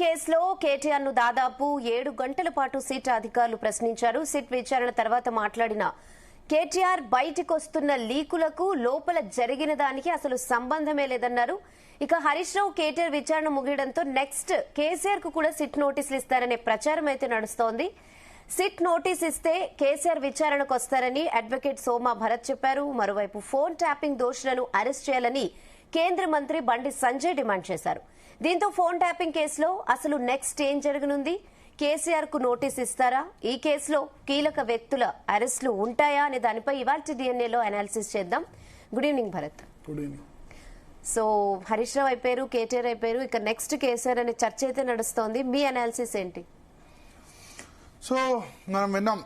కేసులో కేటీఆర్ ను దాదాపు 7 గంటల పాటు సిట్ అధికారులు ప్రశ్నించారు. సిట్ విచారణ తర్వాత మాట్లాడిన కేటీఆర్ బయటికొస్తున్న లీకులకు లోపల జరిగిన దానికి అసలు సంబంధమే లేదన్నారు. ఇక హరీష్ రావు కేటీఆర్ విచారణ ముగియడంతో నెక్స్ట్ కేసీఆర్ కు కూడా సిట్ నోటీసులు ఇస్తారనే ప్రచారం అయితే నడుస్తోంది. సిట్ నోటీస్ ఇస్తే కేసీఆర్ విచారణకు వస్తారని అడ్వకేట్ సోమా భరత్ చెప్పారు. మరోవైపు ఫోన్ ట్యాపింగ్ దోషులను అరెస్ట్ చేయాలని కేంద్ర మంత్రి బండి సంజయ్ డిమాండ్ చేశారు. దీంతో ఫోన్ ట్యాపింగ్ కేసులో అసలు నెక్స్ట్ ఏం జరగనుంది? కేసీఆర్ కు నోటీస్ ఇస్తారా? ఈ కేసులో కీలక వ్యక్తుల అరెస్టులు ఉంటాయా అనే దానిపై ఇవాల్టి డిఎన్ఏలో అనాలిసిస్ చేద్దాం. Good evening Bharat. Good evening. So Harish Rao అయిపోయారు, కేటీఆర్ అయిపోయారు, ఇక నెక్స్ట్ కేసీఆర్ అనే చర్చ అయితే నడుస్తోంది. మీ అనాలిసిస్ ఏంటి? సో మనం విన్నాం,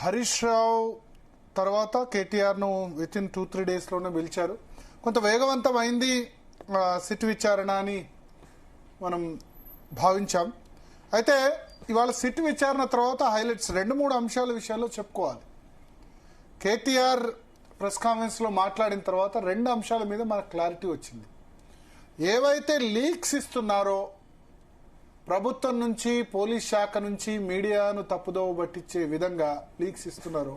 హరీష్ రావు తర్వాత కేటీఆర్ ను విత్ ఇన్ 2-3 days లోనే పిలిచారు. కొంత వేగవంతమైంది సిట్ విచారణ అని మనం భావించాం. అయితే ఇవాళ సిట్ విచారణ తర్వాత హైలైట్స్ 2-3 అంశాల విషయాల్లో చెప్పుకోవాలి. కేటీఆర్ ప్రెస్ కాన్ఫరెన్స్ లో మాట్లాడిన తర్వాత 2 అంశాల మీద మనకు క్లారిటీ వచ్చింది. ఏవైతే లీక్స్ ఇస్తున్నారో ప్రభుత్వం నుంచి, పోలీస్ శాఖ నుంచి మీడియాను తప్పుదోవ పట్టించే విధంగా లీక్స్ ఇస్తున్నారో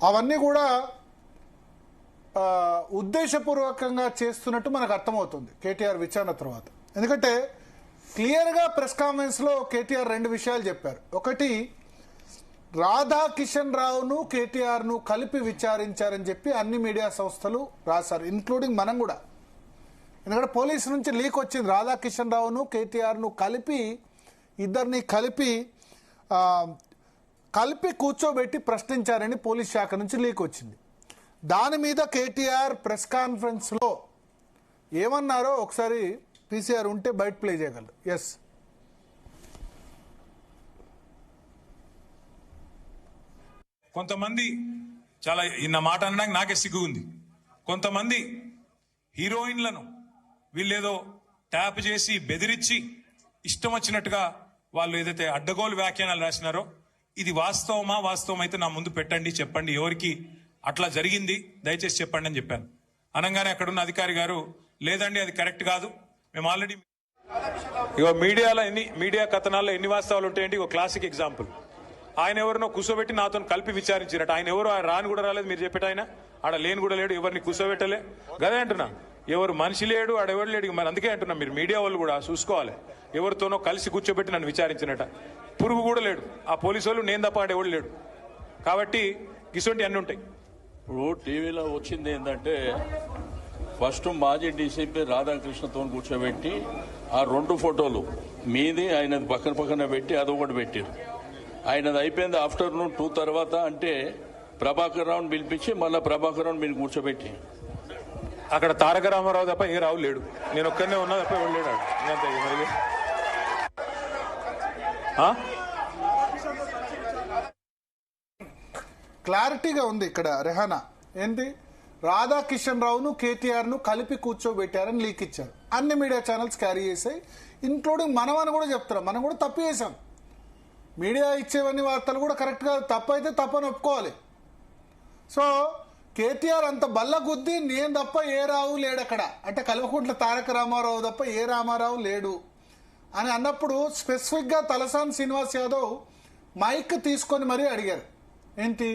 అవన్నీ కూడా ఉద్దేశపూర్వకంగా చేస్తున్నట్టు మనకు అర్థమవుతుంది కేటీఆర్ విచారణ తర్వాత. ఎందుకంటే క్లియర్ గా ప్రెస్ కాన్ఫరెన్స్ లో కేటీఆర్ 2 విషయాలు చెప్పారు. ఒకటి, రాధాకిషన్ రావును కేటీఆర్ ను కలిపి విచారించారని చెప్పి అన్ని మీడియా సంస్థలు రాశారు, ఇంక్లూడింగ్ మనం కూడా. ఎందుకంటే పోలీసు నుంచి లీక్ వచ్చింది, రాధాకిషన్ రావును కేటీఆర్ ను కలిపి, ఇద్దరిని కలిపి కూర్చోబెట్టి ప్రశ్నించారని పోలీస్ శాఖ నుంచి లీక్ వచ్చింది. దాని మీద కేటీఆర్ ప్రెస్ కాన్ఫరెన్స్ లో ఏమన్నారో ఒకసారి పీసీఆర్ ఉంటే బయట ప్లే చేయగలరు. ఎస్. కొంతమంది చాలా ఇన్న మాట అనడానికి నాకే సిగ్గు ఉంది. కొంతమంది హీరోయిన్లను వీళ్ళేదో ట్యాప్ చేసి బెదిరించి ఇష్టం వచ్చినట్టుగా వాళ్ళు ఏదైతే అడ్డగోలు వ్యాఖ్యానాలు రాసినారో ఇది వాస్తవమా? వాస్తవం అయితే నా ముందు పెట్టండి, చెప్పండి ఎవరికి అట్లా జరిగింది దయచేసి చెప్పండి అని చెప్పాను. అనగానే అక్కడున్న అధికారి గారు, లేదండి అది కరెక్ట్ కాదు, మేము ఆల్రెడీ ఇగో మీడియా కథనాల్లో ఎన్ని వాస్తవాలు ఉంటాయండి. ఒక క్లాసిక్ ఎగ్జాంపుల్, ఆయన ఎవరినో కూర్చోబెట్టి నాతో కలిపి విచారించినట్టు. ఆయన ఎవరు రాని కూడా రాలేదు, మీరు చెప్పేట ఆయన ఆడ లేని కూడా లేడు, ఎవరిని కూర్చోబెట్టలే. గదే అంటున్నా, ఎవరు మనిషి లేడు, ఆడెవరు లేడు. మరి అందుకే అంటున్నా, మీరు మీడియా వాళ్ళు కూడా చూసుకోవాలి. ఎవరితోనో కలిసి కూర్చోబెట్టి నన్ను విచారించినట్ట. పురుగు కూడా లేడు ఆ పోలీసు వాళ్ళు, నేను తప్ప ఆడెవడు లేడు. కాబట్టి గిసొంటి అన్ని ఉంటాయి. ఇప్పుడు టీవీలో వచ్చింది ఏంటంటే, ఫస్ట్ మాజీ డీసీపీ రాధాకృష్ణతో కూర్చోబెట్టి ఆ 2 ఫోటోలు మీది ఆయనది పక్కన పెట్టి అదొకటి పెట్టారు. ఆయనది అయిపోయింది ఆఫ్టర్నూన్ 2 తర్వాత. అంటే ప్రభాకర్ రావుని పిలిపించి మళ్ళీ ప్రభాకర్ రావుని మీరు కూర్చోబెట్టి అక్కడ తారక రామారావు తప్ప ఏ రావు లేడు, నేను ఒక్కనే ఉన్నా తప్ప ఎవరు లేడు. మరి క్లారిటీగా ఉంది ఇక్కడ. రెహానా ఏంటి, రాధాకిషన్ రావును కేటీఆర్ ను కలిపి కూర్చోబెట్టారని లీక్ ఇచ్చారు. అన్ని మీడియా ఛానల్స్ క్యారీ చేసాయి, ఇంక్లూడింగ్ మనమని కూడా చెప్తున్నాం. మనం కూడా తప్పు చేసాం. మీడియా ఇచ్చేవన్నీ వార్తలు కూడా కరెక్ట్ గా, తప్పు అయితే తప్పని ఒప్పుకోవాలి. సో కేటీఆర్ అంత బల్ల గుద్ది నేను తప్ప ఏ రావు లేడు అక్కడ, అంటే కల్వకుంట్ల తారక రామారావు తప్ప ఏ రామారావు లేడు అని అన్నప్పుడు స్పెసిఫిక్ గా తలసాని శ్రీనివాస్ యాదవ్ మైక్ తీసుకొని మరీ అడిగారు. ఏంటి,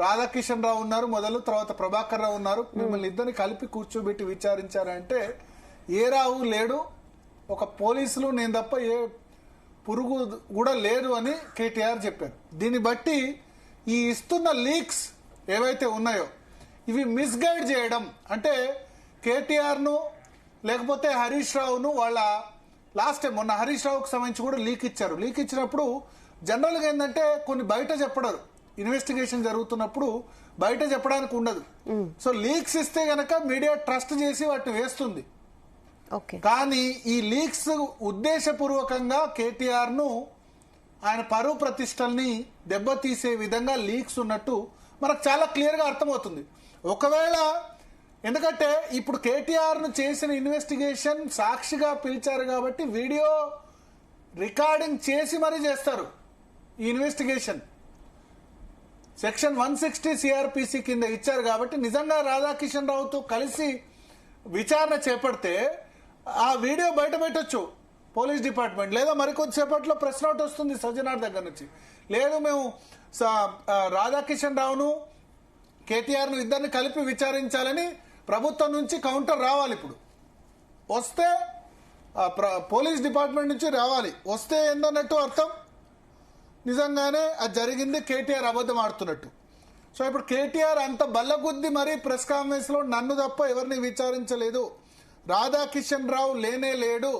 రాధాకిషన్ రావు ఉన్నారు మొదలు, తర్వాత ప్రభాకర్ రావు ఉన్నారు, మిమ్మల్ని ఇద్దరిని కలిపి కూర్చోబెట్టి విచారించారంటే ఏ రావు లేడు, ఒక పోలీసులు నేను తప్ప ఏ పురుగు కూడా లేదు అని కేటీఆర్ చెప్పారు. దీన్ని బట్టి ఈ ఇస్తున్న లీక్స్ ఏవైతే ఉన్నాయో ఇవి మిస్గైడ్ చేయడం, అంటే కేటీఆర్ ను లేకపోతే హరీష్ రావును వాళ్ళ లాస్ట్ టైం మొన్న హరీష్ రావుకు సంబంధించి కూడా లీక్ ఇచ్చారు. లీక్ ఇచ్చినప్పుడు జనరల్ గా ఏంటంటే కొన్ని బయట చెప్పడం, ఇన్వెస్టిగేషన్ జరుగుతున్నప్పుడు బయట చెప్పడానికి ఉండదు. సో లీక్స్ ఇస్తే గనక మీడియా ట్రస్ట్ చేసి వాటిని వేస్తుంది. కానీ ఈ లీక్స్ ఉద్దేశపూర్వకంగా కేటీఆర్ ను ఆయన పరువు ప్రతిష్టల్ని దెబ్బతీసే విధంగా లీక్స్ ఉన్నట్టు మనకు చాలా క్లియర్ గా అర్థమవుతుంది. ఒకవేళ, ఎందుకంటే ఇప్పుడు కేటీఆర్ ను చేసిన ఇన్వెస్టిగేషన్ సాక్షిగా పిలిచారు కాబట్టి వీడియో రికార్డింగ్ చేసి మరీ చేస్తారు ఈ ఇన్వెస్టిగేషన్. సెక్షన్ 160 సిఆర్పిసి కింద ఇచ్చారు కాబట్టి నిజంగా రాధాకిషన్ రావుతో కలిసి విచారణ చేపడితే ఆ వీడియో బయట పెట్టొచ్చు. పోలీస్ డిపార్ట్మెంట్, లేదా మరికొద్దిసేపట్లో ప్రెస్ నోట్ వస్తుంది సజ్జనార్ దగ్గర నుంచి, లేదు మేము రాధాకిషన్ రావును కేటీఆర్ను ఇద్దరిని కలిపి విచారించాలని ప్రభుత్వం నుంచి కౌంటర్ రావాలి. ఇప్పుడు వస్తే పోలీస్ డిపార్ట్మెంట్ నుంచి రావాలి. వస్తే ఏందన్నట్టు అర్థం నిజంగానే అది జరిగింది, కేటీఆర్ అబద్ధం ఆడుతున్నట్టు. సో ఇప్పుడు కేటీఆర్ అంత బల్లగుద్ది మరీ ప్రెస్ కాన్ఫరెన్స్ లో నన్ను తప్ప ఎవరిని విచారించలేదు, రాధాకిషన్ రావు లేనే లేడు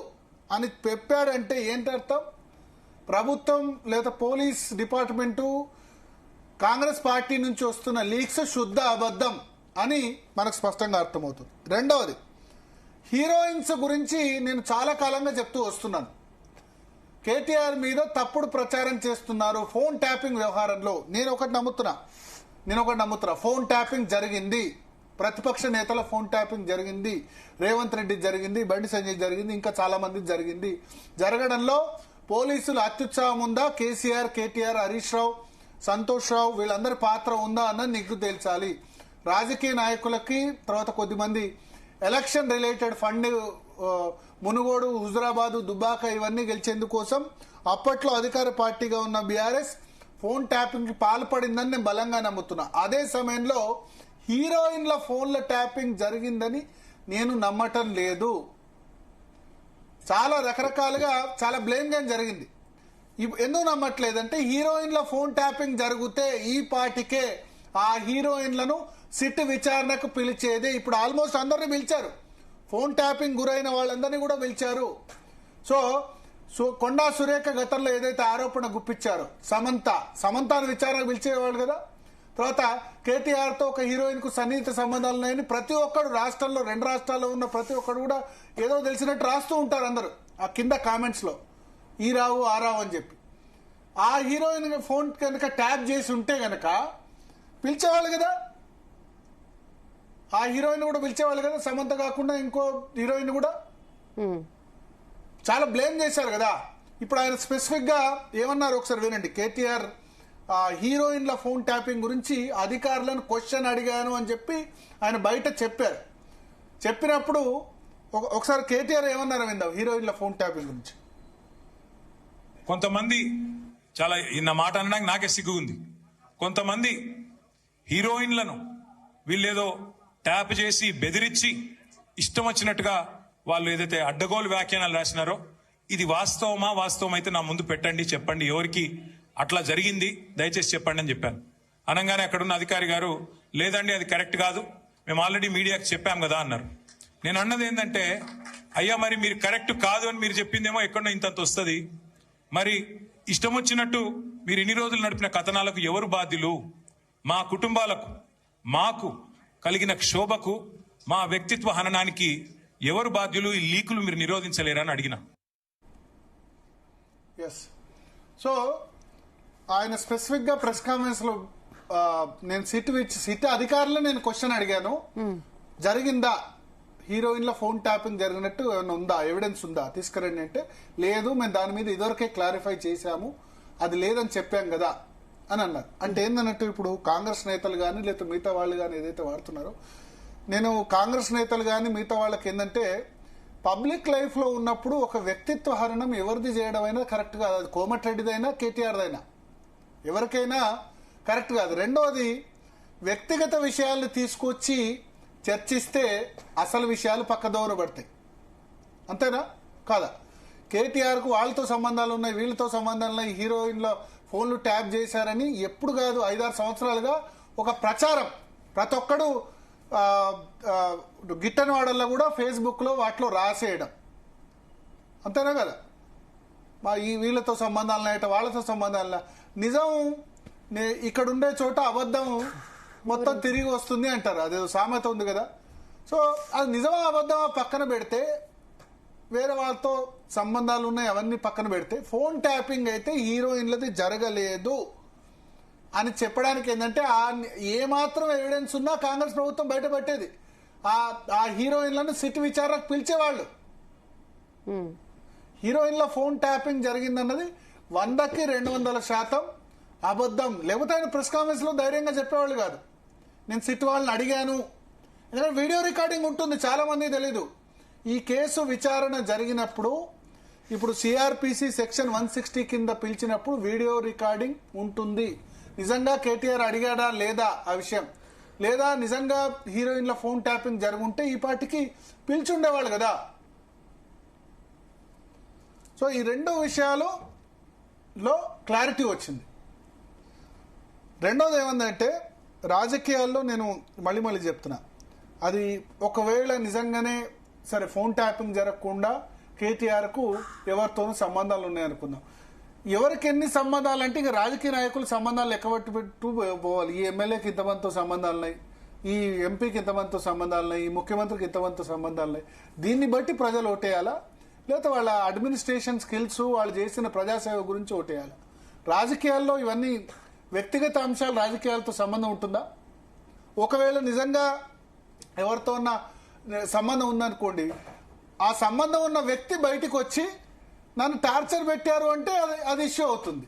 అని చెప్పాడంటే ఏంటి అర్థం? ప్రభుత్వం లేదా పోలీస్ డిపార్ట్మెంటు కాంగ్రెస్ పార్టీ నుంచి వస్తున్న లీక్స్ శుద్ధ అబద్ధం అని మనకు స్పష్టంగా అర్థమవుతుంది. రెండవది, హీరోయిన్స్ గురించి నేను చాలా కాలంగా చెప్తూ వస్తున్నాను. కేటీఆర్ మీద తప్పుడు ప్రచారం చేస్తున్నారు ఫోన్ ట్యాపింగ్ వ్యవహారంలో. నేను ఒకటి నమ్ముతున్నా, ఫోన్ ట్యాపింగ్ జరిగింది, ప్రతిపక్ష నేతల ఫోన్ ట్యాపింగ్ జరిగింది, రేవంత్ రెడ్డి జరిగింది, బండి సంజయ్ జరిగింది, ఇంకా చాలా మంది జరిగింది. జరగడంలో పోలీసులు అత్యుత్సాహం ఉందా, కేసీఆర్, కేటీఆర్, హరీష్ రావు, సంతోష్ రావు వీళ్ళందరి పాత్ర ఉందా అన్నది నిగ్గు తేల్చాలి. రాజకీయ నాయకులకి తర్వాత కొద్దిమంది election related fund Munugode, Huzurabad, Dubbaka ఇవన్నీ గెలిచేందుకోసం అప్పట్లో అధికార పార్టీగా ఉన్న బీఆర్ఎస్ ఫోన్ ట్యాపింగ్ కి పాల్పడిందని నేను బలంగా నమ్ముతున్నా. అదే సమయంలో హీరోయిన్ల ఫోన్ల ట్యాపింగ్ జరిగిందని నేను నమ్మటం లేదు. చాలా రకరకాలుగా చాలా బ్లేమ్ గా జరిగింది. ఎందుకు నమ్మట్లేదంటే హీరోయిన్ల ఫోన్ ట్యాపింగ్ జరిగితే ఈ పార్టీకే ఆ హీరోయిన్లను సిట్ విచారణకు పిలిచేది. ఇప్పుడు ఆల్మోస్ట్ అందరినీ పిలిచారు, ఫోన్ ట్యాపింగ్ గురైన వాళ్ళందరినీ కూడా పిలిచారు. సో కొండా సురేఖ గతంలో ఏదైతే ఆరోపణ గుప్పించారో సమంతాను విచారణకు పిలిచేవాళ్ళు కదా. తర్వాత కేటీఆర్ తో ఒక హీరోయిన్ కు సన్నిహిత సంబంధాలు ఉన్నాయని ప్రతి ఒక్కడు రాష్ట్రంలో, 2 రాష్ట్రాల్లో ఉన్న ప్రతి ఒక్కడు కూడా ఏదో తెలిసినట్టు రాస్తూ ఉంటారు అందరూ ఆ కింద కామెంట్స్ లో, ఈ రావు ఆ రావు అని చెప్పి. ఆ హీరోయిన్ ఫోన్ కనుక ట్యాప్ చేసి ఉంటే గనక పిలిచేవాళ్ళు కదా, ఆ హీరోయిన్ కూడా పిలిచేవాళ్ళు కదా, సమంత కాకుండా ఇంకో హీరోయిన్ కూడా. చాలా బ్లేమ్ చేశారు కదా. ఇప్పుడు ఆయన స్పెసిఫిక్ గా ఏమన్నారు ఒకసారి వినండి. కేటీఆర్ హీరోయిన్ల ఫోన్ ట్యాపింగ్ గురించి అధికారులను క్వశ్చన్ అడిగాను అని చెప్పి ఆయన బయట చెప్పారు. చెప్పినప్పుడు ఒకసారి కేటీఆర్ ఏమన్నారు విందాం హీరోయిన్ల ఫోన్ ట్యాపింగ్ గురించి. కొంతమంది చాలా ఇన్న మాట అనడానికి నాకే సిగ్గు ఉంది. కొంతమంది హీరోయిన్లను వీళ్ళేదో ట్యాప్ చేసి బెదిరించి ఇష్టం వచ్చినట్టుగా వాళ్ళు ఏదైతే అడ్డగోలు వ్యాఖ్యానాలు రాసినారో ఇది వాస్తవం అయితే నా ముందు పెట్టండి, చెప్పండి ఎవరికి అట్లా జరిగింది దయచేసి చెప్పండి అని చెప్పాను. అనగానే అక్కడున్న అధికారి గారు లేదండి అది కరెక్ట్ కాదు, మేము ఆల్రెడీ మీడియాకి చెప్పాం కదా అన్నారు. నేను అన్నది ఏంటంటే అయ్యా మరి మీరు కరెక్ట్ కాదు అని మీరు చెప్పిందేమో ఎక్కడో ఇంతంత వస్తుంది, మరి ఇష్టం వచ్చినట్టు మీరు ఇన్ని రోజులు నడిపిన కథనాలకు ఎవరు బాధ్యులు? మా కుటుంబాలకు, మాకు కలిగిన క్షోభకు, మా వ్యక్తిత్వ హననానికి ఎవరు బాధ్యులు? ఈ లీకులు మీరు నిరోధించలేరని అడిగిన. సో ఆయన స్పెసిఫిక్ గా ప్రెస్ కాన్ఫరెన్స్ లో నేను సిట్ అధికారులు నేను క్వశ్చన్ అడిగాను, జరిగిందా హీరోయిన్ల ఫోన్ ట్యాపింగ్ జరిగినట్టు ఏమైనా ఉందా, ఎవిడెన్స్ ఉందా తీసుకురండి అంటే లేదు మేము దాని మీద ఇదివరకే క్లారిఫై చేశాము, అది లేదని చెప్పాం కదా అని అన్నారు. అంటే ఏందన్నట్టు ఇప్పుడు కాంగ్రెస్ నేతలు కానీ లేదా మిగతా వాళ్ళు కానీ ఏదైతే వాడుతున్నారో, నేను కాంగ్రెస్ నేతలు కానీ మిగతా వాళ్ళకి ఏంటంటే పబ్లిక్ లైఫ్ లో ఉన్నప్పుడు ఒక వ్యక్తిత్వ హరణం ఎవరిది చేయడం అయినా కరెక్ట్ కాదు. అది కోమటిరెడ్డిదైనా కేటీఆర్దైనా ఎవరికైనా కరెక్ట్ కాదు. రెండోది వ్యక్తిగత విషయాలను తీసుకొచ్చి చర్చిస్తే అసలు విషయాలు పక్కదోవ పడతాయి. అంతేనా కాదా? కేటీఆర్ కు వాళ్ళతో సంబంధాలు ఉన్నాయి, వీళ్ళతో సంబంధాలు ఉన్నాయి, హీరోయిన్ల ఫోన్లు ట్యాప్ చేశారని ఎప్పుడు కాదు 5-6 సంవత్సరాలుగా ఒక ప్రచారం ప్రతి ఒక్కడు గిట్టని వాడల్లో కూడా ఫేస్బుక్ లో వాటిలో రాసేయడం. అంతేనా కదా? మా ఈ వీళ్ళతో సంబంధాలనట వాళ్ళతో సంబంధాల నిజం ఇక్కడ ఉండే చోట అబద్ధం మొత్తం తిరిగి వస్తుంది అంటారు, అదేదో సామెత ఉంది కదా. సో అది నిజమా అబద్ధమా పక్కన పెడితే, వేరే వాళ్ళతో సంబంధాలు ఉన్నాయి అవన్నీ పక్కన పెడితే, ఫోన్ ట్యాపింగ్ అయితే హీరోయిన్లది జరగలేదు అని చెప్పడానికి ఏంటంటే ఏ మాత్రం ఎవిడెన్స్ ఉన్నా కాంగ్రెస్ ప్రభుత్వం బయట పెట్టేది. ఆ హీరోయిన్లను సిట్ విచారణకు పిలిచేవాళ్ళు. హీరోయిన్ల ఫోన్ ట్యాపింగ్ జరిగిందన్నది 100కి 200% అబద్ధం. లేకపోతే ఆయన ప్రెస్ కాన్ఫరెన్స్ లో ధైర్యంగా చెప్పేవాళ్ళు కాదు. నేను సిట్ వాళ్ళని అడిగాను, ఎందుకంటే వీడియో రికార్డింగ్ ఉంటుంది, చాలా మంది తెలీదు. ఈ కేసు విచారణ జరిగినప్పుడు ఇప్పుడు సిఆర్పిసి సెక్షన్ 160 కింద పిలిచినప్పుడు వీడియో రికార్డింగ్ ఉంటుంది. నిజంగా కేటీఆర్ అడిగాడా లేదా ఆ విషయం, లేదా నిజంగా హీరోయిన్ల ఫోన్ ట్యాపింగ్ జరుగుంటే ఈ పార్టీకి పిలిచుండేవాళ్ళు కదా. సో ఈ రెండు విషయాలలో క్లారిటీ వచ్చింది. రెండోది ఏమందంటే రాజకీయాల్లో నేను మళ్ళీ చెప్తున్నా, అది ఒకవేళ నిజంగానే సరే ఫోన్ ట్యాపింగ్ జరగకుండా కేటీఆర్కు ఎవరితోనూ సంబంధాలు ఉన్నాయనుకుందాం. ఎవరికి ఎన్ని సంబంధాలు అంటే ఇక రాజకీయ నాయకులు సంబంధాలు లెక్కబట్టి పెట్టు పోవాలి. ఈ ఎమ్మెల్యేకి ఇంతమందితో సంబంధాలు ఉన్నాయి, ఈ ఎంపీకి ఇంతమందితో సంబంధాలు ఉన్నాయి, ఈ ముఖ్యమంత్రికి ఇంతమందితో సంబంధాలు ఉన్నాయి. దీన్ని బట్టి ప్రజలు ఓటేయాలా, లేకపోతే వాళ్ళ అడ్మినిస్ట్రేషన్ స్కిల్స్, వాళ్ళు చేసిన ప్రజాసేవ గురించి ఓటేయాలా? రాజకీయాల్లో ఇవన్నీ వ్యక్తిగత అంశాలు రాజకీయాలతో సంబంధం ఉంటుందా? ఒకవేళ నిజంగా ఎవరితో ఉన్న సంబంధం ఉందనుకోండి, ఆ సంబంధం ఉన్న వ్యక్తి బయటికి వచ్చి నన్ను టార్చర్ పెట్టారు అంటే అది ఇష్యూ అవుతుంది.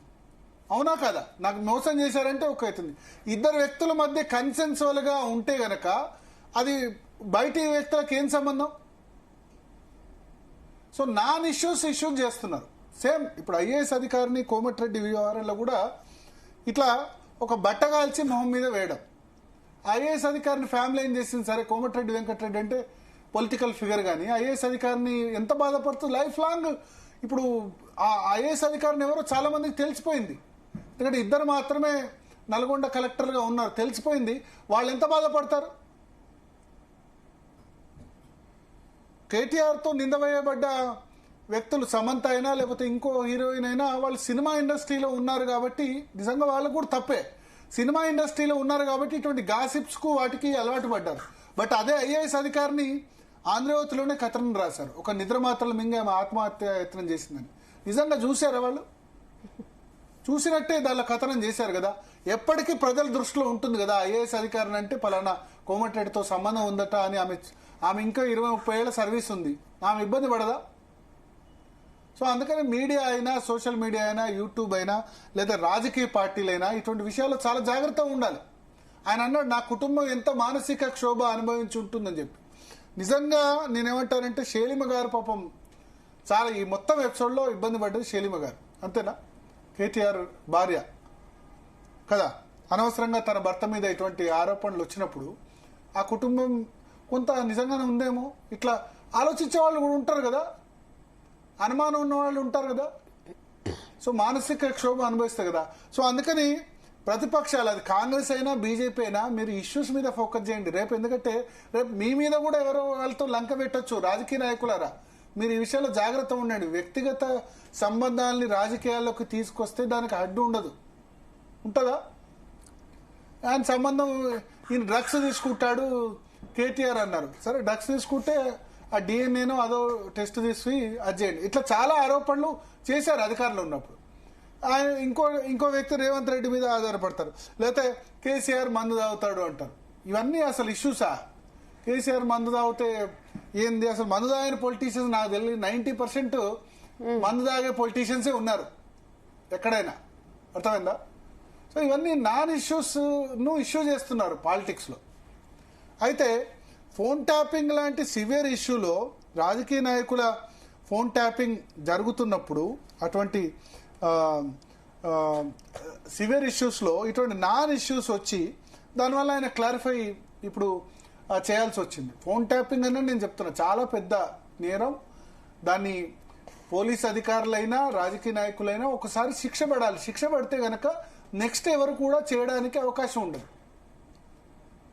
అవునా కదా? నాకు మోసం చేశారంటే ఒక అవుతుంది. ఇద్దరు వ్యక్తుల మధ్య కన్సెన్సువల్ గా ఉంటే గనక అది బయటి వ్యక్తులకు ఏం సంబంధం? సో నాన్ ఇష్యూస్ చేస్తున్నారు. సేమ్ ఇప్పుడు ఐఏఎస్ అధికారిని కోమటిరెడ్డి వ్యవహారంలో కూడా ఇట్లా ఒక బట్టగాల్చి మొహం మీద వేయడం. ఐఏఎస్ అధికారిని ఫ్యామిలీ ఏం చేసింది? సరే కోమటిరెడ్డి వెంకటరెడ్డి అంటే పొలిటికల్ ఫిగర్, కానీ ఐఏఎస్ అధికారిని ఎంత బాధపడుతుంది లైఫ్ లాంగ్. ఇప్పుడు ఆ ఐఏఎస్ అధికారిని ఎవరో చాలా మందికి తెలిసిపోయింది, ఎందుకంటే ఇద్దరు మాత్రమే నల్గొండ కలెక్టర్గా ఉన్నారు, తెలిసిపోయింది. వాళ్ళు ఎంత బాధపడతారు? కేటీఆర్తో నింద వేయబడ్డ వ్యక్తులు సమంత అయినా లేకపోతే ఇంకో హీరోయిన్ అయినా వాళ్ళు సినిమా ఇండస్ట్రీలో ఉన్నారు కాబట్టి నిజంగా వాళ్ళకు కూడా తప్పే. సినిమా ఇండస్ట్రీలో ఉన్నారు కాబట్టి ఇటువంటి గాసిప్స్ కు వాటికి అలవాటు పడ్డారు. బట్ అదే ఐఏఎస్ అధికారిని ఆంధ్రవతిలోనే కథనం రాశారు, ఒక నిద్రమాత్రల మింగే ఆత్మహత్య యత్నం చేసిందని. నిజంగా చూశారా వాళ్ళు? చూసినట్టే దానిలో కథనం చేశారు కదా. ఎప్పటికీ ప్రజల దృష్టిలో ఉంటుంది కదా ఐఏఎస్ అధికారిని అంటే పలానా కోమటిరెడ్డితో సంబంధం ఉందట అని. ఆమె ఇంకా 20-30 ఏళ్ల సర్వీస్ ఉంది, ఆమె ఇబ్బంది పడదా? సో అందుకని మీడియా అయినా, సోషల్ మీడియా అయినా, యూట్యూబ్ అయినా, లేదా రాజకీయ పార్టీలైనా ఇటువంటి విషయాల్లో చాలా జాగ్రత్తగా ఉండాలి. ఆయన అన్నాడు నా కుటుంబం ఎంత మానసిక క్షోభ అనుభవించి ఉంటుందని చెప్పి. నిజంగా నేనేమంటానంటే శైలిమ గారు పాపం చాలా ఈ మొత్తం ఎపిసోడ్లో ఇబ్బంది పడ్డది శైలిమ గారు, అంతేనా? కేటీఆర్ భార్య కదా, అనవసరంగా తన భర్త మీద ఇటువంటి ఆరోపణలు వచ్చినప్పుడు ఆ కుటుంబం కొంత నిజంగానే ఉందేమో. ఇట్లా ఆలోచించే వాళ్ళు కూడా ఉంటారు కదా, అనుమానం ఉన్న వాళ్ళు ఉంటారు కదా. సో మానసిక క్షోభ అనుభవిస్తారు కదా. సో అందుకని ప్రతిపక్షాలు, అది కాంగ్రెస్ అయినా బీజేపీ అయినా, మీరు ఇష్యూస్ మీద ఫోకస్ చేయండి. రేపు ఎందుకంటే రేపు మీ మీద కూడా ఎవరో వాళ్ళతో లంక పెట్టచ్చు. రాజకీయ నాయకులారా, మీరు ఈ విషయంలో జాగ్రత్త ఉండండి. వ్యక్తిగత సంబంధాలని రాజకీయాల్లోకి తీసుకొస్తే దానికి అడ్డు ఉండదు, ఉంటుందా? ఆయన సంబంధం, ఈయన డ్రగ్స్ తీసుకుంటాడు కేటీఆర్ అన్నారు, సరే డ్రగ్స్ తీసుకుంటే ఆ డిఎన్ఏనో అదో టెస్ట్ తీసి అది చేయండి. ఇట్లా చాలా ఆరోపణలు చేశారు అధికారంలో ఉన్నప్పుడు. ఆయన ఇంకో వ్యక్తి రేవంత్ రెడ్డి మీద ఆధారపడతారు, లేకపోతే కేసీఆర్ మందు తాగుతాడు అంటారు. ఇవన్నీ అసలు ఇష్యూసా? కేసీఆర్ మందు తాగితే ఏంది? అసలు మందు తాగిన పొలిటీషియన్స్ నాకు తెలియదు 90% మందు తాగే పొలిటీషియన్సే ఉన్నారు ఎక్కడైనా, అర్థమైందా? సో ఇవన్నీ నాన్ ఇష్యూస్ ను ఇష్యూ చేస్తున్నారు పాలిటిక్స్ లో. అయితే ఫోన్ ట్యాపింగ్ లాంటి సివియర్ ఇష్యూలో రాజకీయ నాయకుల ఫోన్ ట్యాపింగ్ జరుగుతున్నప్పుడు అటువంటి సివియర్ ఇష్యూస్లో ఇటువంటి నాన్ ఇష్యూస్ వచ్చి దానివల్ల ఆయన క్లారిఫై ఇప్పుడు చేయాల్సి వచ్చింది. ఫోన్ ట్యాపింగ్ అనేది నేను చెప్తున్నా చాలా పెద్ద నేరం. దాన్ని పోలీస్ అధికారులైనా రాజకీయ నాయకులైనా ఒకసారి శిక్ష పడాలి. శిక్ష పడితే గనక నెక్స్ట్ ఎవరు కూడా చేయడానికి అవకాశం ఉండదు,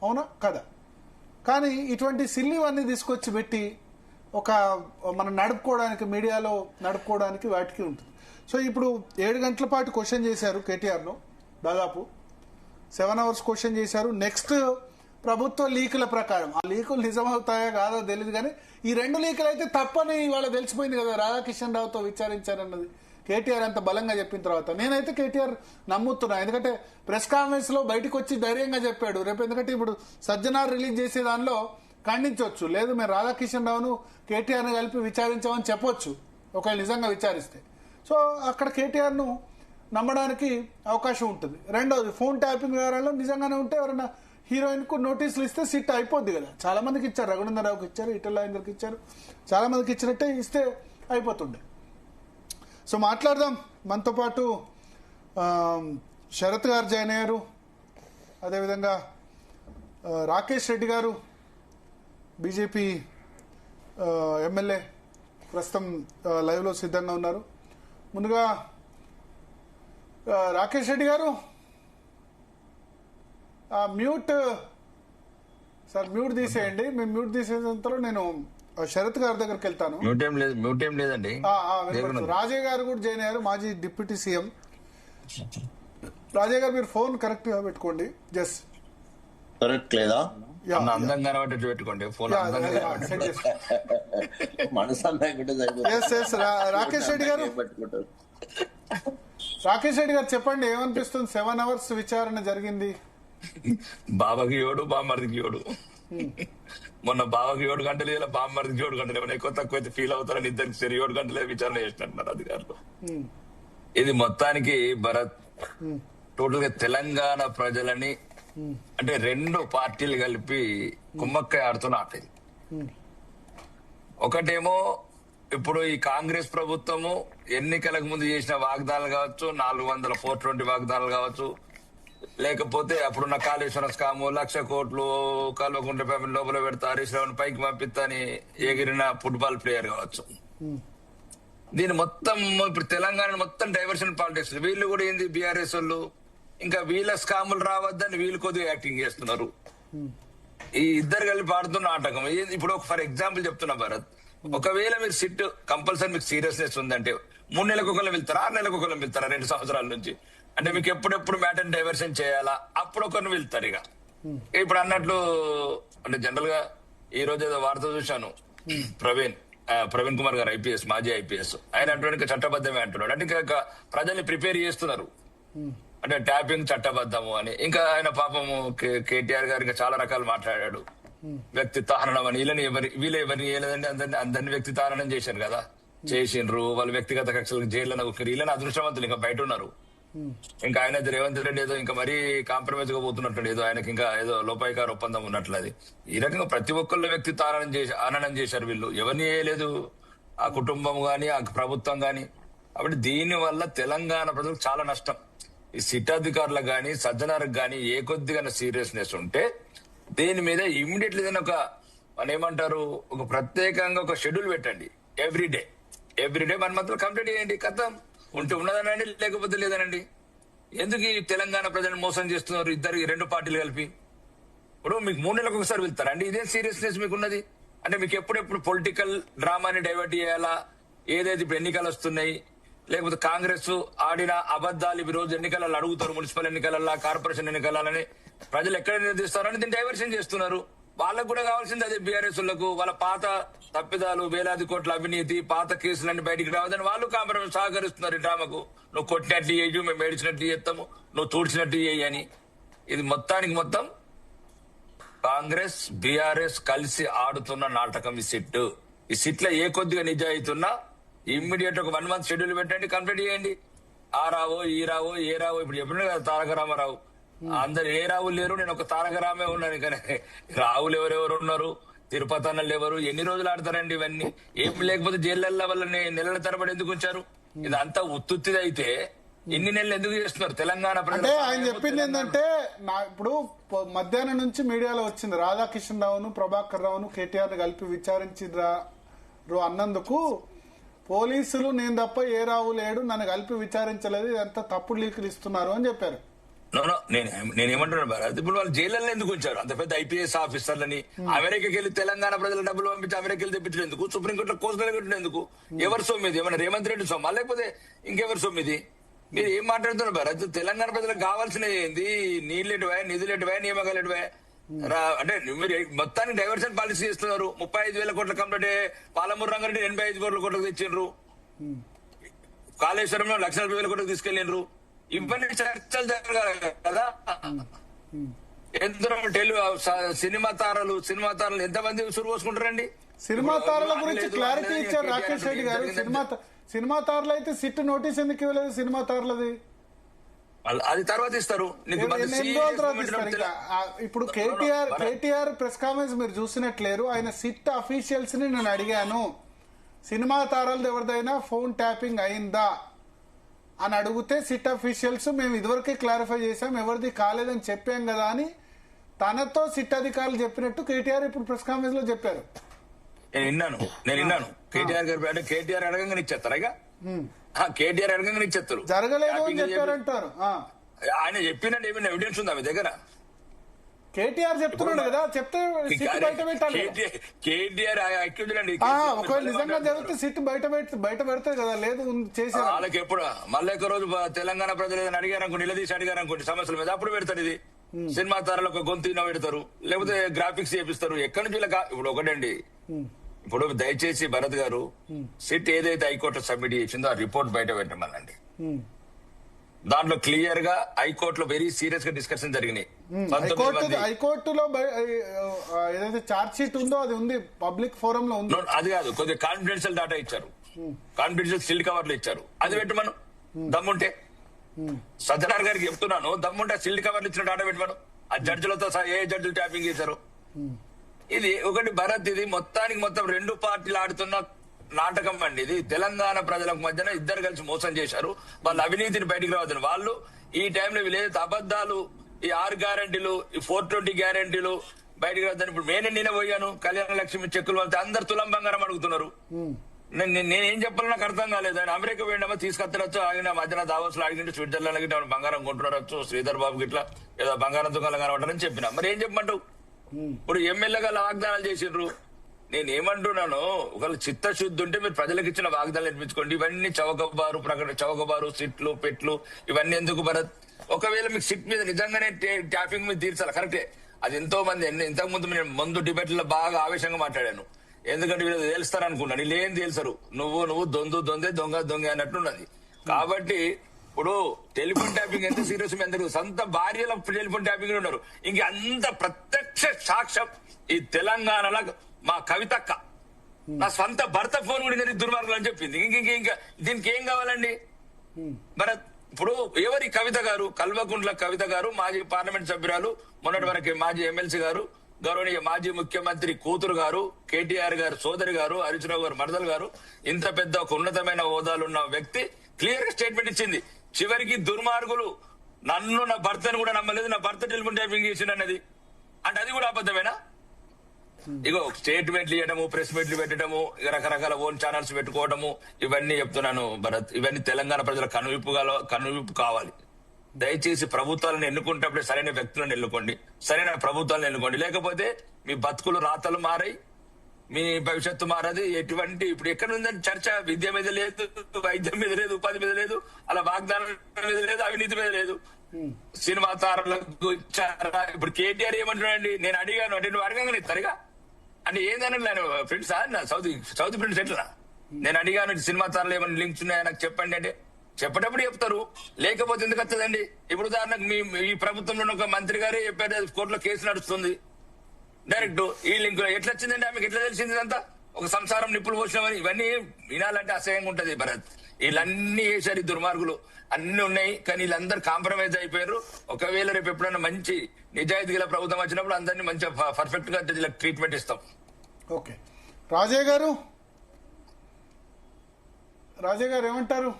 అవునా కదా? కానీ ఇటువంటి సిల్లివన్నీ తీసుకొచ్చి పెట్టి మనం నడుపుకోవడానికి, మీడియాలో నడుపుకోవడానికి వాటికి ఉంటుంది. సో ఇప్పుడు 7 గంటల పాటు క్వశ్చన్ చేశారు కేటీఆర్ను, దాదాపు 7 hours క్వశ్చన్ చేశారు. నెక్స్ట్ ప్రభుత్వ లీకుల ప్రకారం, ఆ లీకులు నిజమవుతాయా కాదో తెలియదు, కానీ ఈ 2 లీకులు అయితే తప్పని ఇవాళ తెలిసిపోయింది కదా. రాధాకిషన్ రావుతో విచారించారన్నది కేటీఆర్ అంత బలంగా చెప్పిన తర్వాత నేనైతే కేటీఆర్ నమ్ముతున్నా. ఎందుకంటే ప్రెస్ కాన్ఫరెన్స్ లో బయటకు వచ్చి ధైర్యంగా చెప్పాడు. రేపు ఎందుకంటే ఇప్పుడు సజ్జనార్ రిలీజ్ చేసే దానిలో ఖండించవచ్చు, లేదు మేము రాధాకిషన్ రావును కేటీఆర్ని కలిపి విచారించామని చెప్పొచ్చు ఒకవేళ నిజంగా విచారిస్తే. సో అక్కడ కేటీఆర్ ను నమ్మడానికి అవకాశం ఉంటుంది. రెండోది, ఫోన్ ట్యాపింగ్ వ్యవహారాల్లో నిజంగానే ఉంటే ఎవరైనా హీరోయిన్ కు నోటీసులు ఇస్తే సిట్ అయిపోద్ది కదా. చాలా మందికి ఇచ్చారు, రఘునందన్ రావుకి ఇచ్చారు, ఈటెల రాజేందర్కి ఇచ్చారు, చాలా మందికి ఇచ్చినట్టే ఇస్తే అయిపోతుండే. సో మాట్లాడదాం. మనతో పాటు శరత్ గారు జాయిన్ అయ్యారు, అదేవిధంగా రాకేష్ రెడ్డి గారు బీజేపీ ఎమ్మెల్యే ప్రస్తుతం లైవ్లో సిద్ధంగా ఉన్నారు. ముందుగా రాకేష్ రెడ్డి గారు మ్యూట్ తీసేయండి. మేము మ్యూట్ తీసేంతలో నేను శరత్ గారి దగ్గరికి వెళ్తాను. మ్యూట్ ఏం లేదండి. రాజయ్య గారు కూడా జాయిన్ అయ్యారు, మాజీ డిప్యూటీ సీఎం. రాజయ్య గారు మీరు ఫోన్ కరెక్ట్ గా పెట్టుకోండి. జస్ట్ కరెక్ట్ లేదా? అందంగా పెట్టుకోండి ఫోన్. మనసు రాకేష్ రెడ్డి గారు చెప్పండి, ఏమనిపిస్తుంది? 7 hours విచారణ జరిగింది. బాబాకి 7 బామ్మర్దికి 7. మొన్న బాబాకి 7 గంటలు ఇలా బామ్మర్దికి 7 గంటలు. ఏమైనా ఎక్కువ తక్కువ అయితే ఫీల్ అవుతారని ఇద్దరికి సరి 7 గంటలే విచారణ చేసినట్టున్నారు అధికారులు. ఇది మొత్తానికి భరత్ టోటల్ గా తెలంగాణ ప్రజలని అంటే 2 పార్టీలు కలిపి కుమ్మక్కై ఆడుతున్న ఆట ఇది. ఒకటేమో ఇప్పుడు ఈ కాంగ్రెస్ ప్రభుత్వము ఎన్నికలకు ముందు చేసిన వాగ్దానాలు కావచ్చు, 400 420 వాగ్దానాలు కావచ్చు, లేకపోతే అప్పుడున్న కాళేశ్వరం స్కాము 1,00,000 కోట్లు కల్వకుంట్ల ఫ్యామిలీ లోపల పెడతా, హరీష్ రావుని పైకి పంపిస్తా అని ఎగిరిన ఫుట్బాల్ ప్లేయర్ కావచ్చు. దీని మొత్తం ఇప్పుడు తెలంగాణ మొత్తం డైవర్షన్ పాలిటిక్స్. వీళ్ళు కూడా ఏంది బీఆర్ఎస్ వాళ్ళు ఇంకా వీళ్ళ స్కాములు రావద్దని వీళ్ళు కొద్దిగా యాక్టింగ్ చేస్తున్నారు. ఈ ఇద్దరు కలిపి ఆడుతున్న నాటకం. ఇప్పుడు ఫర్ ఎగ్జాంపుల్ చెప్తున్నా భరత్, ఒకవేళ మీరు సిట్ కంపల్సరీ మీకు సీరియస్నెస్ ఉందంటే 3 నెలలకు ఒకళ్ళు వెళ్తారా, 6 నెలలకు ఒకళ్ళు వెళ్తారా? 2 సంవత్సరాల నుంచి అంటే మీకు ఎప్పుడెప్పుడు మ్యాటర్ డైవర్షన్ చేయాలా, అప్పుడు ఒకరిని వెళ్తారు. ఇక ఇప్పుడు అన్నట్లు అంటే జనరల్ గా ఈ రోజు ఏదో వార్త చూశాను, ప్రవీణ్ కుమార్ గారు ఐపీఎస్, మాజీ ఐపీఎస్, ఆయన అంటున్నాడు చట్టబద్ధమే అంటున్నాడు. అంటే ఇంకా ప్రజల్ని ప్రిపేర్ చేస్తున్నారు అంటే ట్యాపింగ్ చట్టబద్ధము అని. ఇంకా ఆయన పాపము కేటీఆర్ గారు ఇంకా చాలా రకాలు మాట్లాడాడు. వ్యక్తిత్వ హననం అని వీళ్ళు ఎవరిని చేయలేదండి, అందరిని వ్యక్తిత్వ హననం చేశారు కదా, చేసిండ్రు. వాళ్ళ వ్యక్తిగత కక్షలకు జైల్లో వీళ్ళని అదృష్టవంతులు ఇంకా బయట ఉన్నారు. ఇంకా ఆయన రేవంత్ రెడ్డి ఏదో ఇంకా మరీ కాంప్రమైజ్ గా పోతున్నట్టు, ఏదో ఆయనకి ఇంకా ఏదో లోపాయికార ఒప్పందం ఉన్నట్లు. అది ఈ రకంగా ప్రతి ఒక్కళ్ళు వ్యక్తిత్వ హననం చేశారు వీళ్ళు, ఎవరిని చేయలేదు ఆ కుటుంబం గాని ఆ ప్రభుత్వం గాని. కాబట్టి దీని వల్ల తెలంగాణ ప్రజలకు చాలా నష్టం. ఈ సిట్ అధికారులకు గాని సజ్జనాർക്ക് గాని ఏ కొద్దిగా సీరియస్నెస్ ఉంటే దీని మీద ఇమ్మీడియట్లీ ఏదైనా మన ఏమంటారు ఒక ప్రత్యేకంగా ఒక షెడ్యూల్ పెట్టండి. ఎవ్రీడే 1 month కంప్లీట్ చేయండి. కథం ఉంటే ఉన్నదనండి, లేకపోతే లేదనండి. ఎందుకు ఈ తెలంగాణ ప్రజలను మోసం చేస్తున్నారు ఈ 2 పార్టీలు కలిపి? ఇప్పుడు మీకు 3 నెలలకు ఒకసారి వెళ్తారండి. ఇదే సీరియస్నెస్ మీకు ఉన్నది అంటే మీకు ఎప్పుడెప్పుడు పొలిటికల్ డ్రామాని డైవర్ట్ చేయాలా? ఏదైతే ఇప్పుడు ఎన్నికలు వస్తున్నాయి, లేకపోతే కాంగ్రెస్ ఆడిన అబద్దాలు ఈ రోజు ఎన్నికలలో అడుగుతారు, మున్సిపల్ ఎన్నికలలో, కార్పొరేషన్ ఎన్నికలని ప్రజలు ఎక్కడ నిర్దిస్తారని దీన్ని డైవర్షన్ చేస్తున్నారు. వాళ్ళకు కూడా కావాల్సింది అదే బీఆర్ఎస్ లకు. వాళ్ళ పాత తప్పిదాలు, వేలాది కోట్ల అవినీతి, పాత కేసులన్నీ బయటికి రావద్దని వాళ్ళు కాంప్రమైజ్ సహకరిస్తున్నారు ఈ డ్రామాకు. నువ్వు కొట్టినట్లు చేయు, మేము ఏడిచినట్లు చేస్తాము, నువ్వు తూడ్చినట్లు చేయి అని. ఇది మొత్తానికి మొత్తం కాంగ్రెస్ బీఆర్ఎస్ కలిసి ఆడుతున్న నాటకం ఈ సిట్. ఈ సిట్ లో ఏ కొద్దిగా నిజాయితీ ఉన్నా ఇమ్మీడియట్ ఒక 1 month షెడ్యూల్ పెట్టండి, కంప్లీట్ చేయండి. ఆ రావో ఈ రావో ఏ రావో ఇప్పుడు ఎప్పుడైనా కదా తారక రామారావు, అందరు ఏ రావులు లేరు, నేను ఒక తారక రామే ఉన్నాను. కానీ రావులు ఎవరెవరు ఉన్నారు, తిరుపతి అన్నలు ఎవరు, ఎన్ని రోజులు ఆడతారండి ఇవన్నీ? ఏం లేకపోతే జైళ్ళ వల్ల నెలల తరబడి ఎందుకు ఉంచారు? ఇదంతా ఉత్తుత్తిది అయితే ఇన్ని నెలలు ఎందుకు చేస్తున్నారు తెలంగాణ ప్రజలు? ఆయన చెప్పింది ఏంటంటే ఇప్పుడు మధ్యాహ్నం నుంచి మీడియాలో వచ్చింది, రాధాకిషన్ రావును ప్రభాకర్ రావును కేటీఆర్ కలిపి విచారించారు అన్నందుకు పోలీసులు నేను తప్ప ఏ రావు లేడు, నన్ను కలిపి విచారించలేదు, ఇదంతా తప్పుడు లీకులు ఇస్తున్నారు అని చెప్పారు. నేనేమంటున్నాను భారత్, ఇప్పుడు వాళ్ళు జైళ్ళలో ఎందుకు ఉంచారు అంత పెద్ద ఐపీఎస్ ఆఫీసర్లని? అమెరికాకి వెళ్ళి తెలంగాణ ప్రజల డబ్బులు పంపించి అమెరికాకి తెప్పించడం ఎందుకు? సుప్రీంకోర్టులో కోర్టు పెట్టడం ఎందుకు? ఎవరి సొమ్మిది? ఏమన్నా రేవంత్ రెడ్డి సొమ్మ, లేకపోతే ఇంకెవరి సొమ్మిది? మీరు ఏం మాట్లాడుతున్నారు భారత్? తెలంగాణ ప్రజలకు కావాల్సినవి ఏంది? నీళ్ళెటువా, నిధులెటువా, నియామకాలెటువా? అంటే మీరు మొత్తానికి డైవర్షన్ పాలసీ చేస్తున్నారు. 35,000 కోట్ల కంప్లీట్, పాలమూరు రంగారెడ్డి 85 కోట్లకు తెచ్చిండ్రు, కాళేశ్వరంలో 1,40,000 కోట్లకు తీసుకెళ్లిండ్రు. ఇవన్నీ చర్చలు జరగాలి కదా. ఎందరో సినిమా తారలు ఎంతమంది సురు పోసుకుంటారండి? సినిమా తారల గురించి క్లారిటీ ఇచ్చారు రాకేష్ రెడ్డి గారు. సినిమా తారలు అయితే సిట్ నోటీస్ ఎందుకు ఇవ్వలేదు? సినిమా తారలది అది తర్వాత ఇస్తారు. ఇప్పుడు కేటీఆర్ ప్రెస్ కాన్ఫరెన్స్ మీరు చూసినట్లేరు. ఆయన సిట్ అఫీషియల్స్ ని నేను అడిగాను, సినిమా తారాలది ఎవరిదైనా ఫోన్ ట్యాపింగ్ అయిందా అని అడిగితే సిట్ అఫీషియల్స్ మేము ఇదివరకే క్లారిఫై చేశాం, ఎవరిది కాలేదని చెప్పాం కదా అని తనతో సిట్ అధికారులు చెప్పినట్టు కేటీఆర్ ఇప్పుడు ప్రెస్ కాన్ఫరెన్స్ లో చెప్పారు. నేను విన్నాను. కేటీఆర్ గారు అంటే కేటీఆర్ అడగంగా ఇచ్చేస్తారా? ఇక కేటీఆర్ అడగంగా ఇచ్చేస్తారు. జరగలేదు అని చెప్పారంటారు. ఆయన చెప్పినట్టు ఏమైనా ఎవిడెన్స్ ఉందా మీ దగ్గర? కేటీఆర్ చెప్తున్నాడు కదా, చెప్తే సిట్ బయట పెట్టాలి. కేటీఆర్ అక్యూజ్డ్ అండి. ఒకవేళ నిజంగా జరిగితే సిట్ బయట పెడతారు కదా, లేదు చేశారు వాళ్ళకి ఎప్పుడు మళ్ళీ ఒక రోజు తెలంగాణ ప్రజలు ఏదైనా అడిగారు అనుకోండి, నిలదీసి అడిగారు అనుకోండి సమస్యల మీద, అప్పుడు పెడతారు. ఇది సినిమా తారాలు ఒక గొంతు పెడతారు, లేకపోతే గ్రాఫిక్స్ చేపిస్తారు. ఎక్కడి నుంచి ఇప్పుడు ఒకటండి, ఇప్పుడు దయచేసి భరత్ గారు సిట్ ఏదైతే హైకోర్టు సబ్మిట్ చేసిందో ఆ రిపోర్ట్ బయట పెట్టమనండి. దాంట్లో క్లియర్ గా హైకోర్టులో వెరీ సీరియస్ గా డిస్కషన్ జరిగినాయి. హైకోర్టులో ఏదైతే చార్జ్ షీట్ ఉందో అది ఉంది, పబ్లిక్ ఫోరం లో ఉంది. అది కాదు, కొద్దిగా కాన్ఫిడెన్షియల్ డాటా ఇచ్చారు, కాన్ఫిడెన్షియల్ సీల్డ్ కవర్లు ఇచ్చారు. అది పెట్టమను దమ్ముంటే. సత్యనారాయణ గారికి చెప్తున్నాను, దమ్ముంటే సీల్డ్ కవర్లు ఇచ్చిన డాటా పెట్టమను. ఆ జడ్జిలతో ఏ జడ్జిలు ట్యాపింగ్ చేశారు? ఇది ఒకటి భరత్, ఇది మొత్తానికి మొత్తం రెండు పార్టీలు ఆడుతున్న నాటకం అండి. ఇది తెలంగాణ ప్రజలకు మధ్యన ఇద్దరు కలిసి మోసం చేశారు. వాళ్ళ అవినీతిని బయటికి రావద్దని వాళ్ళు ఈ టైంలో వీళ్ళేదైతే అబద్దాలు, ఈ 6 గ్యారంటీలు, ఈ 420 గ్యారంటీలు బయటికి రావద్దని. ఇప్పుడు నేనే పోయాను, కళ్యాణ లక్ష్మి చెక్కులు వెళ్తే అందరు తులం బంగారం అడుగుతున్నారు. నేనేం చెప్పాలో నాకు అర్థం కాలేదు. ఆయన అమెరికా పోయిండమో తీసుకొత్తరచ్చు, ఆయన మధ్యన దావోస్ లో అడిగింటే స్విట్జర్లాండ్ గిట్ట బంగారం కొంటున్నారచ్చు, శ్రీధర్ బాబు గిట్లా ఏదో బంగారం దుకాణం కనబడ్డారని చెప్పిన. మరి ఏం చెప్పమంటావు? ఇప్పుడు ఎమ్మెల్యేగా వాగ్దానాలు చేసిండ్రు. నేనేమంటున్నాను, ఒకవేళ చిత్తశుద్ధి ఉంటే మీరు ప్రజలకు ఇచ్చిన వాగ్దానాలు నిర్మించుకోండి. ఇవన్నీ చౌకబారు సిట్లు పెట్లు ఇవన్నీ ఎందుకు భరత్? ఒకవేళ మీకు సిట్ మీద నిజంగానే ట్యాపింగ్ మీద తీర్చాలి, కరెక్టే. అది ఎంతో మంది ఇంతకు ముందు డిబేట్లో బాగా ఆవేశంగా మాట్లాడాను. ఎందుకంటే వీళ్ళు తేలుస్తారు అనుకున్నాను, వీళ్ళు ఏం తేల్చరు. నువ్వు దొందే దొంగ అన్నట్టున్నది. కాబట్టి ఇప్పుడు టెలిఫోన్ ట్యాపింగ్ ఎంత సీరియస్ ఎంత సొంత భార్యల టెలిఫోన్ ట్యాపింగ్ ఉన్నారు. ఇంక అంత ప్రత్యక్ష సాక్ష్యం ఈ తెలంగాణలో మా కవితక్క నా సొంత భర్త ఫోన్ కూడా నేను దుర్మార్గులు అని చెప్పింది. ఇంకా దీనికి ఏం కావాలండి భరత్? ఇప్పుడు ఎవరి కవిత గారు, కల్వకుంట్ల కవిత గారు, మాజీ పార్లమెంట్ సభ్యురాలు, మొన్నటి వరకు మాజీ ఎమ్మెల్సీ గారు, గౌరవనీయ మాజీ ముఖ్యమంత్రి కూతురు గారు, కేటీఆర్ గారు సోదరి గారు, హరీష్ రావు గారు మరదలు గారు, ఇంత పెద్ద ఒక ఉన్నతమైన హోదాలున్న వ్యక్తి క్లియర్ గా స్టేట్మెంట్ ఇచ్చింది. చివరికి దుర్మార్గులు నన్ను నా భర్తను కూడా నమ్మలేదు, నా భర్త టెలిఫోన్ ట్యాపింగ్ చేసిండన్నది. అంటే అది కూడా అబద్ధమేనా? ఇగో స్టేట్మెంట్లు ఇవ్వడము, ప్రెస్ మీట్లు పెట్టడము, రకరకాల ఓన్ ఛానల్స్ పెట్టుకోవడము, ఇవన్నీ చెప్తున్నాను భరత్. ఇవన్నీ తెలంగాణ ప్రజల కనువిప్పు కావాలి. దయచేసి ప్రభుత్వాలను ఎన్నుకుంటప్పుడే సరైన వ్యక్తులను ఎన్నుకోండి, సరైన ప్రభుత్వాలను ఎన్నుకోండి. లేకపోతే మీ బతుకులు రాతలు మారాయి, మీ భవిష్యత్తు మారది. ఎటువంటి ఇప్పుడు ఎక్కడ ఉందని చర్చ? విద్య మీద లేదు, వైద్యం మీద లేదు, ఉపాధి మీద లేదు, అలా వాగ్దానం మీద లేదు, అవినీతి మీద లేదు. సినిమా తారలకు ఇచ్చారా? ఇప్పుడు కేటీఆర్ ఏమంటున్నాడండి, నేను అడిగాను అంటే నువ్వు అడగంగానే ఇస్తారుగా అంటే ఏందని ఫ్రెండ్స్ సౌత్ ఫ్రెండ్స్ ఎట్లా? నేను అడిగాను సినిమా తారలు ఏమైనా లింక్స్ ఉన్నాయా నాకు చెప్పండి అంటే చెప్పేటప్పుడు చెప్తారు, లేకపోతే ఎందుకు వస్తుందండి? ఇప్పుడు ఉదాహరణకు ఈ ప్రభుత్వంలో ఒక మంత్రి గారే చెప్పారు, కోర్టులో కేసు నడుస్తుంది డైరెక్ట్. ఈ లింక్ ఎట్లా వచ్చిందండి? ఆమెకు ఎట్లా తెలిసింది అంతా? ఒక సంసారం నిప్పులు పోసినామని ఇవన్నీ వినాలంటే అసహ్యంగా ఉంటది భరత్. వీళ్ళన్నీ వేసారు ఈ దుర్మార్గులు, అన్ని ఉన్నాయి. కానీ వీళ్ళందరూ కాంప్రమైజ్ అయిపోయారు. ఒకవేళ రేపు ఎప్పుడైనా మంచి నిజాయితీ గల ప్రభుత్వం వచ్చినప్పుడు అందరినీ మంచిగా పర్ఫెక్ట్ గా ట్రీట్మెంట్ ఇస్తాం. ఓకే, రాజయ్య గారు ఏమంటారు?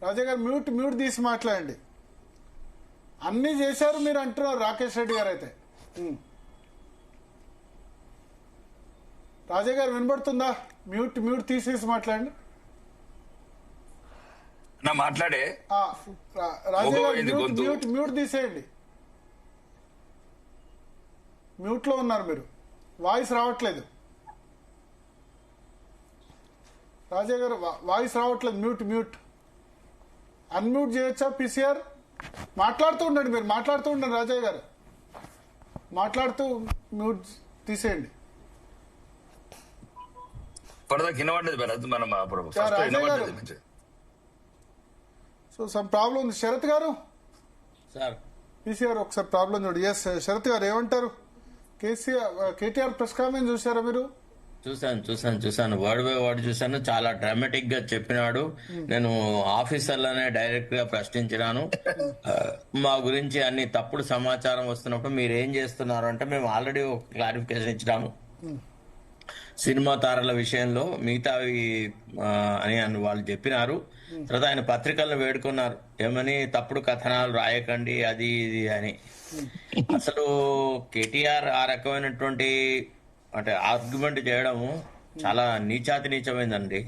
రాజయ్య గారు మ్యూట్ తీసి మాట్లాడండి. అన్ని చేశారు మీరు అంటున్నారు రాకేష్ రెడ్డి గారు. అయితే రాజయ్య గారు వినబడుతుందా? మ్యూట్ తీసేసి మాట్లాడండి. నా మాట్లాడే రాజయ్య గారు మ్యూట్ తీసేయండి. మ్యూట్ లో ఉన్నారు మీరు, వాయిస్ రావట్లేదు. రాజయ్య గారు వాయిస్ రావట్లేదు. మ్యూట్ అన్మ్యూట్ చేయొచ్చా? పీసీఆర్ మాట్లాడుతూ ఉండండి, మీరు మాట్లాడుతూ ఉండండి. రాజయ్య గారు మాట్లాడుతూ మ్యూట్ తీసేయండి. సో సమ్ ప్రాబ్లం ఉంది. శరత్ గారు, పీసీఆర్ ఒకసారి ప్రాబ్లం చూడు. ఎస్ శరత్ గారు ఏమంటారు? కేటీఆర్ ప్రెస్ కాన్ఫరెన్స్ చూసారా మీరు? చూసాను వర్డ్ బై వర్డ్ చూసాను. చాలా డ్రామాటిక్ గా చెప్పినాడు. నేను ఆఫీసర్లనే డైరెక్ట్ గా ప్రశ్నించినాను. మా గురించి అన్ని తప్పుడు సమాచారం వస్తున్నప్పుడు మీరు ఏం చేస్తున్నారు అంటే మేము ఆల్రెడీ ఒక క్లారిఫికేషన్ ఇచ్చినాము. సినిమా తారల విషయంలో మిగతావి అని వాళ్ళు చెప్పినారు. తర్వాత ఆయన పత్రికల్లో వేడుకున్నారు ఏమని, తప్పుడు కథనాలు రాయకండి అది ఇది అని. అసలు కేటీఆర్ ఆ రకమైనటువంటి అంటే ఆర్గ్యుమెంట్ చేయడము చాలా నీచమైందండి.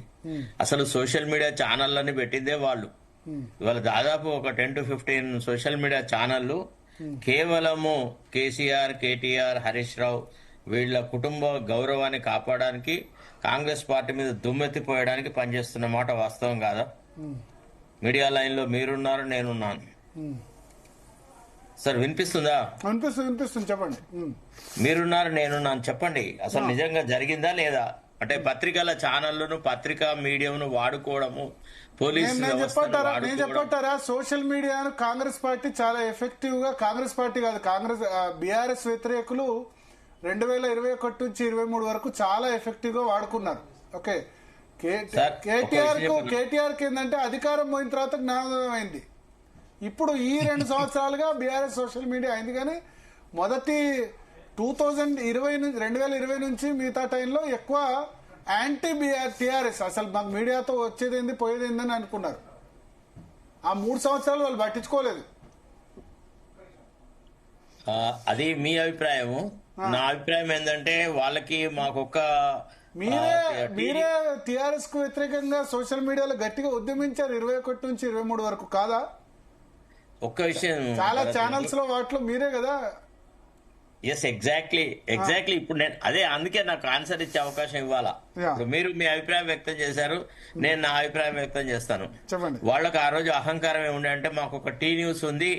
అసలు సోషల్ మీడియా ఛానళ్ళని పెట్టిందే వాళ్ళు. ఇవాళ దాదాపు ఒక 10 to 15 సోషల్ మీడియా ఛానళ్లు కేవలము కేసీఆర్, కేటీఆర్, హరీష్ రావు వీళ్ళ కుటుంబ గౌరవాన్ని కాపాడడానికి, కాంగ్రెస్ పార్టీ మీద దుమ్మెత్తిపోయడానికి పనిచేస్తున్న మాట వాస్తవం కాదా? మీడియా లైన్ లో మీరున్నారు, నేనున్నాను. సార్ వినిపిస్తుందా? వినిపిస్తుంది చెప్పండి. మీరున్నారు, నేనున్నాను, చెప్పండి అసలు నిజంగా జరిగిందా లేదా? అంటే పత్రికల ఛానళ్లను, పత్రికా మీడియాను వాడుకోవడము, పోలీసు నేను చెప్పట్టారా సోషల్ మీడియాను కాంగ్రెస్ పార్టీ చాలా ఎఫెక్టివ్ గా, కాంగ్రెస్ పార్టీ కాదు కాంగ్రెస్ బీఆర్ఎస్ వ్యతిరేకులు 2021 నుంచి 23 వరకు చాలా ఎఫెక్టివ్ గా వాడుకున్నారు. ఓకే, కేటీఆర్ కి ఏంటంటే అధికారం పోయిన తర్వాత జ్ఞానోదయం అయింది. ఇప్పుడు ఈ 2 సంవత్సరాలుగా బీఆర్ఎస్ సోషల్ మీడియా అయింది. కానీ మొదటి 2020 నుంచి మిగతా టైంలో ఎక్కువ యాంటీ టీఆర్ఎస్, అసలు మాకు మీడియాతో వచ్చేదేంది పోయేదేంది అని అనుకున్నారు. ఆ 3 సంవత్సరాలు వాళ్ళు పట్టించుకోలేదు. అది మీ అభిప్రాయము. నా అభిప్రాయం ఏంటంటే వాళ్ళకి మాకొక్క మీరే టీఆర్ఎస్ కు వ్యతిరేకంగా సోషల్ మీడియాలో గట్టిగా ఉద్యమించారు 21 నుంచి 23 వరకు కాదా? ఒక్క విషయం, చాలా ఛానల్స్ లో వాటిలో మీరే కదా. Yes, exactly. ఇప్పుడు నేను అదే, అందుకే నాకు ఆన్సర్ ఇచ్చే అవకాశం ఇవ్వాలా. ఇప్పుడు మీరు మీ అభిప్రాయం వ్యక్తం చేశారు, నేను నా అభిప్రాయం వ్యక్తం చేస్తాను. వాళ్ళకి ఆ రోజు అహంకారం ఏముండే అంటే మాకు ఒక టీ న్యూస్ ఉంది,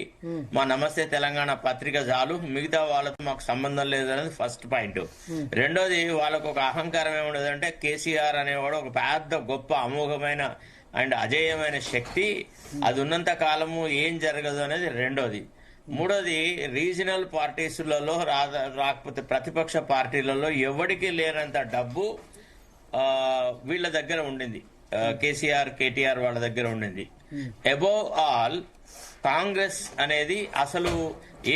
మా నమస్తే తెలంగాణ పత్రిక చాలు, మిగతా వాళ్ళతో మాకు సంబంధం లేదు అనేది ఫస్ట్ పాయింట్. రెండోది, వాళ్ళకు ఒక అహంకారం ఏముండదంటే కేసీఆర్ అనేవాడు ఒక పెద్ద గొప్ప అమోఘమైన అండ్ అజేయమైన శక్తి, అది ఉన్నంత కాలము ఏం జరగదు అనేది రెండోది. మూడోది, రీజనల్ పార్టీసులలో రాకపోతే ప్రతిపక్ష పార్టీలలో ఎవరికి లేనంత డబ్బు వీళ్ళ దగ్గర ఉండింది, కేసీఆర్, కేటీఆర్ వాళ్ళ దగ్గర ఉండింది. అబోవ్ ఆల్ కాంగ్రెస్ అనేది అసలు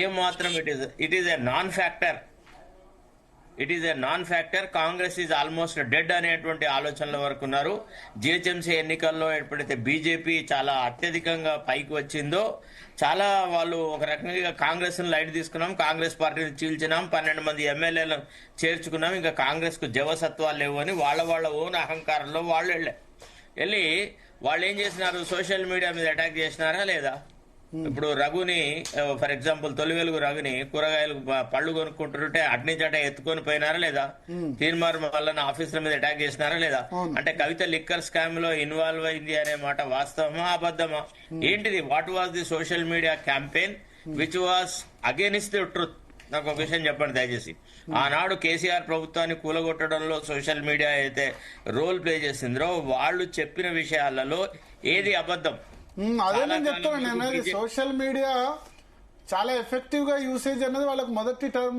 ఏమాత్రం it is a non factor. Congress is almost dead అనేటువంటి ఆలోచనల వరకు ఉన్నారు. జిహెచ్ఎంసీ ఎన్నికల్లో ఎప్పుడైతే బీజేపీ చాలా అత్యధికంగా పైకి వచ్చిందో, చాలా వాళ్ళు ఒక రకంగా కాంగ్రెస్ లైట్ తీసుకున్నాం, కాంగ్రెస్ పార్టీని చీల్చినాం, 12 మంది ఎమ్మెల్యేలను చేర్చుకున్నాం, ఇంకా కాంగ్రెస్ కు జవసత్వాలు లేవు అని వాళ్ళ ఓన్ అహంకారంలో వాళ్ళు వెళ్ళి వాళ్ళు ఏం చేసినారు, సోషల్ మీడియా మీద అటాక్ చేసినారా లేదా? ఇప్పుడు రఘుని, ఫర్ ఎగ్జాంపుల్ తొలి వెలుగు రఘుని కూరగాయలు పళ్ళు కొనుక్కుంటుంటే అట్నుంచట ఎత్తుకొని పోయినారా లేదా? తీర్మార్ వల్ల ఆఫీసుల మీద అటాక్ చేసినారా లేదా? అంటే కవిత లిక్కర్ స్కామ్ లో ఇన్వాల్వ్ అయింది అనే మాట వాస్తవమా అబద్ధమా? ఏంటిది? What was the social media campaign which was against the truth? నాకు ఒక విషయం చెప్పండి దయచేసి. ఆనాడు కేసీఆర్ ప్రభుత్వాన్ని కూలగొట్టడంలో సోషల్ మీడియా అయితే రోల్ ప్లే చేసిందో, వాళ్ళు చెప్పిన విషయాలలో ఏది అబద్ధం? అదే నేను చెప్తాను. నేను సోషల్ మీడియా చాలా ఎఫెక్టివ్ గా యూసేజ్ అన్నది వాళ్ళకి మొదటి టర్మ్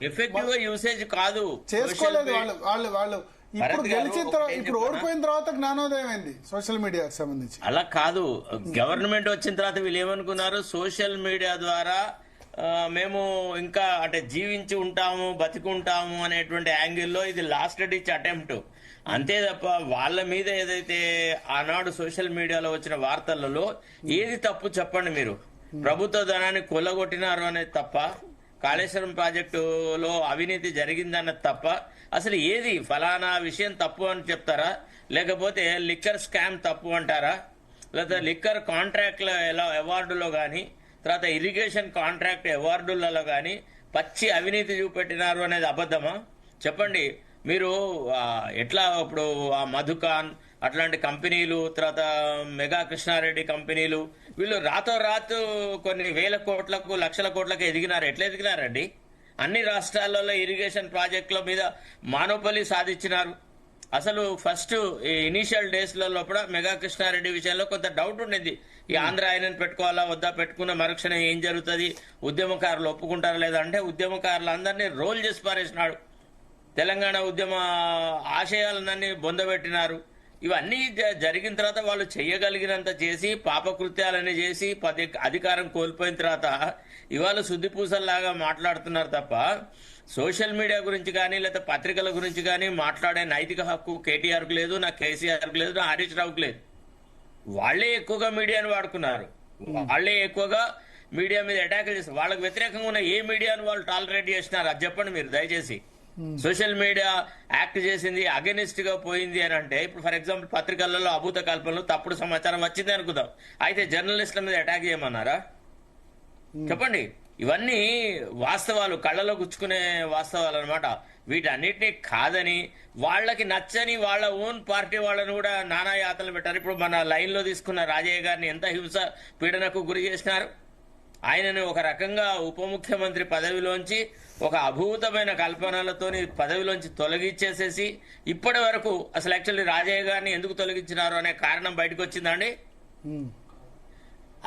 ఎఫెక్టివ్ గా యూసేజ్ కాదు, చేసుకోలేదు వాళ్ళు ఇప్పుడు గెలిచిన తర్వాత, ఇప్పుడు ఓడిపోయిన తర్వాత జ్ఞానోదయం అయింది సోషల్ మీడియాకి సంబంధించి. అలా కాదు, గవర్నమెంట్ వచ్చిన తర్వాత వీళ్ళు ఏమనుకున్నారు, సోషల్ మీడియా ద్వారా మేము ఇంకా అంటే జీవించి ఉంటాము, బతికుంటాము అనేటువంటి యాంగిల్లో ఇది లాస్ట్ డిచ్ అటెంప్ట్ అంతే తప్ప వాళ్ళ మీద ఏదైతే ఆనాడు సోషల్ మీడియాలో వచ్చిన వార్తలలో ఏది తప్పు చెప్పండి మీరు? ప్రభుత్వ ధనాన్ని కొల్లగొట్టినారు అనేది తప్ప, కాళేశ్వరం ప్రాజెక్టులో అవినీతి జరిగిందన్నది తప్ప, అసలు ఏది ఫలానా విషయం తప్పు అని చెప్తారా? లేకపోతే లిక్కర్ స్కామ్ తప్పు అంటారా? లేకపోతే లిక్కర్ కాంట్రాక్ట్ల అవార్డులో గాని, తర్వాత ఇరిగేషన్ కాంట్రాక్ట్ అవార్డులలో గాని పచ్చి అవినీతి చూపెట్టినారు అనేది అబద్ధమా? చెప్పండి మీరు. ఎట్లా ఇప్పుడు ఆ మధుకాన్ అట్లాంటి కంపెనీలు, తర్వాత మెగా కృష్ణారెడ్డి కంపెనీలు, వీళ్ళు రాతోరాతు కొన్ని వేల కోట్లకు, లక్షల కోట్లకు ఎదిగినారు. ఎట్లా ఎదిగినారండి? అన్ని రాష్ట్రాలలో ఇరిగేషన్ ప్రాజెక్టుల మీద మానోపలి సాధించినారు. అసలు ఫస్ట్ ఇనీషియల్ డేస్ లోపల మెగా కృష్ణారెడ్డి విషయంలో కొంత డౌట్ ఉండేది. ఈ ఆంధ్ర ఆయనను పెట్టుకోవాలా వద్దా, పెట్టుకున్న మరుక్షణం ఏం జరుగుతుంది, ఉద్యమకారులు ఒప్పుకుంటారా లేదా అంటే ఉద్యమకారులందరినీ రోల్ చేసి పారేసినాడు. తెలంగాణ ఉద్యమ ఆశయాలన్నీ బొందబెట్టినారు. ఇవన్నీ జరిగిన తర్వాత వాళ్ళు చెయ్యగలిగినంత చేసి పాపకృత్యాలని చేసి అధికారం కోల్పోయిన తర్వాత ఇవాళ శుద్ధిపూసల్లాగా మాట్లాడుతున్నారు తప్ప సోషల్ మీడియా గురించి కానీ లేదా పత్రికల గురించి కానీ మాట్లాడే నైతిక హక్కు కేటీఆర్కు లేదు, నా కేసీఆర్కు లేదు, నా హరీష్ రావుకు లేదు. వాళ్లే ఎక్కువగా మీడియాను వాడుకున్నారు, వాళ్లే ఎక్కువగా మీడియా మీద అటాకులు చేస్తారు. వాళ్ళకి వ్యతిరేకంగా ఉన్న ఏ మీడియాను వాళ్ళు టాలరేట్ చేసినారు అది చెప్పండి మీరు దయచేసి. సోషల్ మీడియా యాక్ట్ చేసింది అగెనిస్ట్ గా పోయింది అని అంటే ఇప్పుడు ఫర్ ఎగ్జాంపుల్ పత్రికలలో అభూత కల్పనలు తప్పుడు సమాచారం వచ్చింది అనుకుందాం, అయితే జర్నలిస్టుల మీద అటాక్ చేయమన్నారా? చెప్పండి. ఇవన్నీ వాస్తవాలు, కళ్ళలో గుచ్చుకునే వాస్తవాలు అనమాట. వీటన్నిటినీ కాదని వాళ్ళకి నచ్చని వాళ్ళ ఓన్ పార్టీ వాళ్ళని కూడా నానా యాతనలు పెట్టారు. ఇప్పుడు మన లైన్ లో తీసుకున్న రాజయ్య గారిని ఎంత హింస పీడనకు గురి చేసినారు. ఆయనను ఒక రకంగా ఉప ముఖ్యమంత్రి పదవిలోంచి ఒక అభూతమైన కల్పనలతోని పదవిలోంచి తొలగించేసేసి ఇప్పటి వరకు అసలు యాక్చువల్లీ రాజయ్య గారిని ఎందుకు తొలగించినారు అనే కారణం బయటకు వచ్చిందండి.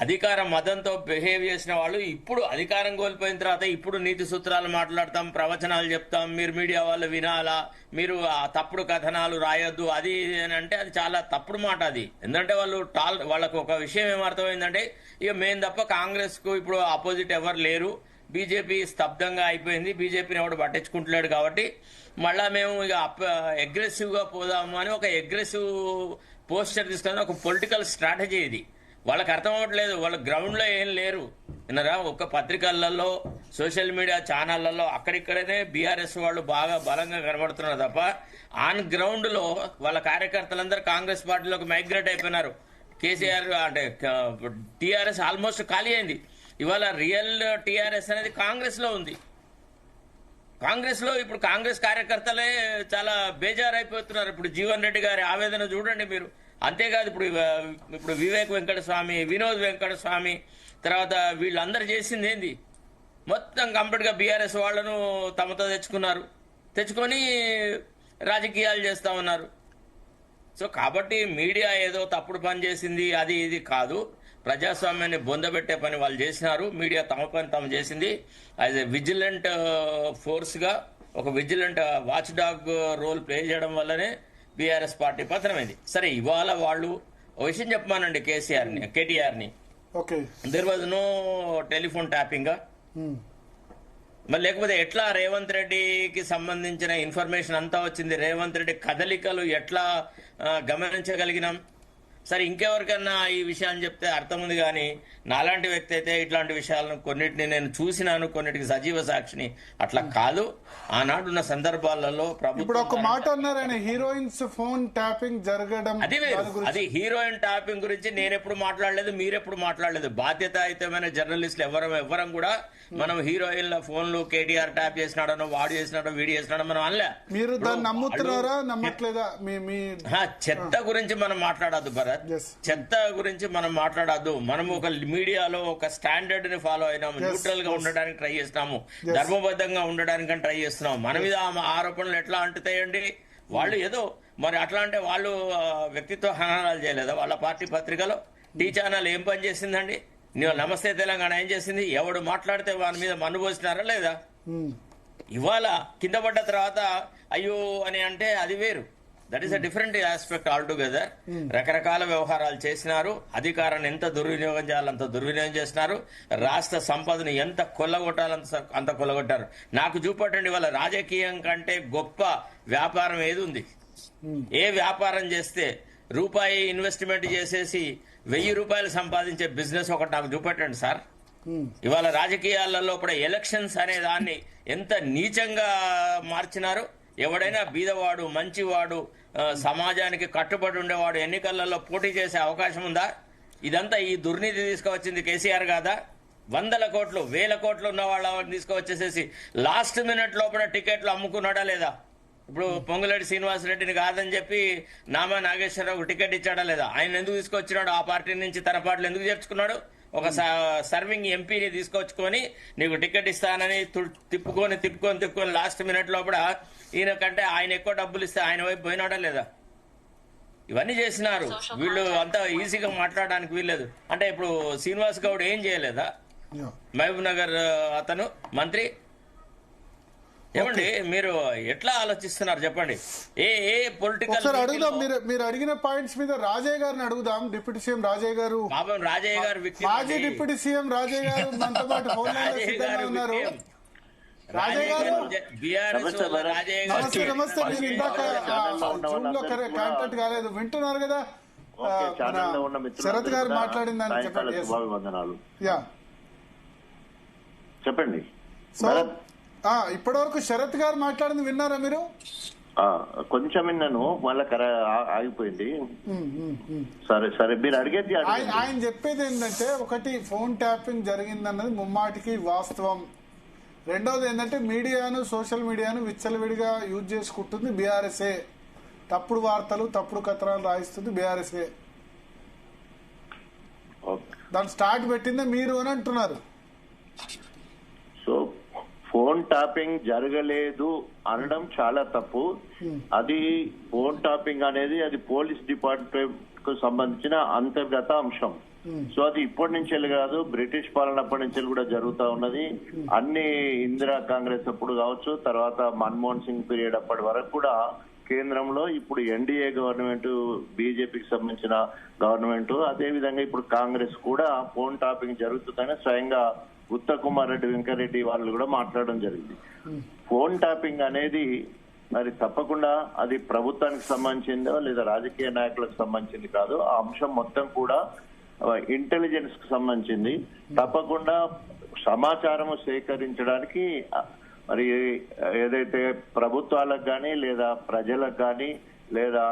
అధికార మదంతో బిహేవ్ చేసిన వాళ్ళు ఇప్పుడు అధికారం కోల్పోయిన తర్వాత ఇప్పుడు నీతి సూత్రాలు మాట్లాడతాం, ప్రవచనాలు చెప్తాం, మీరు మీడియా వాళ్ళు వినాలా, మీరు ఆ తప్పుడు కథనాలు రాయొద్దు అది అని అంటే అది చాలా తప్పుడు మాట అది. ఎందుకంటే వాళ్ళకు ఒక విషయం ఏమర్థమైందంటే ఇక మేము తప్ప కాంగ్రెస్ కు ఇప్పుడు ఆపోజిట్ ఎవరు లేరు, బీజేపీ స్తబ్దంగా అయిపోయింది, బీజేపీని ఎవడు పట్టించుకుంటలేడు కాబట్టి మళ్ళా మేము ఇక అగ్రెసివ్ గా పోదాము అని ఒక అగ్రెసివ్ పోస్టర్ తీసుకొని ఒక పొలిటికల్ స్ట్రాటజీ ఇది. వాళ్ళకి అర్థం అవ్వట్లేదు, వాళ్ళ గ్రౌండ్ లో ఏం లేరు విన్నారా. ఒక పత్రికలలో సోషల్ మీడియా ఛానళ్లలో అక్కడిక్కడనే బీఆర్ఎస్ వాళ్ళు బాగా బలంగా కనబడుతున్నారు తప్ప ఆన్ గ్రౌండ్ లో వాళ్ళ కార్యకర్తలందరూ కాంగ్రెస్ పార్టీలోకి మైగ్రేట్ అయిపోయినారు. కేసీఆర్ అంటే టీఆర్ఎస్ ఆల్మోస్ట్ ఖాళీ అయింది. ఇవాళ రియల్ టీఆర్ఎస్ అనేది కాంగ్రెస్ లో ఉంది. కాంగ్రెస్ లో ఇప్పుడు కాంగ్రెస్ కార్యకర్తలే చాలా బేజారైపోతున్నారు. ఇప్పుడు జీవన్ రెడ్డి గారి ఆవేదన చూడండి మీరు. అంతేకాదు ఇప్పుడు వివేక్ వెంకటస్వామి, వినోద్ వెంకటస్వామి తర్వాత వీళ్ళందరూ చేసింది ఏంది, మొత్తం కంప్లీట్ గా బీఆర్ఎస్ వాళ్లను తమతో తెచ్చుకొని రాజకీయాలు చేస్తా ఉన్నారు. సో కాబట్టి మీడియా ఏదో తప్పుడు పని చేసింది అది ఇది కాదు, ప్రజాస్వామ్యాన్ని బొందబెట్టే పని వాళ్ళు చేసినారు. మీడియా తమ పని తాము చేసింది. యాజ్ ఎ విజిలెంట్ ఫోర్స్ గా ఒక vigilant watch dog role play చేయడం వల్లనే బీఆర్ఎస్ పార్టీ పతనమైంది. సరే ఇవాళ వాళ్ళు ఒక విషయం చెప్పమానండి కేటీఆర్ ని, there was no telephone tapping. మరి లేకపోతే ఎట్లా రేవంత్ రెడ్డికి సంబంధించిన ఇన్ఫర్మేషన్ అంతా వచ్చింది, రేవంత్ రెడ్డి కదలికలు ఎట్లా గమనించగలిగినాం? సరే ఇంకెవరికన్నా ఈ విషయాన్ని చెప్తే అర్థం ఉంది, కానీ నాలాంటి వ్యక్తి అయితే ఇట్లాంటి విషయాలను కొన్నిటిని నేను చూసినాను, కొన్నిటికి సజీవ సాక్షిని. అట్లా కాదు, ఆనాడున్న సందర్భాలలో ఇప్పుడు ఒక మాట అన్నారు ఆయన, హీరోయిన్స్ ఫోన్ ట్యాపింగ్ జరగడం అది హీరోయిన్ ట్యాపింగ్ గురించి నేను ఎప్పుడు మాట్లాడలేదు, మీరెప్పుడు మాట్లాడలేదు. బాధ్యతాయుతమైన జర్నలిస్టులు ఎవరం కూడా మనం హీరోయిన్ల ఫోన్లు కేటీఆర్ ట్యాప్ చేసినాడనో వాడు చేసినాడో వీడు చేసినాడో మనం అనలే. మీరు దాన్ని నమ్ముతున్నారా నమ్మట్లేదా? చెత్త గురించి మనం మాట్లాడద్దు భరత్, చెత్త గురించి మనం మాట్లాడద్దు. మనం ఒక మీడియాలో ఒక స్టాండర్డ్ ని ఫాలో అయినాము, న్యూట్రల్ గా ఉండడానికి ట్రై చేస్తున్నాము, ధర్మబద్ధంగా ఉండడానికి ట్రై చేస్తున్నాము. మన మీద ఆరోపణలు ఎట్లా అంటుతాయండి? వాళ్ళు ఏదో మరి అట్లా అంటే వాళ్ళు వ్యక్తిత్వ హననాలు చేయలేదా? వాళ్ళ పార్టీ పత్రికలో టీ ఛానల్ ఏం పని చేసిందండి? నమస్తే తెలంగాణ ఏం చేసింది? ఎవడు మాట్లాడితే వాని మీద మన్ను పోసినారా లేదా? ఇవాళ కింద పడ్డ తర్వాత అయ్యో అని అంటే అది వేరు. That is a different aspect all together. రకరకాల వ్యవహారాలు చేసినారు, అధికారాన్ని ఎంత దుర్వినియోగం చేయాలంత దుర్వినియోగం చేసినారు, రాష్ట్ర సంపదను ఎంత కొల్లగొట్టాలంత కొల్లగొట్టారు. నాకు చూపట్టండి, వాళ్ళ రాజకీయం కంటే గొప్ప వ్యాపారం ఏది ఉంది? ఏ వ్యాపారం చేస్తే రూపాయి ఇన్వెస్ట్మెంట్ చేసేసి 1000 రూపాయలు సంపాదించే బిజినెస్ ఒకటి నాకు చూపెట్టండి సార్. ఇవాళ రాజకీయాలలో ఇప్పుడు ఎలక్షన్స్ అనే దాన్ని ఎంత నీచంగా మార్చినారు. ఎవడైనా బీదవాడు మంచివాడు సమాజానికి కట్టుబడి ఉండేవాడు ఎన్నికలలో పోటీ చేసే అవకాశం ఉందా? ఇదంతా ఈ దుర్నీతి తీసుకువచ్చింది కేసీఆర్ కాదా? 100 కోట్లు 1000 కోట్లు ఉన్న వాళ్ళని తీసుకువచ్చేసేసి లాస్ట్ మినిట్ లోపల టికెట్లు అమ్ముకున్నాడా లేదా? ఇప్పుడు పొంగులేటి శ్రీనివాసరెడ్డిని కాదని చెప్పి నామా నాగేశ్వరరావు టికెట్ ఇచ్చాడా లేదా? ఆయన ఎందుకు తీసుకొచ్చినాడు? ఆ పార్టీ నుంచి తన పార్టీలు ఎందుకు చేర్చుకున్నాడు? ఒక సర్వింగ్ ఎంపీని తీసుకొచ్చుకొని నీకు టికెట్ ఇస్తానని తిప్పుకొని లాస్ట్ మినిట్ లోపల ఈయన కంటే ఆయన ఎక్కువ డబ్బులు ఇస్తే ఆయన వైపు పోయినాడా లేదా? ఇవన్నీ చేసినారు. వీళ్ళు అంతా ఈజీగా మాట్లాడడానికి వీల్లేదు. అంటే ఇప్పుడు శ్రీనివాస్ గౌడ్ ఏం చేయలేదా? మహబూబ్ నగర్ అతను మంత్రి ఏమండి మీరు ఎట్లా ఆలోచిస్తున్నారు చెప్పండి? ఏ పొలిటికల్ ఒకసారి అడుగుదాం, మీరు అడిగిన పాయింట్స్ మీద రాజయ్య గారిని అడుగుదాం. డిప్యూటీ సీఎం రాజయ్య గారు, పాపం రాజయ్య గారు మాజీ డిప్యూటీ సీఎం రాజయ్య గారు మనతో పాటు ఫోన్ లైన్లో సిద్ధంగా ఉన్నారు. రాజయ్య గారు నమస్తే. నమస్తే. మీరు ఇందాక జూమ్ లో కాంటాక్ట్ కాలేదు, వింటున్నారు కదా శరత్ గారు మాట్లాడిన దాన్ని చెప్పండి. చెప్పండి. సో ఇప్పటి వరకు శరత్ గారు మాట్లాడింది విన్నారా మీరు? కొంచెం విన్నాను, మళ్ళీ ఆగిపోయింది. సరే సరే, మీరు అడిగేది. ఆయన చెప్పేది ఏంటంటే, ఒకటి ఫోన్ ట్యాపింగ్ జరిగిందన్నది ముమ్మాటికి వాస్తవం. రెండోది ఏంటంటే, మీడియాను సోషల్ మీడియాను విచ్చలవిడిగా యూజ్ చేసుకుంటుంది బీఆర్ఎస్ఏ. తప్పుడు వార్తలు తప్పుడు కథనాలు రాయిస్తుంది బీఆర్ఎస్ఏ. దాన్ని స్టార్ట్ పెట్టిందే మీరు అని అంటున్నారు. సో ఫోన్ టాపింగ్ జరగలేదు అనడం చాలా తప్పు. అది ఫోన్ టాపింగ్ అనేది అది పోలీస్ డిపార్ట్మెంట్ కు సంబంధించిన అంతర్గత అంశం. సో అది ఇప్పటి నుంచి కాదు, బ్రిటిష్ పాలన అప్పటి నుంచి కూడా జరుగుతూ ఉన్నది. అన్ని ఇందిరా కాంగ్రెస్ అప్పుడు కావచ్చు, తర్వాత మన్మోహన్ సింగ్ పీరియడ్ అప్పటి వరకు కూడా కేంద్రంలో, ఇప్పుడు ఎన్డీఏ గవర్నమెంట్, బీజేపీకి సంబంధించిన గవర్నమెంట్, అదే విధంగా ఇప్పుడు కాంగ్రెస్ కూడా ఫోన్ టాపింగ్ జరుగుతుందని స్వయంగా ఉత్తమ్ కుమార్ రెడ్డి, వెంకరెడ్డి వాళ్ళు కూడా మాట్లాడడం జరిగింది. ఫోన్ టాపింగ్ అనేది మరి తప్పకుండా అది ప్రభుత్వానికి సంబంధించిందో లేదా రాజకీయ నాయకులకు సంబంధించింది కాదు. ఆ అంశం మొత్తం కూడా ఇంటెలిజెన్స్ కు సంబంధించింది. తప్పకుండా సమాచారం సేకరించడానికి మరి ఏదైతే ప్రభుత్వాలకు కానీ లేదా ప్రజలకు కానీ లేదా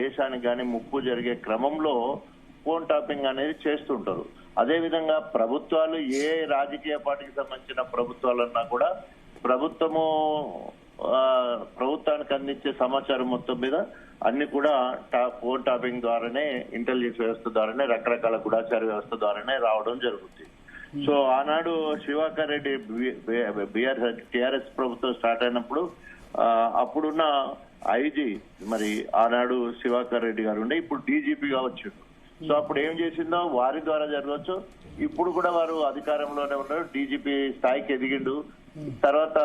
దేశానికి కానీ ముప్పు జరిగే క్రమంలో ఫోన్ టాపింగ్ అనేది చేస్తుంటారు. అదేవిధంగా ప్రభుత్వాలు, ఏ రాజకీయ పార్టీకి సంబంధించిన ప్రభుత్వాలన్నా కూడా ప్రభుత్వానికి అందించే సమాచారం మొత్తం మీద అన్ని కూడా ఫోన్ టాపింగ్ ద్వారానే, ఇంటెలిజెన్స్ వ్యవస్థ ద్వారానే, రకరకాల గూఢచార వ్యవస్థ ద్వారానే రావడం జరుగుతుంది. సో ఆనాడు శివాకర్ రెడ్డి టిఆర్ఎస్ ప్రభుత్వం స్టార్ట్ అయినప్పుడు అప్పుడున్న ఐజీ మరి ఆనాడు శివాకర్ రెడ్డి గారు ఉండే, ఇప్పుడు డీజీపీగా వచ్చాడు. సో అప్పుడు ఏం చేసిందో వారి ద్వారా జరగవచ్చు. ఇప్పుడు కూడా వారు అధికారంలోనే ఉన్నారు, డీజీపీ స్థాయికి ఎదిగిండు. తర్వాత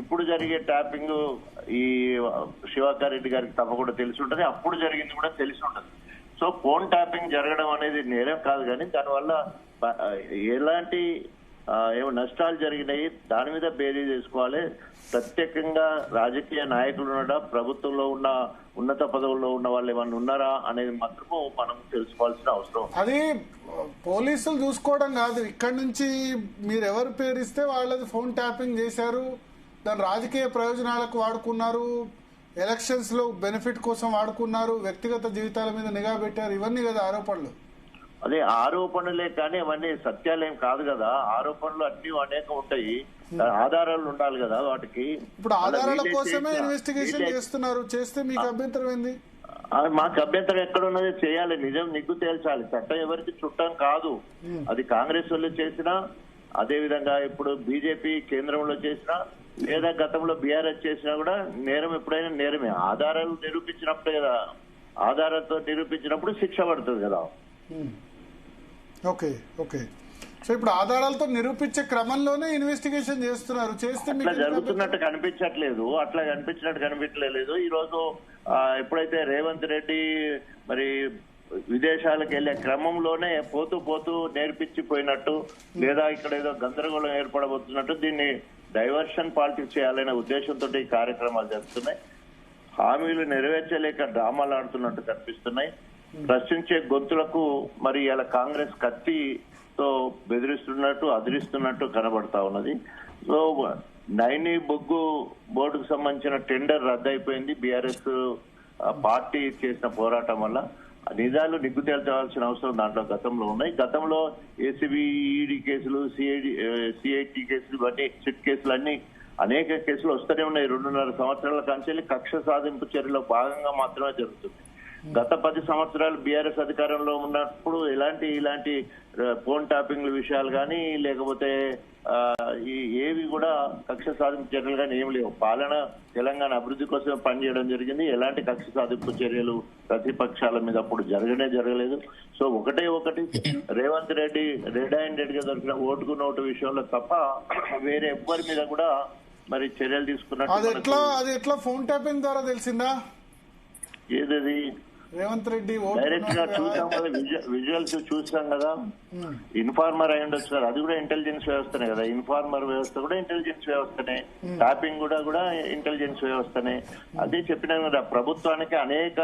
ఇప్పుడు జరిగే ట్యాపింగ్ ఈ శివాకర్ రెడ్డి గారికి తప్పకుండా తెలిసి ఉంటుంది, అప్పుడు జరిగింది కూడా తెలిసి ఉంటుంది. సో ఫోన్ ట్యాపింగ్ జరగడం అనేది నేరం కాదు, కానీ దానివల్ల ఎలాంటి ఏమో నష్టాలు జరిగినాయి దాని మీద బేరీ చేసుకోవాలి. ప్రత్యేకంగా రాజకీయ నాయకులు ఉన్నారా, ప్రభుత్వంలో ఉన్న ఉన్నత పదవుల్లో ఉన్న వాళ్ళు ఏమన్నా ఉన్నారా అనేది మాత్రము మనం తెలుసుకోవాల్సిన అవసరం. అది పోలీసులు చూసుకోవడం కాదు, ఇక్కడ నుంచి మీరు ఎవరు పేరిస్తే వాళ్ళది ఫోన్ ట్యాపింగ్ చేశారు, దాని రాజకీయ ప్రయోజనాలకు వాడుకున్నారు, ఎలక్షన్స్ లో బెనిఫిట్ కోసం వాడుకున్నారు, వ్యక్తిగత జీవితాల మీద నిఘా పెట్టారు, ఇవన్నీ కదా ఆరోపణలు. అదే ఆరోపణలే, కానీ అవన్నీ సత్యాలేం కాదు కదా. ఆరోపణలు అన్ని అనేక ఉంటాయి, ఆధారాలు ఉండాలి కదా వాటికి. ఇప్పుడు ఆధారాల కోసమే ఇన్వెస్టిగేషన్ చేస్తున్నారు, చేస్తే మీకు అభ్యంతరం ఏంది? మాకు అభ్యంతరం ఎక్కడ ఉన్నది, చేయాలి, నిజం నిగ్గు తేల్చాలి. చట్టం ఎవరికి చుట్టం కాదు. అది కాంగ్రెస్ వాళ్ళు చేసినా, అదే విధంగా ఇప్పుడు బీజేపీ కేంద్రంలో చేసినా, లేదా గతంలో బీఆర్ఎస్ చేసినా కూడా నేరం ఎప్పుడైనా నేరమే. ఆధారాలు నిరూపించినప్పుడే కదా, ఆధారాలతో నిరూపించినప్పుడు శిక్ష పడుతుంది కదా. Okay okay. సో ఇప్పుడు ఆధారాలతో నిరూపించే క్రమంలోనే ఇన్వెస్టిగేషన్ చేస్తున్నారు, చేస్తే అట్లా జరుగుతున్నట్టు కనిపించట్లేదు, అట్లా కనిపించినట్టు కనిపించలేదు. ఈ రోజు ఎప్పుడైతే రేవంత్ రెడ్డి మరి విదేశాలకు వెళ్లే క్రమంలోనే పోతూ పోతూ నేర్పించిపోయినట్టు, లేదా ఇక్కడ ఏదో గందరగోళం ఏర్పడబోతున్నట్టు, దీన్ని డైవర్షన్ పాలిటిక్స్ చేయాలనే ఉద్దేశంతో ఈ కార్యక్రమాలు జరుగుతున్నాయి. హామీలు నెరవేర్చలేక డ్రామాలు ఆడుతున్నట్టు కనిపిస్తున్నాయి. ప్రశ్నించే గొంతులకు మరి ఇలా కాంగ్రెస్ కత్తితో బెదిరిస్తున్నట్టు, అదిరిస్తున్నట్టు కనబడతా ఉన్నది. సో నైని బొగ్గు బోర్డుకు సంబంధించిన టెండర్ రద్దయిపోయింది బీఆర్ఎస్ పార్టీ చేసిన పోరాటం వల్ల. నిజాలు నిగ్గు తేల్చాల్సిన అవసరం దాంట్లో గతంలో ఉన్నాయి. గతంలో ఏసీబీ, ఈడీ కేసులు, సిఐటి కేసులు, ఇవన్నీ సిట్ కేసులు అన్ని అనేక కేసులు వస్తూనే ఉన్నాయి. 2.5 సంవత్సరాల కాంచెల్లి కక్ష సాధింపు చర్యలో భాగంగా మాత్రమే జరుగుతుంది. గత 10 సంవత్సరాలు బీఆర్ఎస్ అధికారంలో ఉన్నప్పుడు ఇలాంటి ఫోన్ ట్యాపింగ్ విషయాలు కానీ, లేకపోతే ఏవి కూడా కక్ష సాధింపు చర్యలు కానీ ఏమి లేవు. పాలన తెలంగాణ అభివృద్ధి కోసం పనిచేయడం జరిగింది. ఎలాంటి కక్ష సాధింపు చర్యలు ప్రతిపక్షాల మీద అప్పుడు జరగలేదు. సో ఒకటి రేవంత్ రెడ్డి రెడ్ హ్యాండెడ్ గా దొరికిన ఓటుకు నోటు విషయంలో తప్ప వేరే ఎవ్వరి మీద కూడా మరి చర్యలు అది తీసుకున్నట్టు ఎట్లా ఫోన్ ట్యాపింగ్ ద్వారా తెలిసిందా? ఏదది రేవంత్ రెడ్డి డైరెక్ట్ గా చూసాం కదా, విజువల్స్ చూసాం కదా. ఇన్ఫార్మర్ అయి ఉండొచ్చు కదా, అది కూడా ఇంటెలిజెన్స్ వ్యవస్థనే కదా. ఇన్ఫార్మర్ వ్యవస్థ కూడా ఇంటెలిజెన్స్ వ్యవస్థనే, ట్యాపింగ్ కూడా ఇంటెలిజెన్స్ వ్యవస్థనే. అదే చెప్పినా కదా, ప్రభుత్వానికి అనేక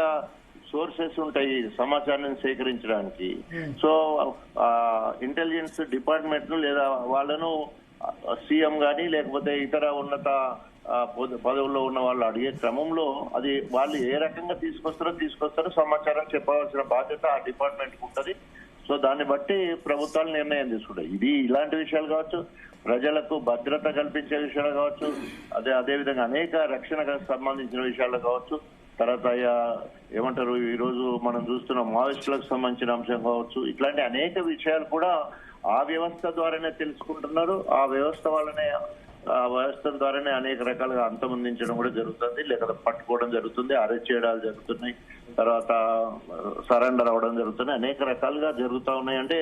సోర్సెస్ ఉంటాయి సమాచారాన్ని సేకరించడానికి. సో ఇంటెలిజెన్స్ డిపార్ట్మెంట్ లేదా వాళ్ళను సీఎం గాని లేకపోతే ఇతర ఉన్నత పదవుల్లో ఉన్న వాళ్ళు అడిగే క్రమంలో అది వాళ్ళు ఏ రకంగా తీసుకొస్తారో సమాచారం చెప్పవలసిన బాధ్యత ఆ డిపార్ట్మెంట్ కు ఉంటది. సో దాన్ని బట్టి ప్రభుత్వాలు నిర్ణయం తీసుకుంటాయి. ఇది ఇలాంటి విషయాలు కావచ్చు, ప్రజలకు భద్రత కల్పించే విషయాలు కావచ్చు, అదేవిధంగా అనేక రక్షణకు సంబంధించిన విషయాలు కావచ్చు, తర్వాత ఏమంటారు ఈ రోజు మనం చూస్తున్న మావోయిస్టులకు సంబంధించిన అంశం కావచ్చు, ఇట్లాంటి అనేక విషయాలు కూడా ఆ వ్యవస్థ ద్వారానే తెలుసుకుంటున్నారు. ఆ వ్యవస్థ ద్వారానే అనేక రకాలుగా అంతమొందించడం కూడా జరుగుతుంది, లేకపోతే పట్టుకోవడం జరుగుతుంది, అరెస్ట్ చేయడాలు జరుగుతున్నాయి, తర్వాత సరెండర్ అవ్వడం జరుగుతుంది, అనేక రకాలుగా జరుగుతూ ఉన్నాయి. అంటే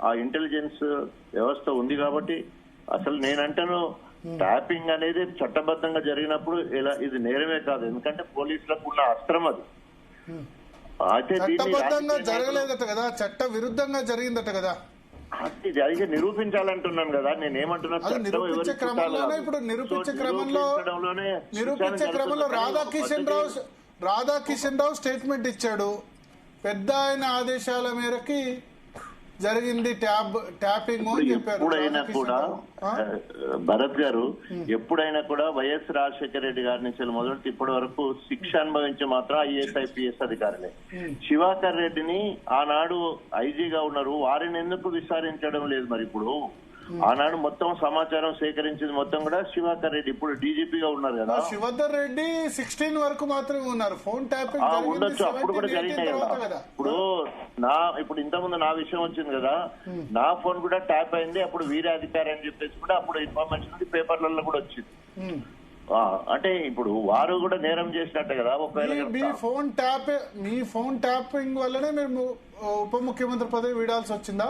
ఆ ఇంటెలిజెన్స్ వ్యవస్థ ఉంది కాబట్టి అసలు నేనంటాను ట్యాపింగ్ అనేది చట్టబద్ధంగా జరిగినప్పుడు ఇది నేరమే కాదు, ఎందుకంటే పోలీసులకు ఉన్న అస్త్రం అది. అయితే చట్టబద్ధంగా జరగలేదట కదా, చట్ట విరుద్ధంగా జరిగిందట కదా, అది నిరూపించాలంటున్నాను కదా. నేనేమంటున్నా నిరూపించే క్రమంలో రాధాకిషన్ రావు స్టేట్మెంట్ ఇచ్చాడు. పెద్ద ఆయన ఆదేశాల మేరకి జరిగింది ట్యాపింగ్ అని చెప్పారు. ఎప్పుడైనా కూడా భరత్ గారు ఎప్పుడైనా కూడా వైఎస్ రాజశేఖర రెడ్డి గారి నుంచి మొదటి ఇప్పటి వరకు శిక్ష అనుభవించి మాత్రం ఐఏఎస్ ఐపీఎస్ అధికారులే. శివాకర్ రెడ్డిని ఆనాడు ఐజీగా ఉన్నారు, వారిని ఎందుకు విచారించడం లేదు? మరి ఇప్పుడు ఆనాడు మొత్తం సమాచారం సేకరించింది మొత్తం కూడా శివాకర్ రెడ్డి, ఇప్పుడు డీజీపీగా ఉన్నారు కదా. శివాకర్ రెడ్డి 16 వరకు మాత్రమే ఉన్నారు. ఫోన్ ట్యాపింగ్ ఉండొచ్చు, అప్పుడు కూడా జరిగినాయి కదా. ఇప్పుడు ఇంతకుముందు నా విషయం వచ్చింది కదా, నా ఫోన్ కూడా ట్యాప్ అయింది, అప్పుడు వీరే అధికారి అని చెప్పేసి కూడా అప్పుడు ఇన్ఫర్మేషన్ పేపర్లలో కూడా వచ్చింది. అంటే ఇప్పుడు వారు కూడా నేరం చేసినట్టే కదా. ఒకవేళ మీ ఫోన్ ట్యాపింగ్ వల్లనే మేము ఉప ముఖ్యమంత్రి పదవి వీడాల్సి వచ్చిందా?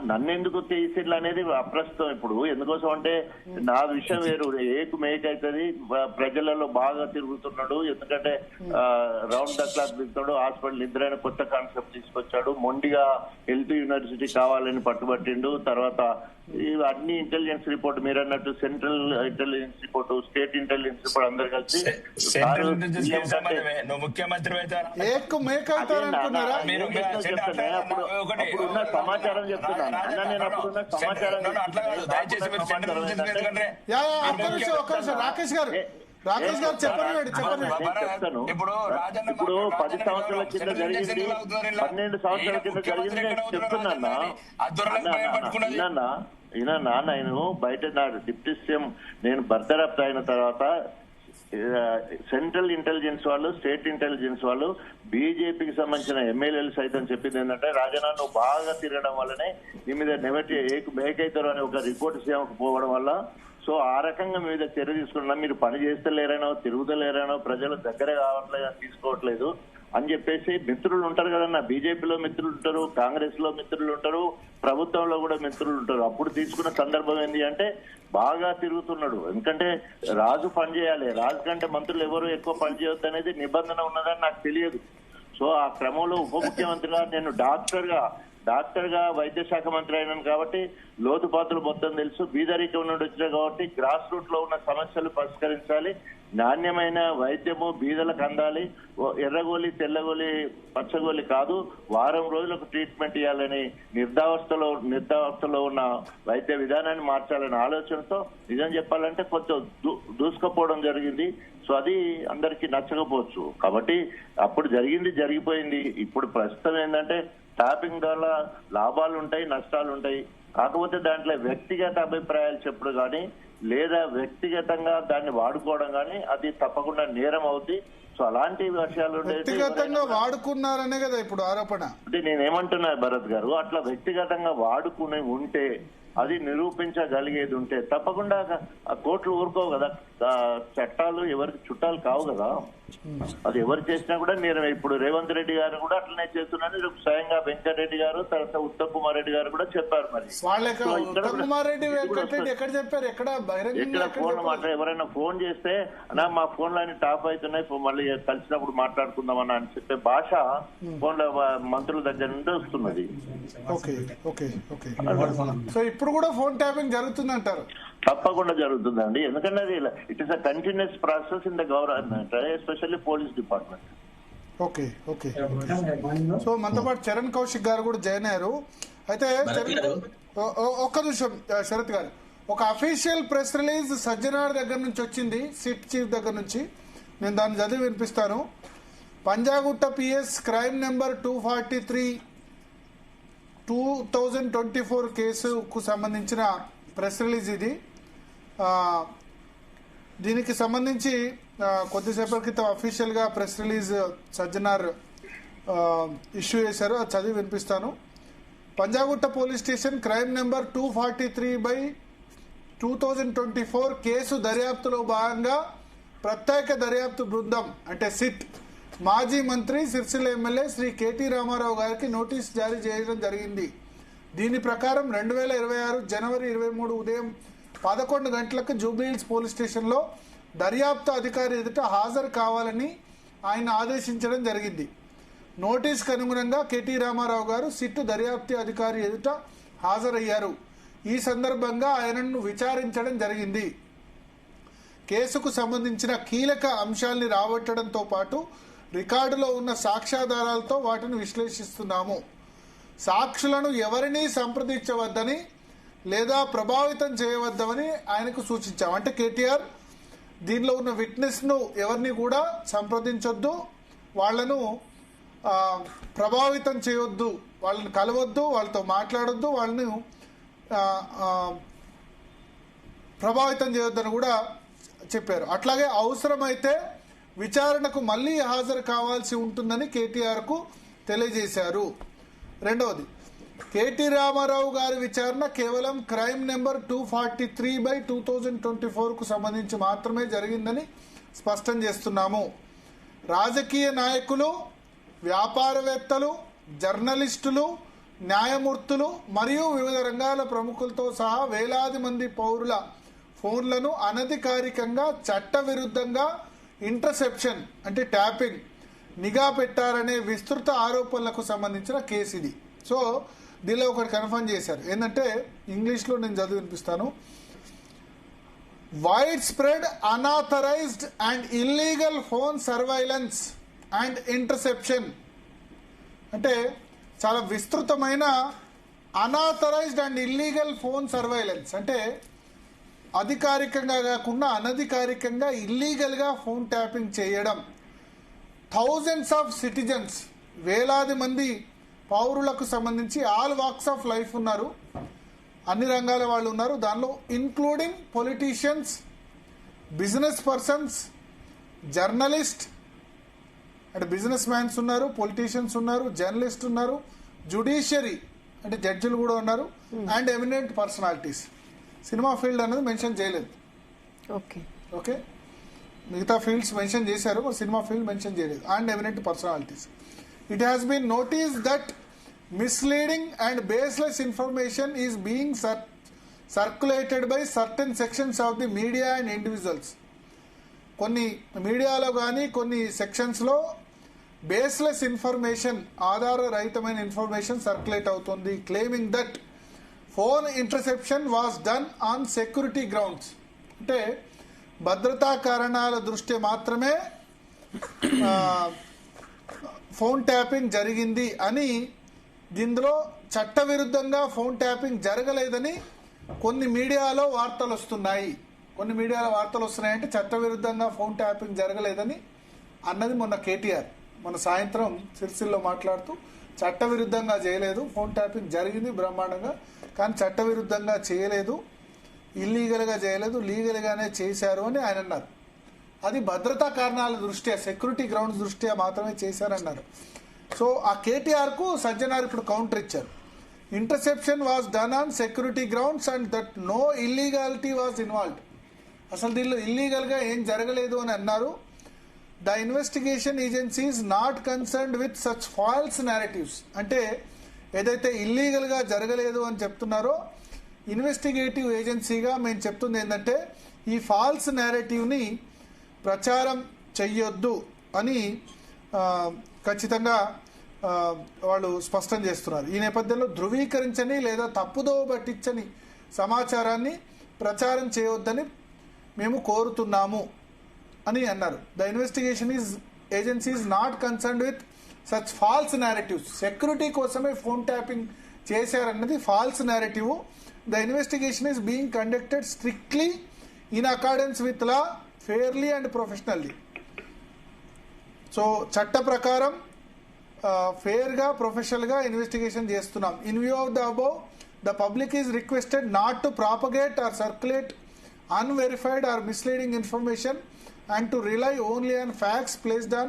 నన్ను ఎందుకు తీసిర్లు అనేది అప్రస్తుతం. ఇప్పుడు ఎందుకోసం అంటే నా విషయం వేరు, ఏకు మేక్ అవుతుంది. ప్రజలలో బాగా తిరుగుతున్నాడు, ఎందుకంటే రౌండ్ ద క్లాక్ తిరుగుతాడు. హాస్పిటల్ నిద్రైన కొత్త కాన్సెప్ట్ తీసుకొచ్చాడు, మొండిగా హెల్త్ యూనివర్సిటీ కావాలని పట్టుబట్టిండు. తర్వాత అన్ని ఇంటెలిజెన్స్ రిపోర్ట్ మీరు అన్నట్టు central intelligence report, state intelligence report అందరు కలిసి అప్పుడున్న సమాచారం చెప్తున్నాను అన్న, నేను అప్పుడున్న సమాచారం రాకేష్ గారు చెప్తాను. ఇప్పుడు 10 సంవత్సరాల కింద జరిగింది, 12 సంవత్సరాల కింద జరిగింది నేను చెప్తున్నా. నేను బయట నా డిప్యూటీ సీఎం నేను బర్తరఫ్ అయిన తర్వాత సెంట్రల్ ఇంటెలిజెన్స్ వాళ్ళు, స్టేట్ ఇంటెలిజెన్స్ వాళ్ళు, బీజేపీకి సంబంధించిన ఎమ్మెల్యేలు సైతం చెప్పింది ఏంటంటే, రాజనా నువ్వు బాగా తిరగడం వల్లనే నీ మీద మేకైతారు అనే ఒక రిపోర్ట్ సీఎంకు పోవడం వల్ల, సో ఆ రకంగా మీద చర్య తీసుకున్నా, మీరు పని చేస్తలేరనో తిరుగుతలేరనో ప్రజలు దగ్గర కావట్లేదు తీసుకోవట్లేదు అని చెప్పేసి మిత్రులు ఉంటారు కదన్నా. బీజేపీలో మిత్రులు ఉంటారు, కాంగ్రెస్ లో మిత్రులు ఉంటారు, ప్రభుత్వంలో కూడా మిత్రులు ఉంటారు. అప్పుడు తీసుకున్న సందర్భం ఏంటి అంటే బాగా తిరుగుతున్నాడు, ఎందుకంటే రాజు పని చేయాలి, రాజు కంటే మంత్రులు ఎవరు ఎక్కువ పని చేయొద్దు అనేది నిబంధన ఉన్నదని నాకు తెలియదు. సో ఆ క్రమంలో ఉప ముఖ్యమంత్రిగా నేను డాక్టర్ గా వైద్య శాఖ మంత్రి అయినాను కాబట్టి లోతుపాతులు మొత్తం తెలుసు. బీదరికం నుండి వచ్చినా కాబట్టి గ్రాస్ రూట్ లో ఉన్న సమస్యలు పరిష్కరించాలి, నాణ్యమైన వైద్యము బీదలకు అందాలి. ఎర్రగోలి తెల్లగోలి పచ్చగోలి కాదు, వారం రోజులకు ట్రీట్మెంట్ ఇవ్వాలని నిర్ధావస్థలో ఉన్న వైద్య విధానాన్ని మార్చాలనే ఆలోచనతో నిజం చెప్పాలంటే కొంచెం దూసుకుపోవడం జరిగింది. సో అది అందరికీ నచ్చకపోవచ్చు. కాబట్టి అప్పుడు జరిగిపోయింది. ఇప్పుడు ప్రస్తుతం ఏంటంటే ట్యాపింగ్ ద్వారా లాభాలు ఉంటాయి, నష్టాలు ఉంటాయి. కాకపోతే దాంట్లో వ్యక్తిగత అభిప్రాయాలు చెప్పుడు కానీ లేదా వ్యక్తిగతంగా దాన్ని వాడుకోవడం కానీ అది తప్పకుండా నేరం అవుతుంది. సో అలాంటి విషయాలు వ్యక్తిగతంగా వాడుకున్నారనే కదా ఇప్పుడు ఆరోపణ. అంటే నేనేమంటున్నా భరత్ గారు, అట్లా వ్యక్తిగతంగా వాడుకుని ఉంటే అది నిరూపించగలిగేది ఉంటే తప్పకుండా ఆ కోర్టులు ఊరుకోవు కదా. చట్టాలు ఎవరికి చుట్టాలు కావు కదా. అది ఎవరు చేసినా కూడా నేను ఇప్పుడు రేవంత్ రెడ్డి గారు కూడా అట్లనే చేస్తున్నాను. స్వయంగా వెంకటరెడ్డి గారు, తర్వాత ఉత్తమ్ కుమార్ రెడ్డి గారు కూడా చెప్పారు. మరి ఎక్కడ ఫోన్ మాట్లాడి ఎవరైనా ఫోన్ చేస్తే నా మా ఫోన్లు అన్ని టాప్ అవుతున్నాయి, మళ్ళీ కలిసినప్పుడు మాట్లాడుకుందామని అని చెప్పే భాష ఫోన్ల మంత్రుల దగ్గర నుండి వస్తున్నది. సో ఇప్పుడు కూడా ఫోన్ ట్యాపింగ్ జరుగుతుంది అంటారు? తప్పకుండా జరుగుతుందండి. ఎందుకంటే అది it is a continuous process in the government, especially police department. Okay. So మనతో పాటు చరణ్ కౌశిక్ గారు కూడా జాయిన్ అయ్యారు. అయితే ఒక్క నిమిషం శరత్ గారు, ఒక అఫీషియల్ ప్రెస్ రిలీజ్ సజ్జనార్ దగ్గర నుంచి వచ్చింది, సిట్ చీఫ్ దగ్గర నుంచి. నేను దాన్ని చదివి వినిపిస్తాను. పంజాగుట్ట పిఎస్ క్రైమ్ నెంబర్ 243 2024 కేసుకు సంబంధించిన ప్రెస్ రిలీజ్ ఇది. దీనికి సంబంధించి కొద్దిసేపటి క్రితం అఫీషియల్ గా ప్రెస్ రిలీజ్ సజ్జనార్ ఇష్యూ చేశారు. అది చదివి వినిపిస్తాను. Panjagutta police station crime number 243/2024 case దర్యాప్తులో భాగంగా ప్రత్యేక దర్యాప్తు బృందం అంటే సిట్ మాజీ మంత్రి సిరిసిల్ల ఎమ్మెల్యే శ్రీ కేటీ రామారావు గారికి నోటీస్ జారీ చేయడం జరిగింది. దీని ప్రకారం 2026 జనవరి 23 ఉదయం 11 గంటలకు జూబ్లీహిల్స్ పోలీస్ స్టేషన్లో దర్యాప్తు అధికారి ఎదుట హాజరు కావాలని ఆయన ఆదేశించడం జరిగింది. నోటీస్కు అనుగుణంగా కేటీ రామారావు గారు సిట్టు దర్యాప్తు అధికారి ఎదుట హాజరయ్యారు. ఈ సందర్భంగా ఆయనను విచారించడం జరిగింది. కేసుకు సంబంధించిన కీలక అంశాల్ని రాబట్టడంతో పాటు రికార్డులో ఉన్న సాక్ష్యాధారాలతో వాటిని విశ్లేషిస్తున్నాము. సాక్షులను ఎవరినీ సంప్రదించవద్దని లేదా ప్రభావితం చేయవద్దని ఆయనకు సూచించాం. అంటే కేటీఆర్ దీనిలో ఉన్న విట్నెస్ ను ఎవరిని కూడా సంప్రదించొద్దు, వాళ్లను ప్రభావితం చేయొద్దు, వాళ్ళని కలవద్దు, వాళ్ళతో మాట్లాడొద్దు, వాళ్ళని ప్రభావితం చేయొద్దని కూడా చెప్పారు. అట్లాగే అవసరమైతే విచారణకు మళ్లీ హాజరు కావాల్సి ఉంటుందని కేటీఆర్ కు తెలియజేశారు. రెండవది, కేటీ రామారావు గారి విచారణ కేవలం క్రైమ్ నెంబర్ 243/2024 కు సంబంధించి మాత్రమే జరిగిందని స్పష్టం చేస్తున్నాము. రాజకీయ నాయకులు, వ్యాపారవేత్తలు, జర్నలిస్టులు, న్యాయమూర్తులు మరియు వివిధ రంగాల ప్రముఖులతో సహా వేలాది మంది పౌరుల ఫోన్లను అనధికారికంగా చట్టవిరుద్ధంగా ఇంటర్సెప్షన్ అంటే ట్యాపింగ్ నిఘా పెట్టారనే విస్తృత ఆరోపణలకు సంబంధించిన కేసు ఇది. సో దీనిలో ఒకటి కన్ఫర్మ్ చేశారు. ఏంటంటే ఇంగ్లీష్లో నేను చదివి వినిపిస్తాను. Wide spread unauthorised and illegal phone surveillance and interception అంటే చాలా విస్తృతమైన unauthorised and illegal phone surveillance అంటే అధికారికంగా కాకుండా అనధికారికంగా ఇల్లీగల్గా ఫోన్ ట్యాపింగ్ చేయడం. థౌజండ్స్ ఆఫ్ సిటిజన్స్, వేలాది మంది పౌరులకు సంబంధించి ఆల్ వాక్స్ ఆఫ్ లైఫ్ ఉన్నారు, అన్ని రంగాల వాళ్ళు ఉన్నారు. దానిలో including politicians, business persons, journalist అంటే బిజినెస్ మ్యాన్స్ ఉన్నారు, పొలిటీషియన్స్ ఉన్నారు, జర్నలిస్ట్ ఉన్నారు, జ్యుడిషియరీ అంటే జడ్జిలు కూడా ఉన్నారు, and eminent personalities. Cinema field అనేది మెన్షన్ చేయలేదు. ఓకే, మిగతా ఫీల్డ్స్ మెన్షన్ చేశారు, సినిమా ఫీల్డ్ మెన్షన్ చేయలేదు. And eminent personalities. It has been noticed that misleading and baseless information is being circulated by certain sections of the media and individuals. కొన్ని మీడియాలో కానీ కొన్ని సెక్షన్స్లో baseless information, ఆధారరహితమైన information circulate అవుతుంది. Claiming that phone interception was done on security grounds అంటే భద్రతా కారణాల దృష్ట్యా మాత్రమే ఫోన్ ట్యాపింగ్ జరిగింది అని, దీనిలో చట్టవిరుద్ధంగా ఫోన్ ట్యాపింగ్ జరగలేదని కొన్ని మీడియాలో వార్తలు వస్తున్నాయి. కొన్ని మీడియాలో వార్తలు వస్తున్నాయంటే చట్టవిరుద్ధంగా ఫోన్ ట్యాపింగ్ జరగలేదని అన్నది మొన్న కేటీఆర్ మన సాయంత్రం సిరిసిల్లో మాట్లాడుతూ చట్టవిరుద్ధంగా చేయలేదు, ఫోన్ ట్యాపింగ్ జరిగింది బ్రహ్మాండంగా, కానీ చట్టవిరుద్ధంగా చేయలేదు, ఇల్లీగల్గా చేయలేదు, లీగల్గానే చేశారు అని ఆయన అన్నారు. అది భద్రతా కారణాల దృష్ట్యా, సెక్యూరిటీ గ్రౌండ్స్ దృష్ట్యా మాత్రమే చేశారన్నారు. సో ఆ కేటీఆర్ కు సజ్జనార్ ఇప్పుడు కౌంటర్ ఇచ్చారు. Interception was done on security grounds and that no illegality was involved. అసలు దీనిలో ఇల్లీగల్గా ఏం జరగలేదు అని అన్నారు. The investigation agency is not concerned with such false narratives. అంటే ఏదైతే ఇల్లీగల్గా జరగలేదు అని చెప్తున్నారో ఇన్వెస్టిగేటివ్ ఏజెన్సీగా మేము చెప్తుంది ఏంటంటే ఈ ఫాల్స్ నేరేటివ్ని ప్రచారం చెయ్యొద్దు అని ఖచ్చితంగా వాళ్ళు స్పష్టం చేస్తున్నారు. ఈ నేపథ్యంలో ధృవీకరించని లేదా తప్పుదోవ పట్టించని సమాచారాన్ని ప్రచారం చేయవద్దని మేము కోరుతున్నాము అని అన్నారు. The investigation agency is not concerned with such false narratives. Security కోసమే ఫోన్ ట్యాపింగ్ చేశారన్నది false narrative. The investigation is being conducted strictly in accordance with law, fairly and professionally. So చట్ట ప్రకారం ఫెయిర్గా ప్రొఫెషనల్గా ఇన్వెస్టిగేషన్ చేస్తున్నాం. In view of the above the public is requested not to propagate or circulate unverified or misleading information and to rely only on facts placed on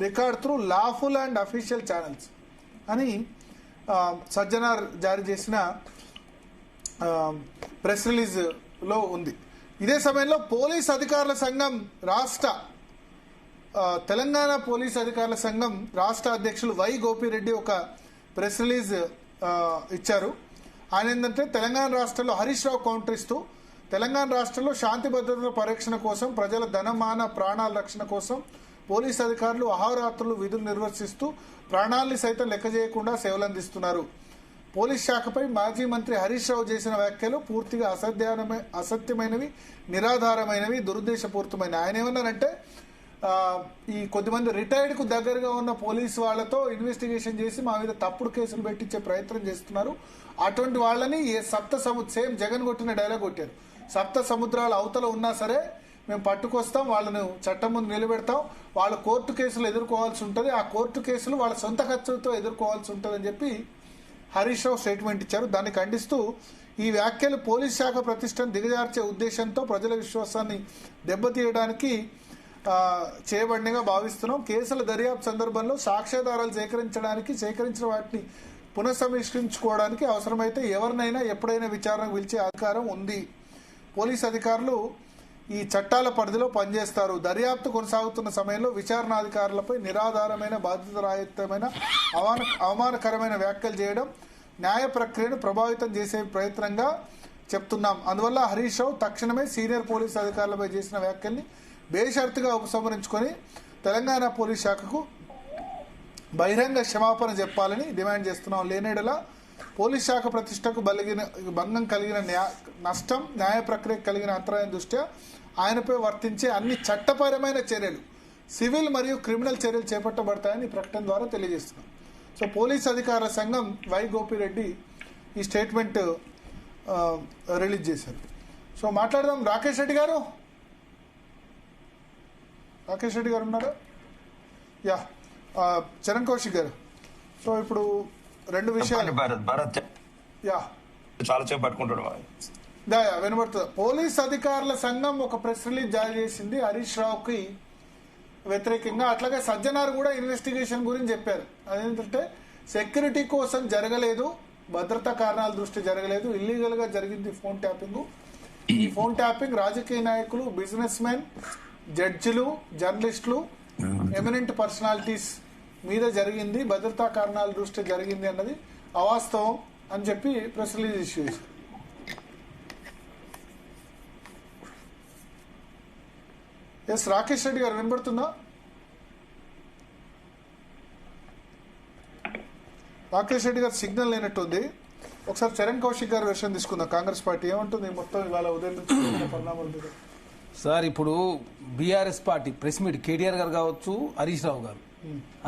record through lawful and official channels అని సజ్జనార్ జారీ చేసిన press రిలీజ్లో ఉంది. ఇదే సమయంలో police అధికారుల సంఘం Telangana police అధికారుల సంఘం రాష్ట్ర అధ్యక్షులు వై గోపిరెడ్డి ఒక ప్రెస్ రిలీజ్ ఇచ్చారు. ఆయన ఏంటంటే తెలంగాణ రాష్ట్రంలో హరీష్ రావు కౌంటర్ ఇస్తూ తెలంగాణ రాష్ట్రంలో శాంతి భద్రతల పరిరక్షణ కోసం, ప్రజల ధనమాన ప్రాణాల రక్షణ కోసం పోలీసు అధికారులు అహోరాత్రులు విధులు నిర్వర్తిస్తూ ప్రాణాలని సైతం లెక్క చేయకుండా సేవలందిస్తున్నారు. పోలీస్ శాఖపై మాజీ మంత్రి హరీష్ రావు చేసిన వ్యాఖ్యలు పూర్తిగా అసత్యమైనవి, నిరాధారమైనవి, దురుద్దేశపూరితమైనవి. ఆయన ఏమన్నారంటే ఈ కొద్దిమంది రిటైర్డ్కు దగ్గరగా ఉన్న పోలీసు వాళ్లతో ఇన్వెస్టిగేషన్ చేసి మా మీద తప్పుడు కేసులు పెట్టించే ప్రయత్నం చేస్తున్నారు. అటువంటి వాళ్ళని సేమ్ జగన్ కొట్టిన డైలాగ్ కొట్టారు. సప్త సముద్రాల అవతల ఉన్నా సరే మేము పట్టుకొస్తాం, వాళ్ళను చట్టం ముందు నిలబెడతాం, వాళ్ళు కోర్టు కేసులు ఎదుర్కోవాల్సి ఉంటుంది, ఆ కోర్టు కేసులు వాళ్ళ సొంత ఖర్చులతో ఎదుర్కోవాల్సి ఉంటుందని చెప్పి హరీష్ రావు స్టేట్మెంట్ ఇచ్చారు. దాన్ని ఖండిస్తూ ఈ వ్యాఖ్యలు పోలీస్ శాఖ ప్రతిష్టను దిగజార్చే ఉద్దేశంతో ప్రజల విశ్వాసాన్ని దెబ్బతీయడానికి చేయబడినగా భావిస్తున్నాం. కేసుల దర్యాప్తు సందర్భంలో సాక్ష్యాధారాలు సేకరించిన వాటిని పునఃసమీక్షించుకోవడానికి అవసరమైతే ఎవరినైనా ఎప్పుడైనా విచారణకు పిలిచే అధికారం ఉంది. పోలీస్ అధికారులు ఈ చట్టాల పరిధిలో పనిచేస్తారు. దర్యాప్తు కొనసాగుతున్న సమయంలో విచారణాధికారులపై నిరాధారమైన, బాధ్యతారాహిత్యమైన, అవమానకరమైన వ్యాఖ్యలు చేయడం న్యాయ ప్రక్రియను ప్రభావితం చేసే ప్రయత్నంగా చెప్తున్నాం. అందువల్ల హరీష్ రావు తక్షణమే సీనియర్ పోలీస్ అధికారులపై చేసిన వ్యాఖ్యల్ని బేషరతుగా ఉపసంహరించుకొని తెలంగాణ పోలీస్ శాఖకు బహిరంగ క్షమాపణ చెప్పాలని డిమాండ్ చేస్తున్నాం. లేనేడలా పోలీస్ శాఖ ప్రతిష్టకు భంగం కలిగిన నష్టం, న్యాయ ప్రక్రియకు కలిగిన అంతరాయం దృష్ట్యా ఆయనపై వర్తించే అన్ని చట్టపరమైన చర్యలు, సివిల్ మరియు క్రిమినల్ చర్యలు చేపట్టబడతాయని ఈ ప్రకటన ద్వారా తెలియజేస్తున్నాం. సో పోలీస్ అధికారుల సంఘం వై గోపిరెడ్డి ఈ స్టేట్మెంట్ రిలీజ్ చేశారు. సో మాట్లాడదాం. రాకేష్ రెడ్డి గారు ఉన్నారా? యా, చరణ్ కౌశిక్ గారు. సో ఇప్పుడు రెండు విషయాలు చాలా సేపు పట్టుకుంటాడు వినబడుతుంది. పోలీస్ అధికారుల సంఘం ఒక ప్రెస్ రిలీజ్ జారీ చేసింది హరీష్ రావుకి వ్యతిరేకంగా. అట్లాగే సజ్జనార్ కూడా ఇన్వెస్టిగేషన్ గురించి చెప్పారు. అదేంటంటే సెక్యూరిటీ కోసం జరగలేదు, భద్రతా కారణాల దృష్టి జరగలేదు, ఇల్లీగల్ గా జరిగింది ఫోన్ ట్యాపింగ్. ఈ ఫోన్ ట్యాపింగ్ రాజకీయ నాయకులు, బిజినెస్ మెన్, జడ్జిలు, జర్నలిస్టులు, ఎమినెంట్ పర్సనాలిటీస్ మీద జరిగింది, భద్రతా కారణాల దృష్టి జరిగింది అన్నది అవాస్తవం అని చెప్పి ప్రెస్ రిలీజ్ ఇష్యూ చేశారు. ఎస్ రాకేష్ రెడ్డి గారు వినబడుతుందా? రాకేష్ రెడ్డి గారు సిగ్నల్ లేనట్టుంది. ఒకసారి చరణ్ కౌశిక్ గారు వెర్షన్ తీసుకుందాం. కాంగ్రెస్ పార్టీ ఏమంటుంది మొత్తం ఇవాళ ఉదయం నుంచి పరిణామాల మీద? సార్, ఇప్పుడు BRS party press meet KTR గారు కావచ్చు, హరీష్ రావు గారు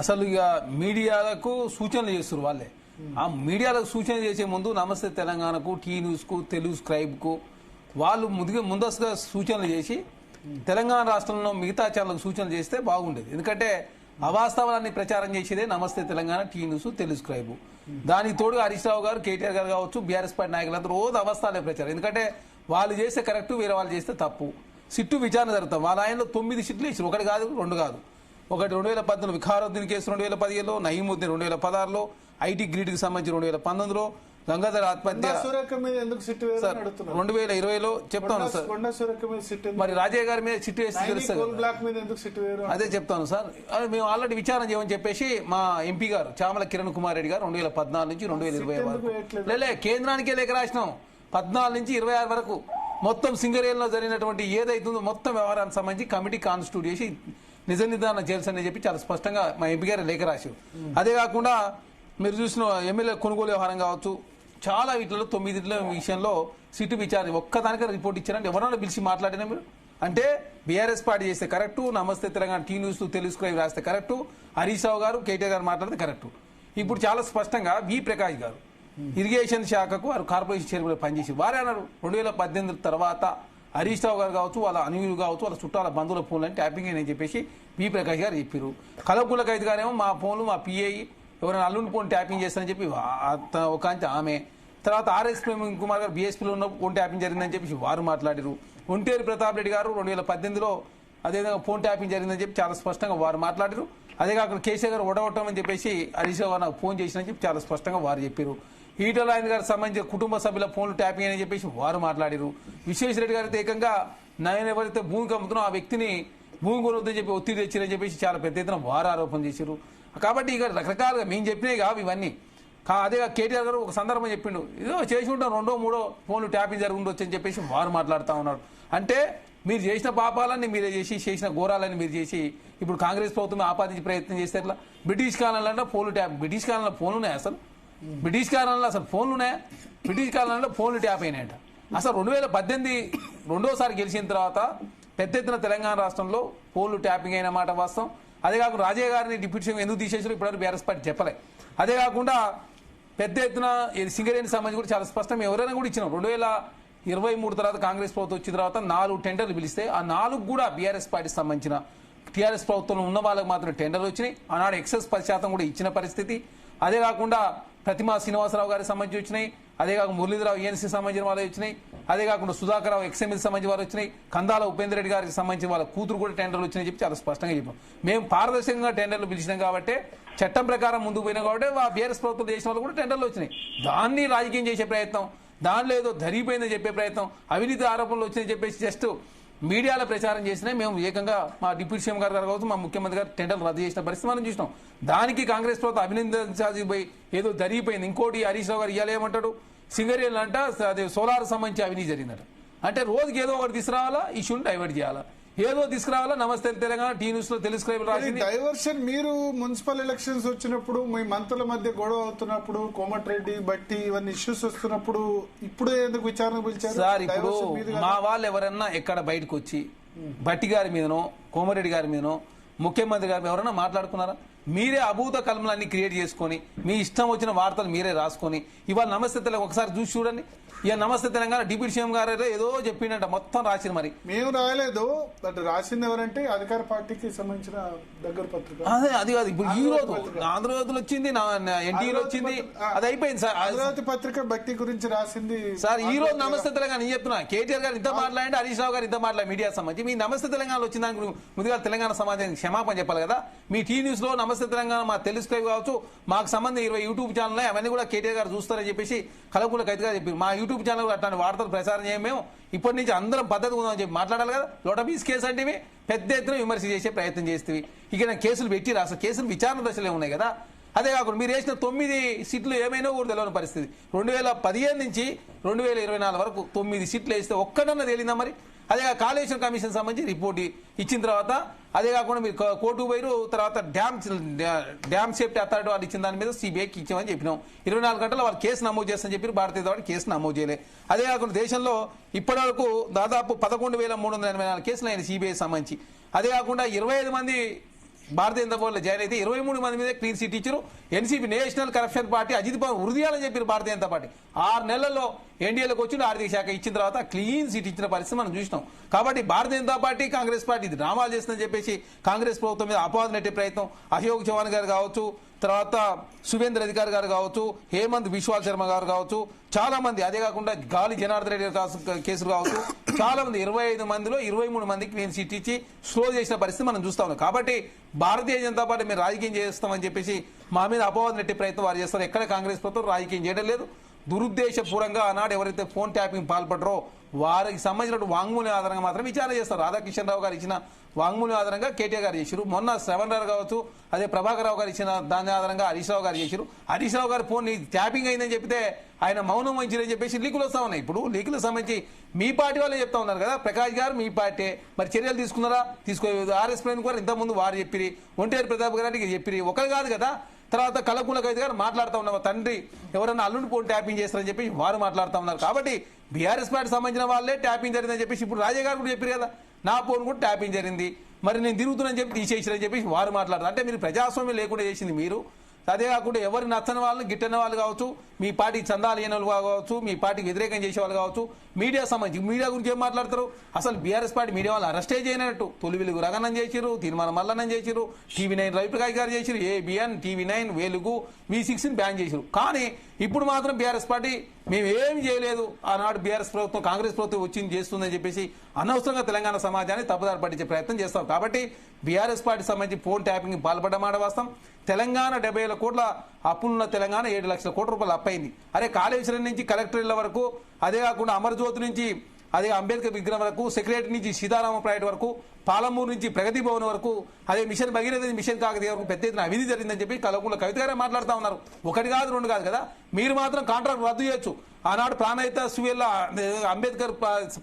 అసలు ఇక మీడియాలకు సూచనలు చేస్తారు. వాళ్ళే ఆ మీడియాలకు సూచన చేసే ముందు నమస్తే తెలంగాణకు, టీ న్యూస్ కు, తెలుగు స్క్రైబ్ కు వాళ్ళు ముందస్తుగా సూచనలు చేసి తెలంగాణ రాష్ట్రంలో మిగతా ఛానళ్లకు సూచనలు చేస్తే బాగుండేది. ఎందుకంటే అవాస్తవాన్ని ప్రచారం చేసేదే Namaste Telangana, T News, Telugu scribe. దానికి తోడుగా హరీష్ రావు గారు, కేటీఆర్ గారు కావచ్చు, బీఆర్ఎస్ పార్టీ నాయకులందరూ రోజు అవాస్తవాలే ప్రచారం. ఎందుకంటే వాళ్ళు చేస్తే కరెక్ట్, వేరే వాళ్ళు చేస్తే తప్పు. సిట్టు విచారణ జరుగుతాం. వాళ్ళ ఆయనలో 9 సిట్లు ఇచ్చారు, ఒకటి కాదు, 2 కాదు. ఒకటి 2018 విఖారుద్దీన్ కేసు 2017లో, నయీముద్దీన్ 2016లో, ఐటీ గ్రిడ్కి సంబంధించి 2019లో, గంగాధర్ ఆత్మహత్య సురేఖ మీద ఎందుకు సిట్ సార్ 2020లో చెప్తాను సార్. కొండా సురేఖ మీద సిట్ మరి రాజయ్య గారి మీద సిట్ వేసి తెలుస్తుంది. బ్లాక్ మీద ఎందుకు సిట్ వేరు? అదే చెప్తాను సార్. మేము ఆల్రెడీ విచారణ చేయమని చెప్పేసి మా ఎంపీ గారు చామల కిరణ్ కుమార్ రెడ్డి గారు 2014 నుంచి 2020 వరకు కేంద్రానికే లేఖ రాసినాం. 14 నుంచి 26 వరకు మొత్తం సింగరేణిలో జరిగినటువంటి ఏదైతుందో మొత్తం వ్యవహారానికి సంబంధించి కమిటీ కాన్స్టిట్యూట్ చేసి నిజ నిర్ధారణ చేయాల్సని చెప్పి చాలా స్పష్టంగా మా ఎంపీ గారు లేఖ రాశారు. అదే కాకుండా మీరు చూసిన ఎమ్మెల్యే కొనుగోలు వ్యవహారం కావచ్చు, చాలా వీటిలో 9 విషయంలో సిట్ విచారణ ఒక్కదానికే రిపోర్ట్ ఇచ్చారంటే ఎవరైనా పిలిచి మాట్లాడినా మీరు అంటే బీఆర్ఎస్ పార్టీ చేస్తే కరెక్టు, నమస్తే తెలంగాణ టీ న్యూస్ తెలుసుకుని రాస్తే కరెక్టు, హరీష్ రావు గారు కేటీఆర్ గారు మాట్లాడితే కరెక్టు. ఇప్పుడు చాలా స్పష్టంగా వి ప్రకాష్ గారు ఇరిగేషన్ శాఖకు వారు కార్పొరేషన్ చైర్మన్ పనిచేసి వారే అన్నారు 2018 తర్వాత హరీష్ రావు గారు కావచ్చు, వాళ్ళ అనుయులు కావచ్చు, వాళ్ళ చుట్టాల బంధువుల ఫోన్లని ట్యాపింగ్ అని చెప్పేసి వి ప్రకాష్ గారు చెప్పారు. కలపుల ఖైదు గారేమో మా ఫోన్లు మా పిఐ ఎవరైనా అల్లుని ఫోన్ ట్యాపింగ్ చేస్తారని చెప్పి ఒక ఆమె, తర్వాత ఆర్ఎస్ ప్రేమ్ కుమార్ గారు బీఎస్పీలో ఉన్న ఫోన్ ట్యాపింగ్ జరిగిందని చెప్పి వారు మాట్లాడారు. ఒంటేరు ప్రతాప్ రెడ్డి గారు 2018లో అదేవిధంగా ఫోన్ ట్యాపింగ్ జరిగిందని చెప్పి చాలా స్పష్టంగా వారు మాట్లాడారు. అదే కాకుండా కేసీఆర్ గారు ఓడగొట్టమని చెప్పేసి హరీష్ రావు నాకు ఫోన్ చేసినని చెప్పి చాలా స్పష్టంగా వారు చెప్పారు. ఈటల ఆయన గారికి సంబంధించిన కుటుంబ సభ్యుల ఫోన్లు ట్యాపింగ్ అని చెప్పేసి వారు మాట్లాడారు. విశ్వేశ్వరరెడ్డి గారి ఏకంగా నేను ఎవరైతే భూమికి అమ్ముతున్నా ఆ వ్యక్తిని భూమి కొనొద్దని చెప్పి ఒత్తిడి తెచ్చారని చెప్పేసి చాలా పెద్ద ఎత్తున వారు ఆరోపణ చేశారు. కాబట్టి ఇక రకరకాలుగా మేము చెప్పినాయి కావు ఇవన్నీ. అదే కేటీఆర్ గారు ఒక సందర్భం చెప్పిండు, ఏదో చేసి ఉంటాం 2, 3 ఫోన్లు ట్యాపింగ్ జరుగుండొచ్చు అని చెప్పేసి వారు మాట్లాడుతూ ఉన్నారు. అంటే మీరు చేసిన పాపాలన్నీ మీరే చేసి చేసిన ఘోరాలని మీరు చేసి ఇప్పుడు కాంగ్రెస్ ప్రభుత్వం ఆపాదించే ప్రయత్నం చేస్తే ఎట్లా? బ్రిటిష్ కాలంలో ఫోన్లు ట్యాప్, బ్రిటిష్ కాలంలో ఫోన్లు ఉన్నాయి అసలు? బ్రిటిష్ కాలంలో అసలు ఫోన్లు ఉన్నాయా? బ్రిటిష్ కాలంలో ఫోన్లు ట్యాప్ అయినాయంట. అసలు 2018 రెండోసారి గెలిచిన తర్వాత పెద్ద ఎత్తున తెలంగాణ రాష్ట్రంలో ఫోన్లు ట్యాపింగ్ అయిన మాట వాస్తవం. అదే కాకుండా రాజయ్య గారిని డిప్యూటీ సీఎం ఎందుకు తీసేసారు ఇప్పటివరకు బీఆర్ఎస్ పార్టీ చెప్పలే. అదే కాకుండా పెద్ద ఎత్తున సింగరేణి సంబంధించి కూడా చాలా స్పష్టం ఎవరైనా కూడా ఇచ్చినాం. 2023 తర్వాత కాంగ్రెస్ ప్రభుత్వం వచ్చిన తర్వాత 4 టెండర్లు పిలిస్తే ఆ 4 కూడా బీఆర్ఎస్ పార్టీకి సంబంధించిన టీఆర్ఎస్ ప్రభుత్వంలో ఉన్న వాళ్ళకి మాత్రం టెండర్లు వచ్చినాయి. ఆనాడు ఎక్సెస్ 10% కూడా ఇచ్చిన పరిస్థితి. అదే కాకుండా ప్రతిమా శ్రీనివాసరావు గారికి సంబంధించి వచ్చినాయి. అదే కాకుండా మురళీధరరావు ఈఎన్సీ సంబంధించిన వాళ్ళు వచ్చినాయి. అదే కాకుండా సుధాకర్ రావు ఎక్స్ఎంఎల్ సంబంధించిన వాళ్ళు వచ్చినాయి. కందాల ఉపేంద్ర రెడ్డి గారికి సంబంధించిన వాళ్ళ కూతురు కూడా టెండర్లు వచ్చినాయి చెప్పి చాలా స్పష్టంగా చెప్పాం. మేము పారదర్శకంగా టెండర్లు పిలిచినాం కాబట్టి, చట్టం ప్రకారం ముందుకు పోయినాం కాబట్టి బీఆర్ఎస్ ప్రభుత్వం చేసిన వాళ్ళు కూడా టెండర్లు వచ్చినాయి. దాన్ని రాజకీయం చేసే ప్రయత్నం, దానిలో ఏదో జరిగిపోయిందని చెప్పే ప్రయత్నం, అవినీతి ఆరోపణలు వచ్చినాయని చెప్పేసి జస్ట్ మీడియాలో ప్రచారం చేసినా మేము ఏకంగా మా డిప్యూటీ సీఎం గారు కావచ్చు, మా ముఖ్యమంత్రి గారు టెండర్లు రద్దు చేసిన పరిస్థితి మనం చూసినాం. దానికి కాంగ్రెస్ ప్రభుత్వం అభినందించాల్సి పోయి ఏదో జరిగిపోయింది. ఇంకోటి హరీష్ రావు గారు ఇవాళ ఏమంటాడు, సింగరేణి అంట అదే సోలార్ సంబంధించి అవినీతి జరిగిందట. అంటే రోజుకి ఏదో ఒకటి తీసుకురావాలా, ఇష్యూని డైవర్ట్ చేయాలా, ఏదో తీసుకురావాలా. నమస్తే తెలంగాణ టీ న్యూస్ లో తెలుసుకోవాలి. డైవర్షన్ మీరు మున్సిపల్ ఎలక్షన్స్ వచ్చినప్పుడు మీ మంత్రుల మధ్య గొడవ అవుతున్నప్పుడు, కోమటిరెడ్డి బట్టి ఇవన్నీ ఇష్యూస్ వస్తున్నప్పుడు ఇప్పుడు ఎందుకు విచారణ పిలిచారు సార్? ఇప్పుడు మా వాళ్ళు ఎవరన్నా ఎక్కడ బయటకు వచ్చి బట్టి గారి మీదనో కోమటిరెడ్డి గారి మీదనో ముఖ్యమంత్రి గారి మీద ఎవరన్నా మాట్లాడుకున్నారా? మీరే అభూత కల్పనలన్నీ క్రియేట్ చేసుకొని మీ ఇష్టం వచ్చిన వార్తలు మీరే రాసుకొని ఇవాళ నమస్తే తెలంగాణ ఒకసారి చూసి చూడండి. ఇక నమస్తే తెలంగాణ డిప్యూటీ సీఎం గారు ఏదో చెప్పిండట, మొత్తం రాసింది. మరి మేము రాయలేదు, బట్ రాసింది ఎవరంటే అధికార పార్టీకి సంబంధించిన దగ్గర పత్రిక. అదే అది కాదు, ఇప్పుడు ఈ రోజు ఆంధ్రజ్యోతిలో వచ్చింది, ఎన్టీవీలో వచ్చింది, అది అయిపోయింది సార్. ఆంధ్రజ్యోతి పత్రిక బట్టి గురించి రాసింది సార్. ఈ రోజు నమస్తే తెలంగాణ నేను చెప్తున్నా, కేటీఆర్ గారు ఇంత మాట్లాడండి, హరీష్ రావు గారు ఇంత మాట్లాడి మీడియా సంబంధించి మీ నమస్తే తెలంగాణలో వచ్చిన దానికి ముందుగా తెలంగాణ సమాజానికి క్షమాపణ చెప్పాలి కదా. మీ టీ న్యూస్ లో నమస్తే తెలంగాణ మా తెలుగు కావచ్చు, మాకు సంబంధించి 20 యూట్యూబ్ ఛానల్ అవన్నీ కూడా కేటీఆర్ గారు చూస్తారని చెప్పేసి కలగకుండా ఖైదుగా చెప్పి మా యూట్యూబ్ ఛానల్ అట్లాంటి వార్తలు ప్రచారం చేయం. మేము ఇప్పటి నుంచి అందరం పద్ధతి ఉందని చెప్పి మాట్లాడాలి కదా. లోటపీస్ కేసు అంటే పెద్ద ఎత్తున విమర్శ చేసే ప్రయత్నం చేస్తేవి. ఇక కేసులు పెట్టి రాష్ట్ర కేసులు విచారణ దశలో ఉన్నాయి కదా. అదే కాకుండా మీరు వేసిన 9 సీట్లు ఏమైనా కూడా తెలియని పరిస్థితి. 2015 నుంచి 2024 వరకు 9 సీట్లు వేస్తే ఒక్కడన్నా తేలిందా మరి? అదే కాళేశ్వరం కమిషన్ సంబంధించి రిపోర్ట్ ఇచ్చిన తర్వాత, అదే కాకుండా మీరు కోర్టు పోయిరు, తర్వాత డ్యామ్ సేఫ్టీ అథారిటీ వాళ్ళు ఇచ్చిన దాని మీద సిబిఐకి ఇచ్చామని చెప్పినాం. 24 గంటలు వాళ్ళు కేసు నమోదు చేస్తామని చెప్పి భారతీయ జనతా పార్టీ కేసు నమోదు చేయలే. అదే కాకుండా దేశంలో ఇప్పటి వరకు దాదాపు 11,384 కేసులు అయిన సిబిఐ సంబంధించి. అదే కాకుండా 25 మంది భారతీయ జనతా పార్టీలో జాయిన్ అయితే 23 మంది మీద క్లీన్ సీట్ ఇచ్చారు. NCP national corruption party Ajit Pawar వృద్ధియాలని చెప్పారు భారతీయ జనతా పార్టీ. 6 నెలల్లో ఎన్డీఏలోకి వచ్చి ఆర్థిక శాఖ ఇచ్చిన తర్వాత క్లీన్ సీట్ ఇచ్చిన పరిస్థితి మనం చూసినాం. కాబట్టి భారతీయ జనతా పార్టీ కాంగ్రెస్ పార్టీ ఇది డ్రామాలు చేస్తుందని చెప్పేసి కాంగ్రెస్ ప్రభుత్వం మీద అపవాదం నెట్టే ప్రయత్నం అశోక్ చౌహాన్ గారు కావచ్చు, తర్వాత సువేంద్ర అధికారి గారు కావచ్చు, హేమంత్ విశ్వాల్ శర్మ గారు కావచ్చు, చాలా మంది, అదే కాకుండా గాలి జనార్దన్ రెడ్డి కేసులు కావచ్చు, చాలా మంది 25 మందిలో 23 మందికి క్లీన్ సీట్ ఇచ్చి స్లో చేసిన పరిస్థితి మనం చూస్తా ఉన్నాం. కాబట్టి భారతీయ జనతా పార్టీ మీరు రాజకీయం చేస్తామని చెప్పేసి మా మీద అపవాదం నెట్టే ప్రయత్నం వారు చేస్తారు. ఎక్కడ కాంగ్రెస్ ప్రభుత్వం రాజకీయం చేయడం లేదు. దురుద్దేశపూర్వంగా ఆనాడు ఎవరైతే ఫోన్ ట్యాపింగ్ పాల్పడరో వారికి సంబంధించిన వాంగ్మూలం ఆధారంగా మాత్రం విచారణ చేస్తారు. రాధాకిషన్ రావు గారు ఇచ్చిన వాంగ్మూలం ఆధారంగా కేటీఆర్ గారు చేశారు. మొన్న శ్రవణ్ రావు కావచ్చు, అదే ప్రభాకర్ రావు గారు ఇచ్చిన దాని ఆధారంగా హరీష్ రావు గారు చేశారు. హరీష్ రావు గారు ఫోన్ ట్యాపింగ్ అయిందని చెప్తే ఆయన మౌనం వహించారని చెప్పేసి లీకులు వస్తా ఉన్నాయి. ఇప్పుడు లీకులకు సంబంధించి మీ పార్టీ వాళ్ళే చెప్తా ఉన్నారు కదా, ప్రకాష్ గారు మీ పార్టీ మరి చర్యలు తీసుకున్నారా? తీసుకోలేదు. ఆర్ఎస్ ప్రవీణ్ కూడా ఇంతకుముందు వారు చెప్పిరి, ఒంటేరు ప్రతాప్ గారికి చెప్పిరి, ఒకరు కాదు కదా. తర్వాత కలకుల కవిత గారు మాట్లాడుతూ ఉన్నారు, తండ్రి ఎవరైనా అల్లుని ఫోన్ ట్యాపింగ్ చేస్తారని చెప్పి వారు మాట్లాడుతూ ఉన్నారు. కాబట్టి బీఆర్ఎస్ పార్టీ సంబంధించిన వాళ్ళే ట్యాపింగ్ జరిగిందని చెప్పేసి ఇప్పుడు రాజయ్య గారు కూడా చెప్పారు కదా, నా ఫోన్ కూడా ట్యాపింగ్ జరిగింది, మరి నేను తిరుగుతున్నానని చెప్పి తీసేసారని చెప్పేసి వారు మాట్లాడతారు. అంటే మీరు ప్రజాస్వామ్యం లేకుండా చేసింది మీరు. అదే కాకుండా ఎవరు నచ్చని వాళ్ళని గిట్టని వాళ్ళు కావచ్చు, మీ పార్టీకి చందాలు లేని వాళ్ళు కావచ్చు, మీ పార్టీకి వ్యతిరేకం చేసే వాళ్ళు కావచ్చు, మీడియా సంబంధించి మీడియా గురించి ఏం మాట్లాడతారు? అసలు బీఆర్ఎస్ పార్టీ మీడియా వాళ్ళు అరెస్టే చేయనట్టు తొలి వెలుగు రగన్నం చేసిరు, తీర్మానం మల్లన్నం చేసిరు, టీవీ9 రవిప్రకాష్ గారు చేసిరు, ఏబిఎన్, టీవీ9, వెలుగు, V6 బ్యాన్ చేసిరు. కానీ ఇప్పుడు మాత్రం బీఆర్ఎస్ పార్టీ మేము ఏమి చేయలేదు, ఆనాడు బీఆర్ఎస్ ప్రభుత్వం కాంగ్రెస్ ప్రభుత్వం వచ్చింది చేస్తుందని చెప్పేసి అనవసరంగా తెలంగాణ సమాజాన్ని తప్పుదారి పట్టించే ప్రయత్నం చేస్తాం. కాబట్టి బీఆర్ఎస్ పార్టీ సంబంధించి ఫోన్ ట్యాపింగ్ పాల్పడ్డమాట వాస్తవం. తెలంగాణ 70,000 కోట్ల అప్పులున్న తెలంగాణ 7 లక్షల కోట్ల రూపాయలు అప్పైంది. అరే కాళేశ్వరం నుంచి కలెక్టరేట్ల వరకు, అదే కాకుండా అమరజ్యోతి నుంచి అదే అంబేద్కర్ విగ్రహం వరకు, సెక్రటరీ నుంచి సీతారామ ప్రాజెక్ట్ వరకు, పాలమూరు నుంచి ప్రగతి భవన్ వరకు, అదే మిషన్ భగీరథ మిషన్ కాకతీయ వరకు పెద్ద ఎత్తున అవినీతి జరిగిందని చెప్పి కలకుల కవిత గారే మాట్లాడుతూ ఉన్నారు. ఒకటి కాదు రెండు కాదు కదా. మీరు మాత్రం కాంట్రాక్ట్ రద్దు చేయొచ్చు. ఆనాడు ప్రాణహిత సువేళ్ళ అంబేద్కర్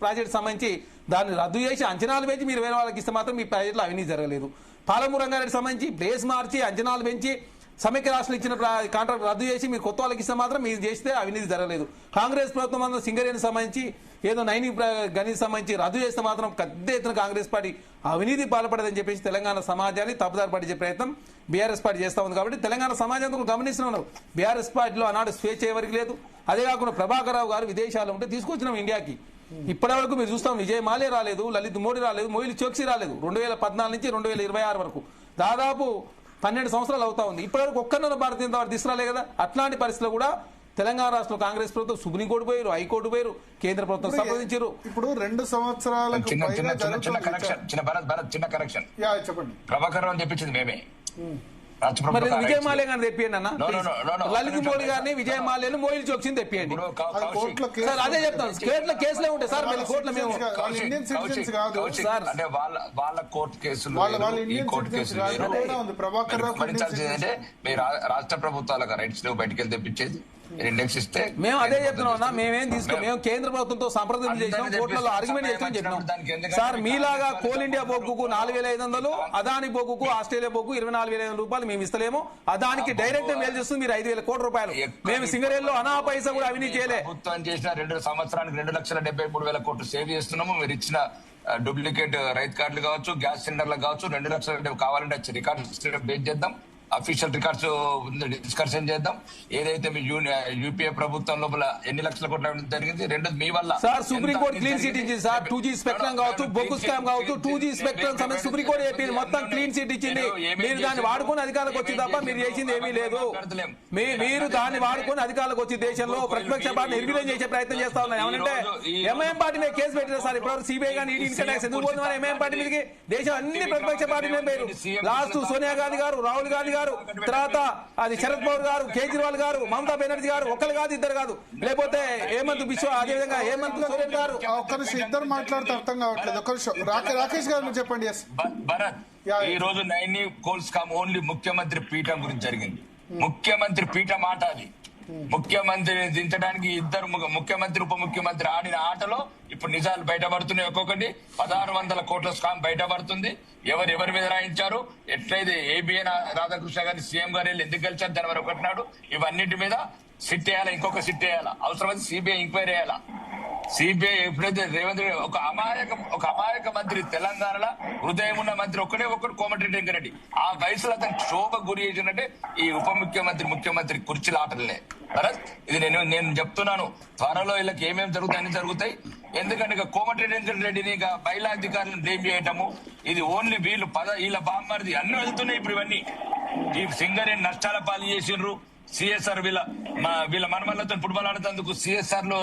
ప్రాజెక్ట్ సంబంధించి దాన్ని రద్దు చేసి అంచనాలు పెంచి మీరు వేరే వాళ్ళకి ఇస్తే మాత్రం మీ ప్రాజెక్టులో అవినీతి జరగలేదు. పాలమూరు రంగారెడ్డి సంబంధించి బేస్ మార్చి అంచనాలు పెంచి సమైక్య రాష్ట్రాలు ఇచ్చిన కాంట్రాక్ట్ రద్దు చేసి మీరు కొత్త వాళ్ళకి ఇస్తే మాత్రం మీరు చేస్తే అవినీతి జరగలేదు. కాంగ్రెస్ ప్రభుత్వం అందరూ సింగరేణి సంబంధించి ఏదో నైని గనికి సంబంధించి రద్దు చేస్తే మాత్రం పెద్ద ఎత్తున కాంగ్రెస్ పార్టీ అవినీతి పాల్పడదని చెప్పేసి తెలంగాణ సమాజాన్ని తప్పుదారి పట్టించే ప్రయత్నం బీఆర్ఎస్ పార్టీ చేస్తా ఉంది. కాబట్టి తెలంగాణ సమాజం గమనిస్తున్నారు, బీఆర్ఎస్ పార్టీలో ఆనాడు స్వేచ్ఛ ఎవరికి లేదు. అదే కాకుండా ప్రభాకర్ రావు గారు విదేశాల్లో ఉంటే తీసుకొచ్చినాం ఇండియాకి. ఇప్పటి వరకు మీరు చూస్తాం, విజయ్ మాల్యా రాలేదు, లలిత్ మోడీ రాలేదు, మొయిల్ చోక్సీ రాలేదు. 2014 నుంచి 2026 వరకు దాదాపు 12 సంవత్సరాలు అవుతా ఉంది. ఇప్పటివరకు ఒక్కరిన భారతీయ జనతా పార్టీ తీసుకురాలే కదా. అట్లాంటి పరిస్థితుల్లో కూడా తెలంగాణ రాష్ట్రంలో కాంగ్రెస్ ప్రభుత్వం సుప్రీంకోర్టు పోయారు, హైకోర్టు పోయారు, కేంద్ర ప్రభుత్వం సంప్రదించారు. ఇప్పుడు 2 సంవత్సరాలకు చిన్న కరెక్షన్ చెప్పండి. ప్రభాకర్ రావు చెప్పించింది మేమే. మరి విజయ్ మాల్యా గారిని తెప్పియండి అన్న, లలిత్ మోడీ గారిని, విజయ్ మాల్యాను, మోయిల్ చోక్సీని తెప్పియండి. సార్ అదే చెప్తాను, స్టేట్ లో కేసులే ఉంటాయి సార్. మళ్ళీ కోర్టులో మేము అంటే వాళ్ళ కోర్టు కేసులు ఈ కోర్టు కేసులు మీరు రాష్ట్ర ప్రభుత్వాలకు రైట్స్ బయటకు వెళ్ళి తెప్పించేది ఇండెక్స్ ఇస్తే మేము అదే చెప్తున్నాం. మేమేం తీసుకో, మేము కేంద్ర ప్రభుత్వంతో సంప్రదింపులు చేసినాం, కోర్టులలో ఆర్గ్యుమెంట్ చేసినాం చెప్పినాం. సార్ మీలాగా కోల్ ఇండియా బొగ్గుకు 4,500, అదాని బొగ్గుకు, ఆస్ట్రేలియా బొగ్గు 24,500 రూపాయలు మేము ఇస్తలేము. అదానికి డైరెక్ట్ మేలు చేస్తుంది మీరు 5,000 కోట్ల రూపాయలు. మేము సింగరేణిలో అనా పైసా కూడా అవినీతి చేయలే. ప్రభుత్వం చేసిన 2 సంవత్సరానికి 2,73,000 కోట్లు సేవ్ చేస్తున్నాము. మీరు ఇచ్చిన డూప్లికేట్ రైతు కార్డులు కావచ్చు, గ్యాస్ సిలిండర్లకు కావచ్చు, 2 లక్షలు కావాలంటే రికార్డు బేస్ చేద్దాం, అఫీషియల్ రికార్డ్స్ డిస్కషన్ చేద్దాం. ఏదైతే మీ యూపీఏ ప్రభుత్వం లోపల ఎన్ని లక్షల కోట్ల జరిగింది, 2 మీ వల్ల. సార్ సుప్రీంకోర్టు క్లీన్ సిట్ ఇచ్చింది సార్. 2G స్పెక్ట్రమ్ కావచ్చు, బొగ్గు స్కామ్ కావచ్చు, 2G స్పెక్ట్రమ్ సమస్య సుప్రీంకోర్టు చెప్పింది, మొత్తం క్లీన్ సిట్ ఇచ్చింది. మీరు దాన్ని వాడుకుని అధికారులకు వచ్చి తప్ప మీరు చేసింది ఏమీ లేదు. మీరు దాన్ని వాడుకుని అధికారులకు వచ్చి దేశంలో ప్రతిపక్ష పార్టీని నిర్వీర్యం చేసే ప్రయత్నం చేస్తా ఉన్నాయి. ఏమంటే ఎంఐఎం పార్టీ మీద కేసు పెట్టారు సార్. ఇప్పటివరకు సిబిఐ కానీ ఈడీ ఇన్కమ్ ట్యాక్స్ ఎందుకు పోతున్నారు ఎంఐఎం పార్టీ మీదకి? దేశం అన్ని ప్రతిపక్ష పార్టీ మీద పేరు. లాస్ట్ సోనియా గాంధీ గారు, రాహుల్ గాంధీ గారు, తర్వాత అది శరద్ పవార్ గారు, కేజ్రీవాల్ గారు, మమతా బెనర్జీ గారు, ఒకరు కాదు ఇద్దరు కాదు, లేకపోతే హేమంత్ బిశ్వ, అదేవిధంగా హేమంత్ సోరెన్ గారు. ఒక్క నిమిషం, ఇద్దరు మాట్లాడితే అర్థం కావట్లేదు. ఒక్క నిమిషం రాకేష్ గారు మీరు చెప్పండి. భరత్, ఈ రోజు నైని కోల్స్ కామ్ ఓన్లీ ముఖ్యమంత్రి పీఠం గురించి జరిగింది. ముఖ్యమంత్రి పీఠం ఆట అది. ముఖ్యమంత్రిని దించడానికి ఇద్దరు ముఖ్యమంత్రి ఉప ముఖ్యమంత్రి ఆడిన ఆటలో ఇప్పుడు నిజాలు బయటపడుతున్నాయి. ఒక్కొక్కటి 1,600 కోట్ల స్కామ్ బయటపడుతుంది. ఎవరి మీద రాయించారు, ఎట్లయితే ఏబిఎన్ రాధాకృష్ణ గారిని సీఎం గారు వెళ్ళి ఎందుకు గెలిచారు జనవరి 1 నాడు, ఇవన్నింటి మీద సిట్ వేయాలా, ఇంకొక సిట్ వేయాలా, అవసరమైతే సిబిఐ ఎంక్వైరీ వేయాలా. సిబిఐ ఎప్పుడైతే రేవంత్ రెడ్డి ఒక అమాయక మంత్రి, తెలంగాణలో హృదయం ఉన్న మంత్రి ఒక్కడు కోమటిరెడ్డి వెంకరెడ్డి, ఆ వయసులో అతను శోభ గురి చేసినట్టే ఈ ఉప ముఖ్యమంత్రి కుర్చీల ఆటలే. భరత్, ఇది నేను చెప్తున్నాను, త్వరలో వీళ్ళకి ఏమేమి జరుగుతాయి అన్ని జరుగుతాయి. ఎందుకంటే ఇక కోమటిరెడ్డి వెంకటరెడ్డిని ఇక బయలా అధికారులను బ్లేమ్ చేయటము, ఇది ఓన్లీ వీళ్ళ బామ్మరిది అన్ని వెళ్తున్నాయి. ఇప్పుడు ఇవన్నీ ఈ సింగరేణి నష్టాల పాలు చేసిండ్రు. సిఎస్ఆర్ వీళ్ళ మనమల్లతో ఫుట్బాల్ ఆడుతందుకు సిఎస్ఆర్ లో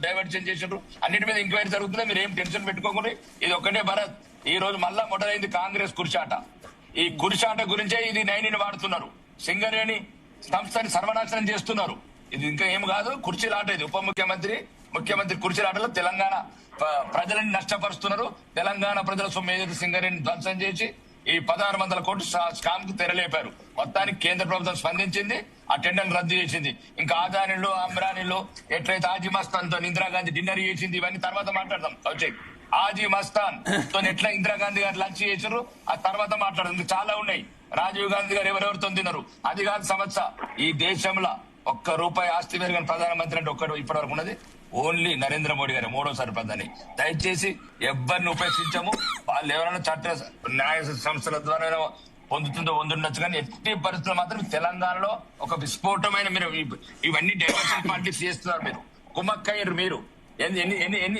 డైవర్షన్ చేసిండ్రు. అన్నిటి మీద ఎంక్వైరీ జరుగుతుంది. మీరు ఏం టెన్షన్ పెట్టుకోకుండా ఇది ఒక్కటే భరత్. ఈ రోజు మళ్ళా మొదలైంది కాంగ్రెస్ కుర్చాట. ఈ కుర్చాట గురించే ఇది నైనిని వాడుతున్నారు. సింగరేణి సంస్థని సర్వనాశనం చేస్తున్నారు. ఇది ఇంకా ఏం కాదు, కుర్చీలాట. ఇది ఉప ముఖ్యమంత్రి ముఖ్యమంత్రి కుర్చీలాటలో తెలంగాణ ప్రజలని నష్టపరుస్తున్నారు. తెలంగాణ ప్రజల సొమ్ము ఏదైతే సింగరేణి ధ్వంసం చేసి ఈ 1600 కోట్లు స్కామ్ కు తెరలేపారు. మొత్తానికి కేంద్ర ప్రభుత్వం స్పందించింది, ఆ టెండర్లు రద్దు చేసింది. ఇంకా ఆదానిలో అమ్రానిలో ఎట్లయితే ఆజీ మస్తాన్ తో ఇందిరాగాంధీ డిన్నర్ చేసింది, ఇవన్నీ తర్వాత మాట్లాడదాం. వచ్చే ఆజీ మస్తాన్ తో ఎట్లా ఇందిరాగాంధీ గారు లంచ్ చేసారు, ఆ తర్వాత మాట్లాడదాం. ఇంకా చాలా ఉన్నాయి. రాజీవ్ గాంధీ గారు ఎవరెవరితో తిన్నారు, అది కాదు సమస్య. ఈ దేశంలో ₹1 ఆస్తి పెరిగిన ప్రధానమంత్రి అంటే ఒక్కడు ఇప్పటి వరకు ఉన్నది ఓన్లీ నరేంద్ర మోడీ గారు, 3వ ప్రధాని. దయచేసి ఎవరిని ఉపేక్షించము. వాళ్ళు ఎవరైనా చట్ట న్యాయ సంస్థల ద్వారా పొందుతుందో పొందుండొచ్చు, కానీ ఎట్టి పరిస్థితుల్లో మాత్రం తెలంగాణలో ఒక విస్ఫోటమైన మీరు ఇవన్నీ డైవర్షన్ పాలిటిక్స్ చేస్తున్నారు. మీరు కుమ్మక్కయ్యారు. మీరు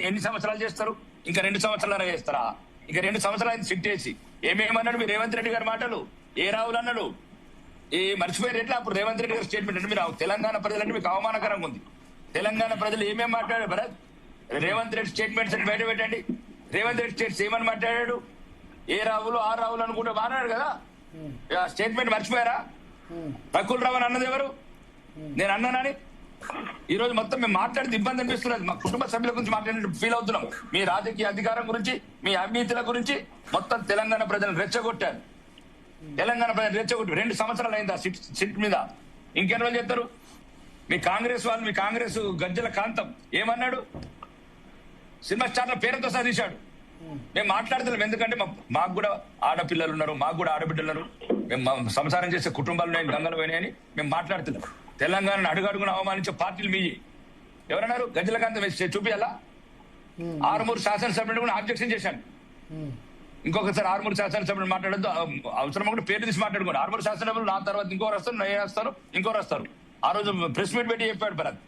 ఎన్ని సంవత్సరాలు చేస్తారు? ఇంకా 2 సంవత్సరాలు చేస్తారా? ఇంకా 2 సంవత్సరాలు సిట్ చేసి ఏమేమన్నాడు మీరు? రేవంత్ రెడ్డి గారు మాటలు ఏ రావులు అన్నాడు, ఈ మర్చిపోయారు. ఎట్లా అప్పుడు రేవంత్ రెడ్డి గారి స్టేట్మెంట్ అంటే మీరు తెలంగాణ ప్రజలంటే మీకు అవమానకరంగా ఉంది. తెలంగాణ ప్రజలు ఏమేమి మాట్లాడారు భరత్? రేవంత్ రెడ్డి స్టేట్మెంట్స్ అని బయట పెట్టండి. రేవంత్ రెడ్డి స్టేట్స్ ఏమని మాట్లాడాడు? ఏ రావులు ఆ రావులు అనుకుంటే మాట్లాడాడు కదా. స్టేట్మెంట్ మర్చిపోయారా? రకుల్ రావు అని అన్నది ఎవరు? నేను అన్నానని ఈ రోజు మొత్తం మేము మాట్లాడితే ఇబ్బంది అనిపిస్తున్నది. మా కుటుంబ సభ్యుల గురించి మాట్లాడినట్టు ఫీల్ అవుతున్నాం. మీ రాజకీయ అధికారం గురించి, మీ అవినీతుల గురించి మొత్తం తెలంగాణ ప్రజలను రెచ్చగొట్టారు. తెలంగాణ ప్రజలు రెచ్చగొట్టి 2 సంవత్సరాలు అయిందా సిట్ మీద? ఇంకెన్ని రోజులు చెప్తారు? మీ కాంగ్రెస్ వాళ్ళు, మీ కాంగ్రెస్ గజ్జల కాంతం ఏమన్నాడు? సినిమా స్టార్ల పేరుతో సాధించాడు. మేము మాట్లాడతాం, ఎందుకంటే మాకు కూడా ఆడపిల్లలు ఉన్నారు, మాకు కూడా ఆడబిడ్డలు ఉన్నారు. మేము సంసారం చేసే కుటుంబాలు ఉన్నాయి, గంగలు పోయినాయని మేము మాట్లాడుతున్నాం. తెలంగాణను అడుగడుగున అవమానించే పార్టీలు మీ ఎవరన్నారు? గజ్జల కాంతం చూపియాలా? 6 శాసనసభ్యులు కూడా ఆబ్జెక్షన్ చేశాను. ఇంకొకసారి 6 శాసనసభ్యులు మాట్లాడద్దు, అవసరం కూడా పేరు తీసి మాట్లాడుకోండి. 6 శాసనసభ్యులు నా తర్వాత ఇంకోరు వస్తారు, నేను వస్తారు, ఇంకోరు వస్తారు. ఆ రోజు ప్రెస్ మీట్ పెట్టి చెప్పాడు భరత్.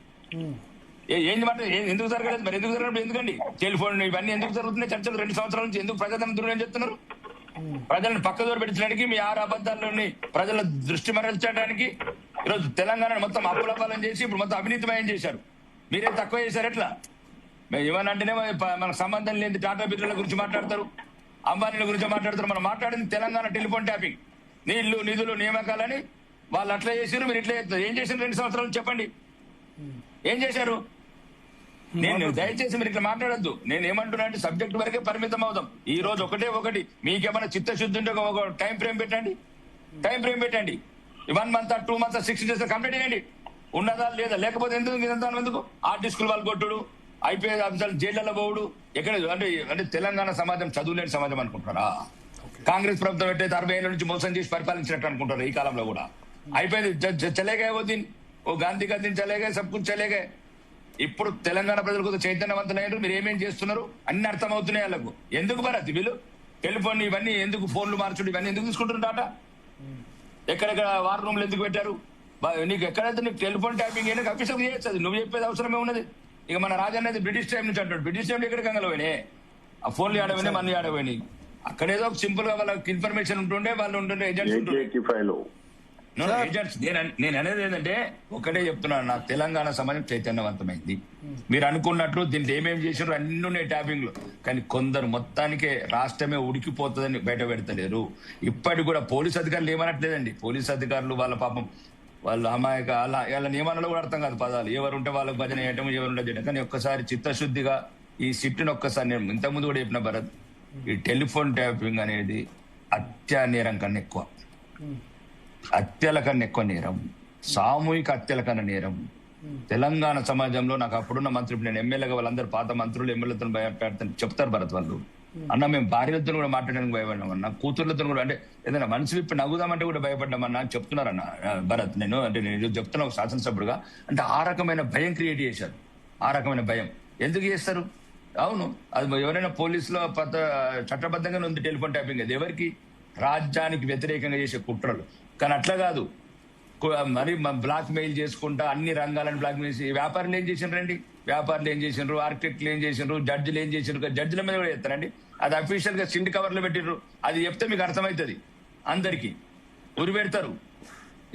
ఏంది మాట ఎందుకు జరగలేదు? మరి ఎందుకు జరగలేదు? ఎందుకండి టెలిఫోన్ ఇవన్నీ ఎందుకు జరుగుతున్నాయి? చర్చలు 2 సంవత్సరాల నుంచి ఎందుకు ప్రజలను దూరం చెప్తున్నారు? ప్రజలను పక్కదోరు పెట్టడానికి, మీ 6 అబద్ధాలని ప్రజల దృష్టి మరల్చడానికి ఈరోజు తెలంగాణ మొత్తం అప్పులపాలను చేసి ఇప్పుడు మొత్తం అవినీతిమయం చేశారు. మీరేం తక్కువ చేశారు? ఎట్లా ఏమన్నా అంటేనే మనకు సంబంధం లేని టాటా బిర్లాల గురించి మాట్లాడతారు, అంబానీల గురించి మాట్లాడతారు. మనం మాట్లాడింది తెలంగాణ టెలిఫోన్ ట్యాపింగ్, నీళ్లు నిధులు నియామకాలని. వాళ్ళు అట్లా చేశారు, మీరు ఇట్లా చేస్తారు. ఏం చేశారు 2 సంవత్సరాలు చెప్పండి? ఏం చేశారు? నేను దయచేసి మీరు ఇట్లా మాట్లాడద్దు. నేను ఏమంటున్నా అంటే సబ్జెక్ట్ వరకే పరిమితం అవుదాం. ఈ రోజు ఒకటి మీకేమైనా చిత్తశుద్ధి ఉంటే ఒక టైం ఫ్రేమ్ పెట్టండి. 1 month 2 months 6 days కంప్లీట్ చేయండి. ఉన్నదా లేదా? లేకపోతే ఎందుకు ఆర్టిస్టులు వాళ్ళు కొట్టుడు, ఐపీఎస్ ఆఫీసర్లు జైళ్లలో పోవుడు? ఎక్కడ అంటే తెలంగాణ సమాజం చదువులేని సమాజం అనుకుంటారా? కాంగ్రెస్ ప్రభుత్వం ఎట్టయితే 60 ఏళ్ళ నుంచి మోసం చేసి పరిపాలించినట్టు అనుకుంటారు. ఈ కాలంలో కూడా అయిపోయింది. చలేగా ఓ గాంధీ చలేగా సబ్ కుछ చలేగా. ఇప్పుడు తెలంగాణ ప్రజలు కూడా చైతన్యవంతులయ్యారు. మీరు ఏమేం చేస్తున్నారు అన్ని అర్థమవుతున్నాయి వాళ్ళకు. ఎందుకు భరత్ వీళ్ళు టెలిఫోన్ ఇవన్నీ ఎందుకు, ఫోన్లు మార్చుడు ఇవన్నీ ఎందుకు తీసుకుంటున్నారట? ఎక్కడెక్కడ వార్ రూమ్లు ఎందుకు పెట్టారు? నీకు ఎక్కడైతే నీకు టెలిఫోన్ ట్యాపింగ్ అయినా అఫీషియల్ చేయొచ్చు. నువ్వు చెప్పేది అవసరమే ఉన్నది. ఇక మన రాజు అనేది బ్రిటిష్ టైం నుంచి అంటాడు. బ్రిటిష్ టైంలో ఎక్కడ గంగలు పోయినాయి? ఆ ఫోన్లు ఆడపోయినాయి, మనీ ఆడపోయినాయి. అక్కడేదో ఒక సింపుల్ గా వాళ్ళకి ఇన్ఫర్మేషన్ ఉంటుండే, వాళ్ళు ఉంటుండే ఏజెంట్స్ ఉంటుండే. నేను అనేది ఏంటంటే ఒకటే చెప్తున్నాను, నా తెలంగాణ సమాజం చైతన్యవంతమైంది. మీరు అనుకున్నట్లు దీంట్లో ఏమేమి చేసారో అన్ని ఉన్నాయి ట్యాపింగ్ లో. కానీ కొందరు మొత్తానికే రాష్ట్రమే ఉడికిపోతుందని బయట పెడతలేరు. ఇప్పటికి కూడా పోలీస్ అధికారులు ఏమనట్లేదండి. పోలీస్ అధికారులు వాళ్ళ పాపం వాళ్ళు అమాయక వాళ్ళ నియమాలలో కూడా అర్థం కాదు పదాలు. ఎవరుంటే వాళ్ళకి భజన చేయటం, ఎవరుంటే చేయడం. కానీ ఒక్కసారి చిత్తశుద్ధిగా ఈ సిట్టును ఒక్కసారి నేను ఇంతకుముందు కూడా చెప్పిన భరత్, ఈ టెలిఫోన్ ట్యాపింగ్ అనేది హత్యా నేరం కన్నా ఎక్కువ, హత్యల కన్నా ఎక్కువ నేరం, సామూహిక హత్యల కన్నా నేరం. తెలంగాణ సమాజంలో నాకు అప్పుడున్న మంత్రి, నేను ఎమ్మెల్యేగా వాళ్ళందరూ పాత మంత్రులు ఎమ్మెల్యేతో భయపెడతాను చెప్తారు భరత్ వాళ్ళు. అన్న మేము భార్యలతో కూడా మాట్లాడడానికి భయపడ్డామన్నా, కూతుర్లతో కూడా అంటే ఏదైనా మనసు విప్పి నవ్వుదామంటే కూడా భయపడ్డామన్నా అని చెప్తున్నారన్న భరత్. నేను చెప్తున్నా ఒక శాసనసభ్యుడుగా. అంటే ఆ రకమైన భయం క్రియేట్ చేశారు. ఆ రకమైన భయం ఎందుకు చేస్తారు? అవును, అది ఎవరైనా పోలీసులో చట్టబద్ధంగానే ఉంది టెలిఫోన్ ట్యాపింగ్. అది ఎవరికి? రాజ్యానికి వ్యతిరేకంగా చేసే కుట్రలు. కానీ అట్లా కాదు, మరి బ్లాక్ మెయిల్ చేసుకుంటా అన్ని రంగాలను బ్లాక్ మెయిల్ చేసి వ్యాపారులు ఏం చేసిండ్రండి? వ్యాపారులు ఏం చేసిండ్రు? ఆర్కిటెక్ట్లు ఏం చేసిండ్రు? జడ్జిలు ఏం చేసిండ్రు? జడ్జిల మీద కూడా చెప్తారండి. అది అఫీషియల్ గా సిల్డ్ కవర్లో పెట్టిండ్రు. అది చెప్తే మీకు అర్థమవుతుంది. అందరికి ఉరి పెడతారు.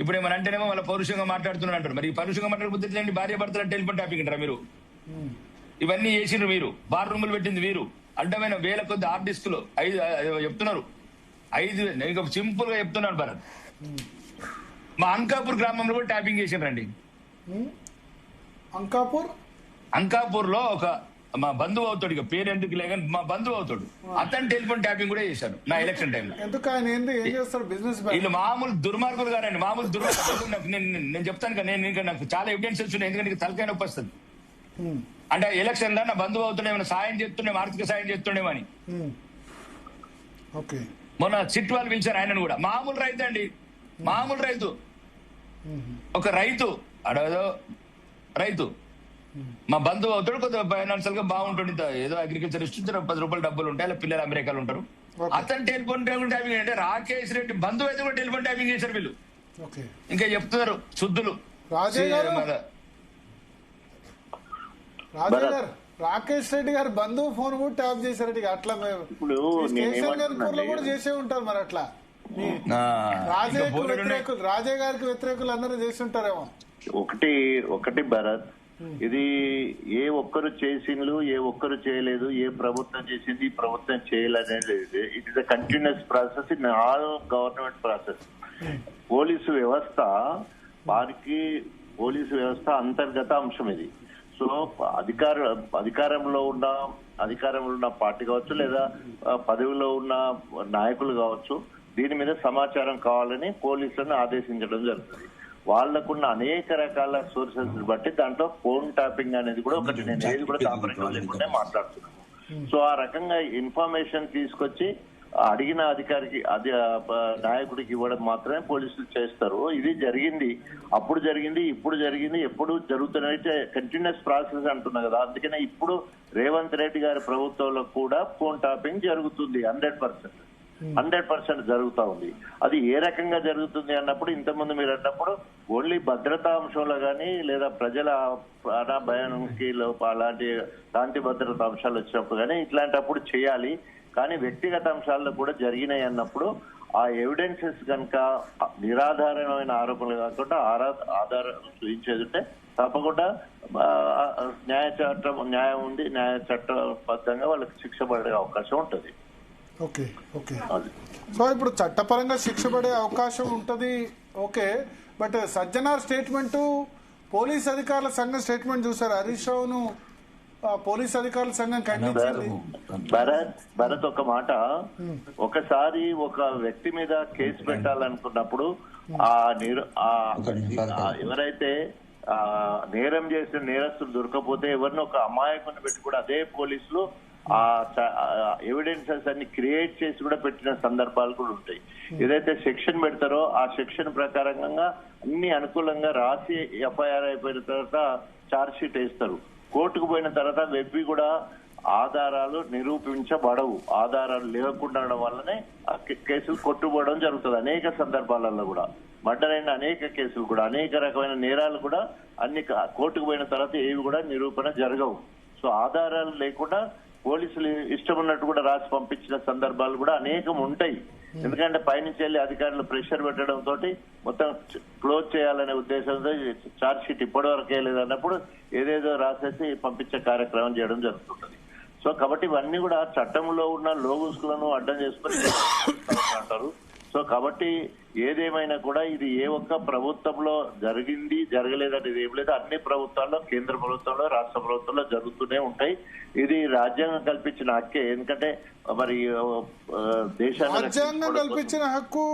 ఇప్పుడు ఏమని అంటేనేమో వాళ్ళ పౌరుషంగా మాట్లాడుతున్నారు అంటారు. మరి పౌరుషంగా మాట్లాడకపోతే భార్య భర్తలు టెలిఫోన్ ట్యాపింగ్ అంటారా మీరు? ఇవన్నీ చేసిండ్రు మీరు. బార్ రూములు పెట్టింది వీరు. అడ్డమైన వేల కొద్ది హార్డ్ డిస్క్లు 5 చెప్తున్నారు. 5 ఇంకా సింపుల్ గా చెప్తున్నాను భరత్. మా అంకాపూర్ గ్రామంలో కూడా ట్యాపింగ్ చేసిండ్రండి. అంకాపూర్ లో ఒక మా బంధువు అవుతాడు, ఇక పేరు ఎందుకు లేదని మా బంధువు అవుతాడు, అతను టెలిఫోన్ ట్యాపింగ్ కూడా చేశాడు నా ఎలక్షన్ టైంలో. వీళ్ళు మామూలు దుర్మార్గులు గారండి, మామూలు దుర్మార్గులు. నేను చెప్తాను కదా, నేను ఇంకా నాకు చాలా ఎవిడెన్సెస్ ఉన్నాయి, ఎందుకంటే తలకాయ నొప్పి వస్తుంది. అంటే ఎలక్షన్ లో నా బంధువు అవుతుండేమో, సాయం చేస్తుండే, ఆర్థిక సాయం చేస్తుండేమని. మొన్న సిట్ వాళ్ళు పిలిచారు ఆయనను కూడా. మామూలు రైతు అండి, మామూలు రైతు, ఒక రైతు అడగదో రైతు, మా బంధువు అవుతాడు, కొద్దిగా ఫైనాన్షియల్ గా బాగుంటుంది, ఏదో అగ్రికల్చర్ ఇస్తుంది, 10 రూపాయలు డబ్బులు ఉంటాయి, అలా పిల్లలు అమెరికాలో ఉంటారు. అతను టెలిఫోన్ ట్యాపింగ్ అంటే రాకేష్ రెడ్డి బంధువు అయితే కూడా టెలిఫోన్ ట్యాపింగ్ చేశారు వీళ్ళు. ఇంకా చెప్తున్నారు శుద్ధులు. రాకేష్ రెడ్డి గారు బంధువు ఫోన్ కూడా ట్యాప్ చేశారు. అట్లా ఇప్పుడు కూడా చేసే ఉంటారు మరి. అట్లా రాజయ్య గారికి వ్యతిరేకులు అందరూ చేసి ఉంటారేమో. ఒకటి భరత్, ఇది ఏ ఒక్కరు చేసిండ్లు, ఏ ఒక్కరు చేయలేదు, ఏ ప్రభుత్వం చేసింది, ఈ ప్రభుత్వం చేయలేదనేది it is a continuous process in all government process. Police వ్యవస్థ అంతర్గత అంశం ఇది. సో అధికారంలో ఉన్న పార్టీ కావచ్చు, లేదా పదవిలో ఉన్న నాయకులు కావచ్చు, దీని మీద సమాచారం కావాలని పోలీసులను ఆదేశించడం జరుగుతుంది. వాళ్లకున్న అనేక రకాల సోర్సెస్ బట్టి దాంట్లో ఫోన్ ట్యాపింగ్ అనేది కూడా ఒకటి. నేను ఏది కూడా దాపరికం లేకుండా మాట్లాడుతున్నాను. సో ఆ రకంగా ఇన్ఫర్మేషన్ తీసుకొచ్చి అడిగిన అధికారికి, నాయకుడికి ఇవ్వడం మాత్రమే పోలీసులు చేస్తారు. ఇది జరిగింది, అప్పుడు జరిగింది, ఇప్పుడు జరిగింది, ఎప్పుడు జరుగుతున్నట్టే కంటిన్యూస్ ప్రాసెస్ అంటున్నా కదా. అందుకనే ఇప్పుడు రేవంత్ రెడ్డి గారి ప్రభుత్వంలో కూడా ఫోన్ ట్యాపింగ్ జరుగుతుంది. 100% జరుగుతూ ఉంది. అది ఏ రకంగా జరుగుతుంది అన్నప్పుడు, ఇంతకుముందు మీరు అన్నప్పుడు ఓన్లీ భద్రతా అంశంలో కానీ, లేదా ప్రజల ప్రాణ భయానికి అలాంటి శాంతి భద్రతా అంశాలు వచ్చినప్పుడు కానీ ఇట్లాంటప్పుడు చేయాలి. కానీ వ్యక్తిగత అంశాల్లో కూడా జరిగినాయి అన్నప్పుడు ఆ ఎవిడెన్సెస్ కనుక నిరాధారమైన ఆరోపణలు కాకుండా ఆధారం చూపించేది ఉంటే తప్పకుండా న్యాయం ఉంది, న్యాయ చట్టబద్ధంగా వాళ్ళకి శిక్ష పడే అవకాశం ఉంటుంది. ఓకే. సో ఇప్పుడు చట్టపరంగా శిక్ష పడే అవకాశం ఉంటది. Okay, but Sajjanar statement, police అధికారుల సంఘం స్టేట్మెంట్ చూసారు. హరీష్ రావును పోలీస్ అధికారుల సంఘం ఖండించింది. భరత్ ఒక మాట, ఒకసారి ఒక వ్యక్తి మీద కేసు పెట్టాలనుకున్నప్పుడు ఎవరైతే నేరం చేసిన నేరస్తులు దొరకపోతే ఎవరిని ఒక అమాయకుని పెట్టి కూడా అదే పోలీసులు ఆ ఎవిడెన్సెస్ అన్ని క్రియేట్ చేసి కూడా పెట్టిన సందర్భాలు కూడా ఉంటాయి. ఏదైతే సెక్షన్ పెడతారో ఆ సెక్షన్ ప్రకారంగా అన్ని అనుకూలంగా రాసి ఎఫ్ఐఆర్ అయిపోయిన తర్వాత ఛార్జ్ షీట్ వేస్తారు. కోర్టుకు పోయిన తర్వాత వెబ్బి కూడా ఆధారాలు నిరూపించబడవు. ఆధారాలు లేకుండా వల్లనే కేసులు కొట్టుకోవడం జరుగుతుంది. అనేక సందర్భాలలో కూడా మర్డర్ అయిన అనేక కేసులు కూడా, అనేక రకమైన నేరాలు కూడా అన్ని కోర్టుకు పోయిన తర్వాత ఏవి కూడా నిరూపణ జరగవు. సో ఆధారాలు లేకుండా పోలీసులు ఇష్టం ఉన్నట్టు కూడా రాసి పంపించిన సందర్భాలు కూడా అనేకం ఉంటాయి. ఎందుకంటే పైనుంచి వెళ్ళి అధికారులు ప్రెషర్ పెట్టడం తోటి మొత్తం క్లోజ్ చేయాలనే ఉద్దేశంతో ఛార్జ్ షీట్ ఇప్పటి వరకే లేదన్నప్పుడు ఏదేదో రాసేసి పంపించే కార్యక్రమం చేయడం జరుగుతుంటది. సో కాబట్టి ఇవన్నీ కూడా చట్టంలో ఉన్న లోగుసులను అడ్డం చేసుకుని అంటారు. సో కాబట్టి ఏదేమైనా కూడా ఇది ఏ ఒక్క ప్రభుత్వంలో జరిగింది జరగలేదనేది ఏం లేదు. అన్ని ప్రభుత్వాల్లో, కేంద్ర ప్రభుత్వంలో, రాష్ట్ర ప్రభుత్వంలో జరుగుతూనే ఉంటాయి. ఇది రాజ్యాంగం కల్పించిన హక్కే. ఎందుకంటే మరి రాజ్యాంగం కల్పించిన హక్కు,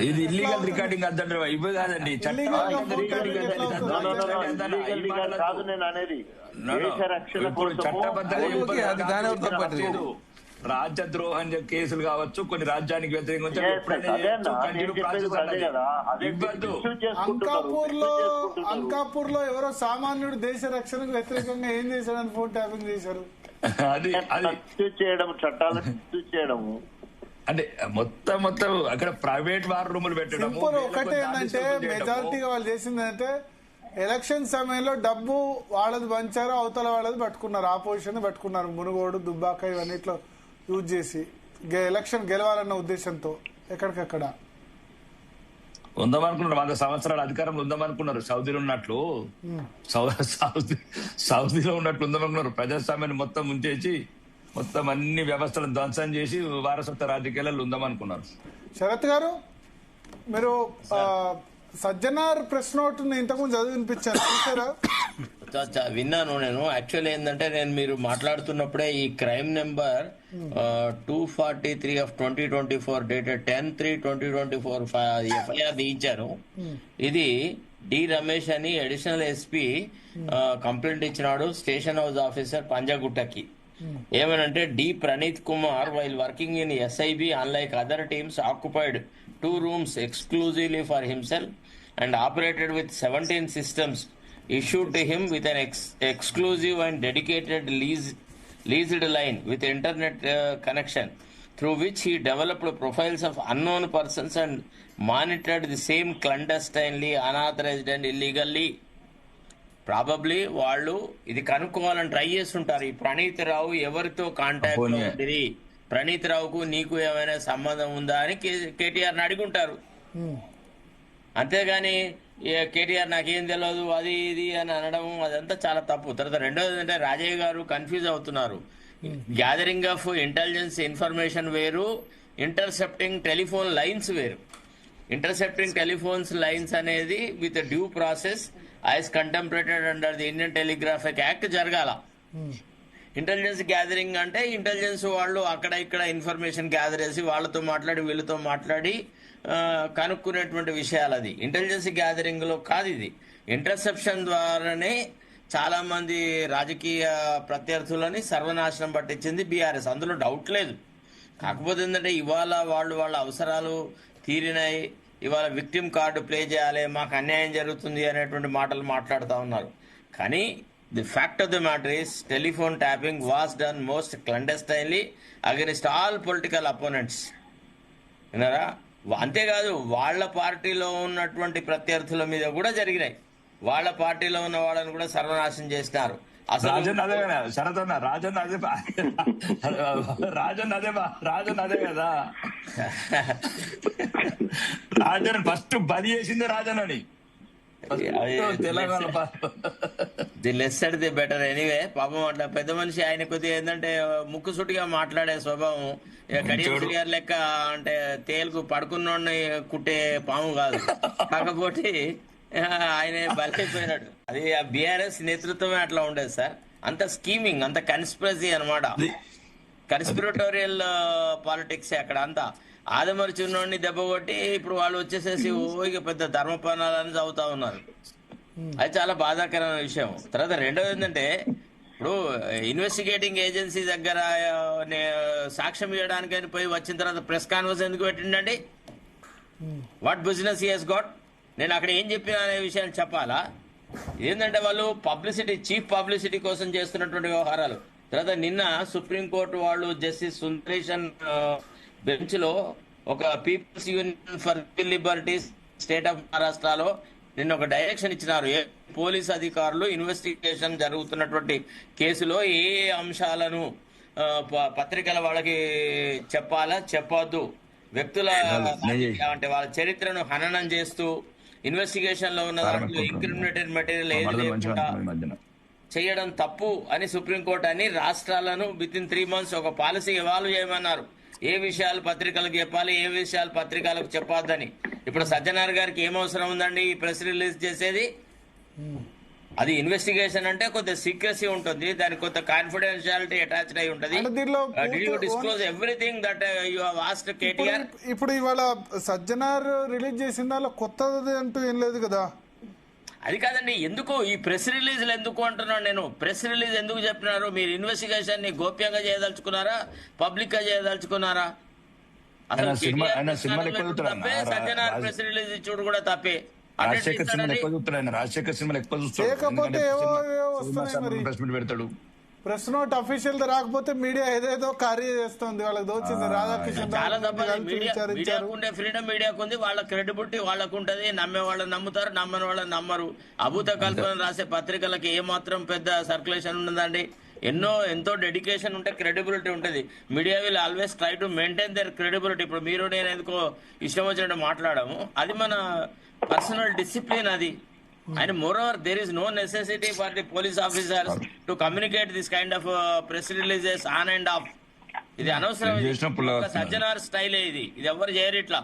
ఇది ఇల్లీగల్ రికార్డింగ్ అర్థం ఇవి కాదండి. కాదు నేను అనేది దేశ రక్షణ చట్టబద్ధ రాజ్యద్రోహం కేసులు కావచ్చు, కొన్ని రాజ్యానికి వ్యతిరేకంగా అంకాపూర్ లో ఎవరో సామాన్యుడు దేశ రక్షణకు వ్యతిరేకంగా ఏం చేశాడని ఫోన్ ట్యాపింగ్ చేశారు. అది చేయడం, చట్టాలు చేయడము అంటే మొత్తం అక్కడ ప్రైవేట్ వార్ రూములు పెట్టడం. ఒకటే ఏంటంటే మెజారిటీగా వాళ్ళు చేసింది అంటే ఎలక్షన్ సమయంలో డబ్బు వాళ్ళది పంచారు, అవతల వాళ్ళది పట్టుకున్నారు, ఆపోజిషన్ పట్టుకున్నారు. మునుగోడు, దుబ్బాక ఇవన్నిట్లో యూజ్ చేసి ఎలక్షన్ గెలవాలన్న ఉద్దేశంతో ఎక్కడికక్కడ ఉందామనుకున్నారు. 100 సంవత్సరాల అధికారంలో ఉందామనుకున్నారు. సౌదీలో ఉన్నట్లు సౌదీలో ఉన్నట్లు ఉందామనుకున్నారు. ప్రజాస్వామ్యాన్ని మొత్తం ఉంచేసి మొత్తం అన్ని వ్యవస్థలను ధ్వంసం చేసి వారసత్వ రాజకీయాలలో ఉందామనుకున్నారు. శరత్ గారు, మీరు సజ్జనార్ ప్రెస్ నోట్ ఇంతకుముందు చదివి వినిపించాను, చూసారా? విన్నాను నేను. యాక్చువల్లీ ఏంటంటే నేను మీరు మాట్లాడుతున్నప్పుడే ఈ crime number 243 of 2024 dated 10/3/2024 FIR దించాను. ఇది డి రమేష్ అని అడిషనల్ ఎస్పీ కంప్లైంట్ ఇచ్చినాడు స్టేషన్ హౌస్ ఆఫీసర్ పంజాగుట్టకి. ఏమనంటే D Praneeth Kumar while working in SIB unlike other teams occupied 2 rooms exclusively for himself and operated with 17 systems issued to him with an exclusive and dedicated leased line with internet connection, through which he developed profiles of unknown persons and monitored the same clandestinely, unauthorized and illegally. Probably వాళ్ళు ఇది కనుక్కోవాలని try చేస్తుంటారు. ఈ ప్రణీత్ రావు ఎవరితో contact లో ఉంది, ప్రణీత్ రావుకు నీకు ఏమైనా సంబంధం ఉందా అని కేటీఆర్ని అడుగుంటారు. అంతేగాని కేటీఆర్ నాకేం తెలియదు అది ఇది అని అనడం అదంతా చాలా తప్పు. తర్వాత రెండోది ఏంటంటే రాజయ్య గారు కన్ఫ్యూజ్ అవుతున్నారు. గ్యాదరింగ్ ఆఫ్ ఇంటెలిజెన్స్ ఇన్ఫర్మేషన్ వేరు, ఇంటర్సెప్టింగ్ టెలిఫోన్ లైన్స్ వేరు. ఇంటర్సెప్టింగ్ టెలిఫోన్స్ లైన్స్ అనేది with due process as contemplated under the Indian telegraphic act జరగాల. ఇంటెలిజెన్స్ గ్యాదరింగ్ అంటే ఇంటెలిజెన్స్ వాళ్ళు అక్కడ ఇక్కడ ఇన్ఫర్మేషన్ గ్యాదర్ చేసి వాళ్ళతో మాట్లాడి వీళ్ళతో మాట్లాడి కనుక్కునేటువంటి విషయాలు. అది ఇంటెలిజెన్స్ గ్యాదరింగ్ లో కాదు. ఇది ఇంటర్సెప్షన్ ద్వారానే చాలా మంది రాజకీయ ప్రత్యర్థులని సర్వనాశనం పట్టించింది బీఆర్ఎస్, అందులో డౌట్ లేదు. కాకపోతే ఏంటంటే ఇవాళ వాళ్ళ అవసరాలు తీరినాయి, ఇవాళ విక్టిమ్ కార్డు ప్లే చేయాలి, మాకు అన్యాయం జరుగుతుంది అనేటువంటి మాటలు మాట్లాడుతూ ఉన్నారు. కానీ the fact of the matter is telephone tapping was done most clandestinely against all political opponents. విన్నారా? అంతేకాదు వాళ్ళ పార్టీలో ఉన్నటువంటి ప్రత్యర్థుల మీద కూడా జరిగినాయి. వాళ్ళ పార్టీలో ఉన్న వాళ్ళని కూడా సర్వనాశనం చేసినారు. అసలు రాజన్ అదే కదా, రాజన్ ఫస్ట్ బలి చేసింది రాజన్ అని Telangana. The lesser the better. Anyway పాపం అట్లా పెద్ద మనిషి ఆయన కొద్దిగా ఏంటంటే ముక్కుసూటిగా మాట్లాడే స్వభావం. కడియం లెక్క అంటే తేలుకు పడుకున్నోడిని కుట్టే పాము కాదు. కాకపోతే ఆయన బలైపోయినాడు. అది ఆ బీఆర్ఎస్ నేతృత్వమే అట్లా ఉండేది సార్. అంత స్కీమింగ్, అంత కన్స్పిరసీ అనమాట, కన్స్పిరటోరియల్ పాలిటిక్స్ అక్కడ అంతా. ఆదమరిచి ఉన్నోడిని దెబ్బ కొట్టి ఇప్పుడు వాళ్ళు వచ్చేసేసి ఇక పెద్ద ధర్మపానాలని చదువుతా ఉన్నారు. అది చాలా బాధాకరమైన విషయం. తర్వాత రెండోది ఏంటంటే ఇప్పుడు ఇన్వెస్టిగేటింగ్ ఏజెన్సీ దగ్గర సాక్ష్యం ఇవ్వడానికి పోయి వచ్చిన తర్వాత ప్రెస్ కాన్ఫరెన్స్ ఎందుకు పెట్టిండండి? What business he has got? నేను అక్కడ ఏం చెప్పినా అనే విషయాన్ని చెప్పాలా? ఏంటంటే వాళ్ళు పబ్లిసిటీ, చీఫ్ పబ్లిసిటీ కోసం చేస్తున్నటువంటి వ్యవహారాలు. తర్వాత నిన్న సుప్రీంకోర్టు వాళ్ళు జస్టిస్ సుందరేషన్ బెంచ్ లో ఒక people's union for civil liberties state of మహారాష్ట్రలో నిన్న ఒక డైరెక్షన్ ఇచ్చినారు. పోలీస్ అధికారులు ఇన్వెస్టిగేషన్ జరుగుతున్నటువంటి కేసులో ఏ అంశాలను పత్రికల వాళ్ళకి చెప్పాలా చెప్పొద్దు, వ్యక్తుల అంటే వాళ్ళ చరిత్రను హననం చేస్తూ ఇన్వెస్టిగేషన్ లో ఉన్న దాంట్లో ఇంక్రిమినేటెడ్ మెటీరియల్ ఏది లేకుండా చేయడం తప్పు అని సుప్రీంకోర్టు అని రాష్ట్రాలను విత్ ఇన్ 3 months ఒక పాలసీ ఎవాల్వ్ చేయమన్నారు. ఏ విషయాలు పత్రికలకు చెప్పాలి, ఏ విషయాలు పత్రికలకు చెప్పొద్దని. ఇప్పుడు సజ్జనార్ గారికి ఏం అవసరం ఉందండి ఈ ప్రెస్ రిలీజ్ చేసేది? అది ఇన్వెస్టిగేషన్ అంటే కొంత సీక్రెసీ ఉంటుంది, దానికి కొంత కాన్ఫిడెన్షియాలిటీ అటాచ్డ్ అయి ఉంటుంది. Disclose everything that you have asked KTR. ఇప్పుడు ఇవాళ సజ్జనార్ రిలీజ్ చేసిన దానిలో కొత్తది అంటూ ఏం లేదు కదా. అది కాదండి, ఎందుకు ఈ ప్రెస్ రిలీజ్లు ఎందుకు అంటున్నాను నేను? ప్రెస్ రిలీజ్ ఎందుకు చెప్పినారు? మీరు ఇన్వెస్టిగేషన్ ని గోప్యంగా చేయదలుచుకున్నారా, పబ్లిక్ గా చేయదలుచుకున్నారా? అసలు తప్పే, సజ్జనార్ ప్రెస్ రిలీజ్ ఇచ్చుడు కూడా తప్పే. రాజశేఖర్ సినిమాలు ఎక్కువ చూస్తున్నాడు, రాజశేఖర్ సినిమాలు ఎక్కువ చూస్తాడు. ప్రెస్ నోట్ అఫీషియల్ రాకపోతే మీడియా ఏదేదో కార్య చేస్తుంది, వాళ్ళకి దోచింది. రాధాకిషన్ చాలా మీడియాకుండే ఫ్రీడమ్ మీడియాకుంది, వాళ్ళ క్రెడిబిలిటీ వాళ్ళకు ఉంటది. నమ్మే వాళ్ళని నమ్ముతారు, నమ్మని వాళ్ళని నమ్మరు. అభూత కల్పన రాసే పత్రికలకి ఏమాత్రం పెద్ద సర్క్యులేషన్ ఉండదండి. ఎంతో డెడికేషన్ ఉంటే క్రెడిబిలిటీ ఉంటుంది. Media will always try to maintain their credibility. ఇప్పుడు మీరు నేను ఎందుకో ఇష్టం వచ్చినట్టు మాట్లాడము, అది మన పర్సనల్ డిసిప్లిన్ అది. And moreover, there is no necessity for the police officers to communicate this kind of press releases on and off. ఇది అనవసరం. సజ్జనార్ స్టైల్ ఇది ఎవరు చేయరు ఇట్లా.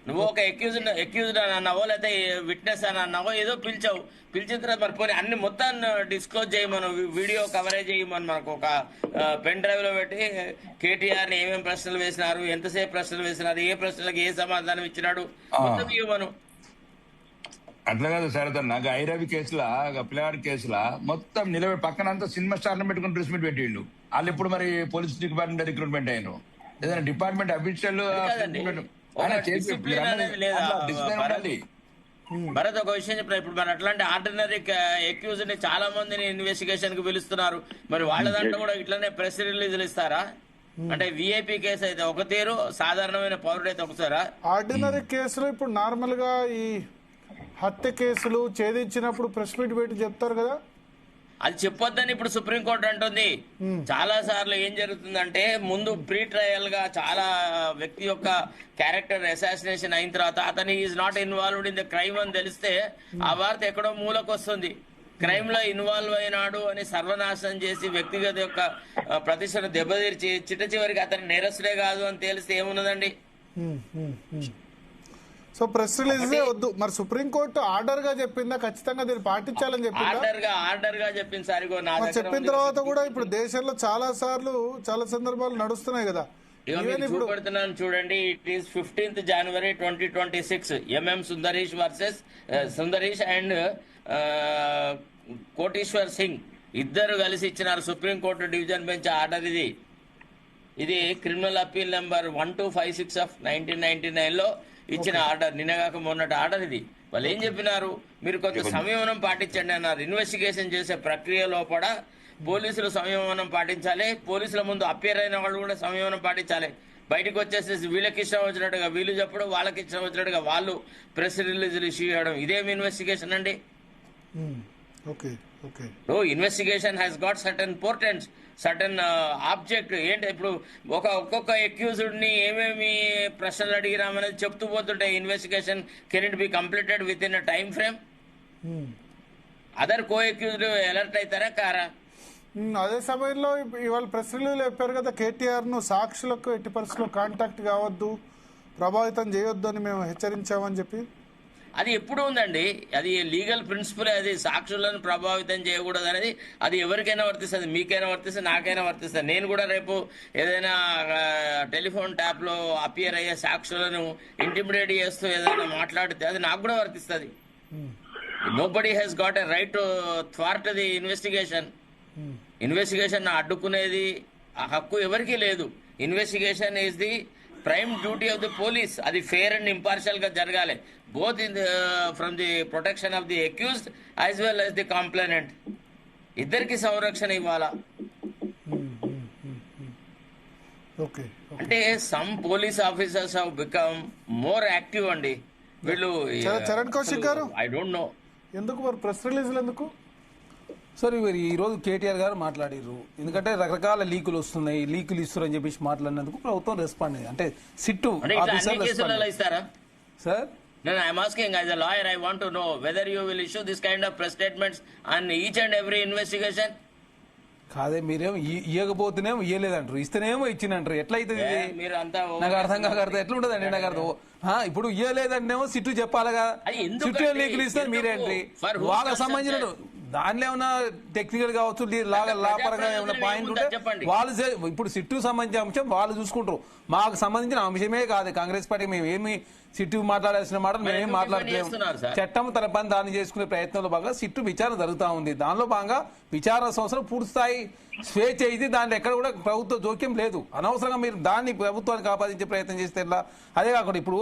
నువ్వు ఒక అక్యూజ్డ్ అని అన్నావో లేకపోతే విట్నెస్ అని అన్నావో ఏదో పిలిచావు. పిలిచిన తర్వాత మరి పోనీ అన్ని మొత్తం డిస్క్లోజ్ చేయమను, వీడియో కవరేజ్ చేయమని మనకు ఒక పెన్ డ్రైవ్ లో పెట్టి కేటీఆర్ ని ఏమేమి ప్రశ్నలు వేసినారు, ఎంతసేపు ప్రశ్నలు వేసినారు, ఏ ప్రశ్నలకు ఏ సమాధానం ఇచ్చినాడు మొత్తం ఇవ్వమను. అట్లా కాదు సార్, నాకు ఐరవి కేసులా పిల్లగాడి కేసులా మొత్తం నిలబడి పక్కనంతా సినిమా స్టార్లను పెట్టుకుని ప్రెస్ మీట్ పెట్టిండు. వాళ్ళు ఇప్పుడు మరి పోలీస్ డిపార్ట్మెంట్ రిక్రూట్మెంట్ అయ్యారు, ఏదైనా డిపార్ట్మెంట్ అఫీషియల్ భరత్ ఒక విషయం చెప్పిన, ఇప్పుడు మరి అట్లాంటి ఆర్డినరీ అక్యూజ్ ని చాలా మందిని ఇన్వెస్టిగేషన్ కి పిలుస్తున్నారు, మరి వాళ్ళ దాంట్లో కూడా ఇట్లానే ప్రెస్ రిలీజులు ఇస్తారా? అంటే విఐపి కేసు అయితే ఒక తీరు, సాధారణమైన పౌరుడు అయితే ఒకసారా? ఆర్డినరీ కేసులో ఇప్పుడు నార్మల్ గా ఈ హత్య కేసులు ఛేదించినప్పుడు ప్రెస్ మీట్ పెట్టి చెప్తారు కదా, అది చెప్పొద్దని ఇప్పుడు సుప్రీంకోర్టు అంటుంది. చాలా సార్లు ఏం జరుగుతుందంటే ముందు ప్రీ ట్రయల్ గా చాలా వ్యక్తి యొక్క క్యారెక్టర్ అసాసినేషన్ అయిన తర్వాత అతని is not involved in the crime అని తెలిస్తే ఆ వార్త ఎక్కడో మూలకు వస్తుంది. క్రైమ్ లో ఇన్వాల్వ్ అయినాడు అని సర్వనాశనం చేసి వ్యక్తిగత యొక్క ప్రతిష్టను దెబ్బతీర్చి చిట్ట చివరికి అతను నేరస్తుడే కాదు అని తెలిస్తే ఏమున్నదండి? సో ప్రెస్ రిలీజ్ వద్దు. మరి సుప్రీంకోర్టు ఆర్డర్ గా చెప్పిందా ఖచ్చితంగా దీన్ని పాటించాలని చెప్పిందా? ఆర్డర్ గా చెప్పింది సార్. చెప్పిన తర్వాత కూడా ఇప్పుడు దేశంలో చాలా సార్లు చాలా సందర్భాలు నడుస్తున్నాయి కదా. చూపెడుతున్నాను చూడండి, it is 15th January 2026 MM Sundaresh versus Sundaresh and Koteshwar Singh ఇద్దరు కలిసి ఇచ్చినారు సుప్రీంకోర్టు డివిజన్ బెంచ్ ఆర్డర్. ఇది క్రిమినల్ అప్పీల్ నెంబర్ 1256 of 1999 లో ఇచ్చిన ఆర్డర్, నిన్నగాక మొన్నటి ఆర్డర్ ఇది. వాళ్ళు ఏం చెప్పినారు, మీరు కొంత సంయమనం పాటించండి అన్నారు. ఇన్వెస్టిగేషన్ చేసే ప్రక్రియ లోపల పోలీసులు సంయమనం పాటించాలి, పోలీసుల ముందు అప్పేర్ అయిన వాళ్ళు కూడా సంయమనం పాటించాలి. బయటకు వచ్చేసి వీళ్ళకి ఇష్టం వచ్చినట్టుగా వీళ్ళు చెప్పడం, వాళ్ళకి ఇష్టం వచ్చినట్టుగా వాళ్ళు ప్రెస్ రిలీజులు ఇష్యూ చేయడం, ఇదేమి ఇన్వెస్టిగేషన్ అండి? Investigation has got certain portents, certain object. ఏంటి ఇప్పుడు ఒక్కొక్క అక్యూజ్డ్ ని ఏమేమి ప్రశ్నలు అడిగినామనేది చెప్తూ పోతుంటే investigation can it be completed with in a time frame? Other co accused alert అవుతారా కారా? అదే సమయంలో ఇవాళ ప్రెస్ రిలీజ్ చెప్పారు కదా, కేటీఆర్ ను సాక్షులకు ఎట్టి పరిస్థితుల్లో కాంటాక్ట్ కావద్దు, ప్రభావితం చేయొద్దు అని మేము హెచ్చరించామని చెప్పి. అది ఎప్పుడు ఉందండి, అది లీగల్ ప్రిన్సిపల్. అది సాక్షులను ప్రభావితం చేయకూడదు అనేది అది ఎవరికైనా వర్తిస్తుంది, మీకైనా వర్తిస్తుంది, నాకైనా వర్తిస్తుంది. నేను కూడా రేపు ఏదైనా టెలిఫోన్ ట్యాప్ లో అపియర్ అయ్యే సాక్షులను ఇంటిమిడేట్ చేస్తూ ఏదైనా మాట్లాడితే అది నాకు కూడా వర్తిస్తుంది. Nobody has got a right to thwart the investigation. Investigation అడ్డుకునేది ఆ హక్కు ఎవరికీ లేదు. Investigation is the prime duty of the police. అది ఫేర్ అండ్ ఇంపార్షియల్ గా జరగాలి, both in from the protection of the accused as well as the complainant. ఇద్దరికి సంరక్షణ ఇవ్వాలా. అంటే some police officers have become more active అండి. వీళ్ళు చరణ్ కౌశిక్ గారు, ఐ డోంట్ నో ఎందుకు మరి ప్రెస్ రిలీజ్ ఎందుకు సార్? ఈ రోజు కేటీఆర్ గారు మాట్లాడారు, ఎందుకంటే రకరకాల లీకులు వస్తున్నాయి, లీకులు ఇస్తారు అని చెప్పేసి మాట్లాడినందుకు ప్రభుత్వం రెస్పాండ్ అయ్యింది. అంటే సిట్టు ఇస్తారా sir? No, I'm asking as a lawyer, I want to know whether you will issue this kind of press statements on each and every investigation. కాదే, మీరేమో ఇవ్వకపోతేనేమో ఇవ్వలేదంటారు, ఇస్తేనేమో ఇచ్చినంటారు. ఎట్లయితుంది నాకు అర్థం కాకూడదు. ఎట్లా ఉంటదండి నాకు అర్థం. ఇప్పుడు ఇవ్వలేదంటేమో సిట్టు చెప్పాలిగా, సిట్టు లీకులు ఇస్తే మీరేంటి వాళ్ళకి సంబంధించిన దానిలో ఏమన్నా టెక్నికల్ కావచ్చు, లాపరంగా ఏమైనా పాయింట్ ఉంటే వాళ్ళు ఇప్పుడు సిట్టు సంబంధించిన అంశం వాళ్ళు చూసుకుంటారు. మాకు సంబంధించిన అంశమే కాదు కాంగ్రెస్ పార్టీ. మేము ఏమి సిట్టు మాట్లాడాల్సిన మాట మేమేం మాట్లాడలేము. చట్టం తన పని దాన్ని చేసుకునే ప్రయత్నంలో భాగంగా సిట్టు విచారణ జరుగుతూ ఉంది. దానిలో భాగంగా విచారణ సంవత్సరం పూర్తి స్థాయి స్వేచ్ఛ ఇది, దాంట్లో ఎక్కడ కూడా ప్రభుత్వ జోక్యం లేదు. అనవసరంగా మీరు దాన్ని ప్రభుత్వానికి ఆపాదించే ప్రయత్నం చేస్తే ఎలా? అదే కాకుండా ఇప్పుడు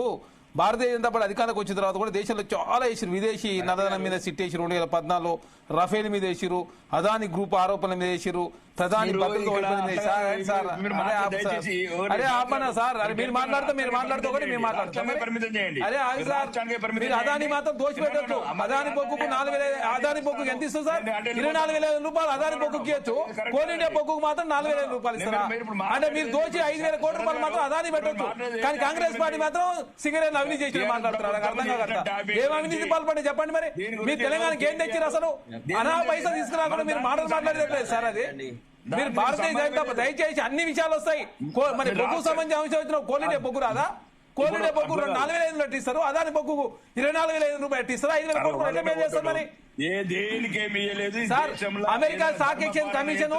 భారతీయ జనతా పార్టీ అధికారంలోకి వచ్చిన తర్వాత కూడా దేశంలో చాలా వేసారు. విదేశీ నల్లధనం మీద సిట్ వేసారు, 2014లో రఫేల్ మీద వేసారు, అదాని గ్రూప్ ఆరోపణల మీద వేసారు, ప్రధాని అరే ఆపనా సార్, మీరు మాట్లాడుతూ ఒకటి మేము మాట్లాడతాం. అరే ఆగి సార్, మీరు అదాని మాత్రం దోషిపెట్టచ్చు. అదాని బొగ్గుకు 4,000, అదాని బొగ్గుకు ఎంత ఇస్తారు సార్? 24,000 రూపాయలు అదాని బొగ్గుకి ఇవ్వచ్చు, కోల్ ఇండియా బొగ్గుకు మాత్రం 4,000 రూపాయలు ఇస్తారా? అంటే మీరు దోచి 5,000 కోట్ల రూపాయలు మాత్రం అదాని పెట్టచ్చు, కానీ కాంగ్రెస్ పార్టీ మాత్రం సిగరెట్ అవినీతి చేసి మాట్లాడుతున్నారు. నాకు అర్థం కాదు, ఏం అవినీతి పాల్పడి చెప్పండి. మరి మీరు తెలంగాణకి ఏం తెచ్చారు అసలు? అనా పైసా తీసుకురాకుండా మీరు మాట్లాడలేదు సార్. అది మీరు భారతీయ జనతా దయచేసి అన్ని విషయాలు వస్తాయి. మరి బొగ్గు సంబంధించిన అంశం వచ్చిన కోల్ ఇండియా బొగ్గు రాదా? కోలిడే బొగ్గు 4,500 ఇస్తారు, అదాని బొగ్గు 24,500 రూపాయలు ఇస్తారు, 5,000 కోట్లు ఎట్లా మేలు చేస్తారు మరి? అమెరికా స్టాక్ ఎక్స్చేంజ్ కమిషన్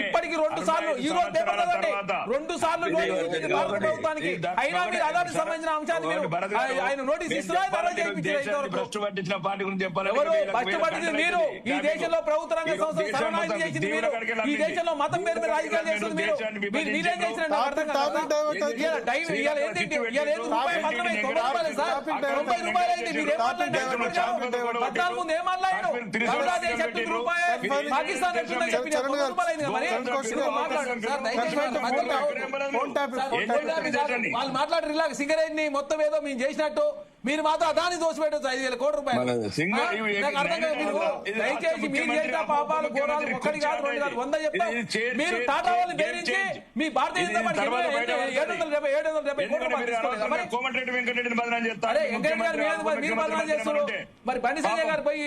ఇప్పటికి 2 సార్లు ఈ రోజు పేపర్ 2 సార్లు నోటీస్ ఇచ్చింది భారత ప్రభుత్వానికి. అయినా మీరు అదానికి సంబంధించిన అంశాన్ని మీరు ఆయన నోటీస్ ఇస్తున్నా మీరు ఈ దేశంలో ప్రభుత్వ రంగ సంస్థలు సర్వనాశనం చేసింది మీరు, ఈ దేశంలో మతం పేరు మీద రాజకీయాలు చేస్తుంది మీరు. మీరేం చేసినట్టు అర్థం కాదు. రూపాయలు మాత్రమే 90 రూపాయలు సార్, 90 రూపాయలు అయితే మీరు ఏం మాట్లాడారు? 14 ముందు ఏం మాట్లాడారు? బంగ్లాదేశ్ రూపాయి, పాకిస్తాన్ వాళ్ళు మాట్లాడారు ఇలా సిగరెట్ ని మొత్తం ఏదో మేము చేసినట్టు, మీరు మాత్రం అదాన్ని దోసిపెట్టచ్చు 5,000 కోట్ల రూపాయలు. నాకు అర్థం కాదు. మీరు దయచేసి మీరు చేసిన పాపాలు ఘోరాలు 1 కాదు 2 కాదు 100 చెప్తాం. మీరు టాటా వాళ్ళని బెదిరించి మీ భారతీయ జనతా పార్టీ 770 కోట్ల రూపాయలు తీసుకోలేదు. మీరు బదనాలు చేస్తున్నారు. మరి బండి సంజయ్ గారు పోయి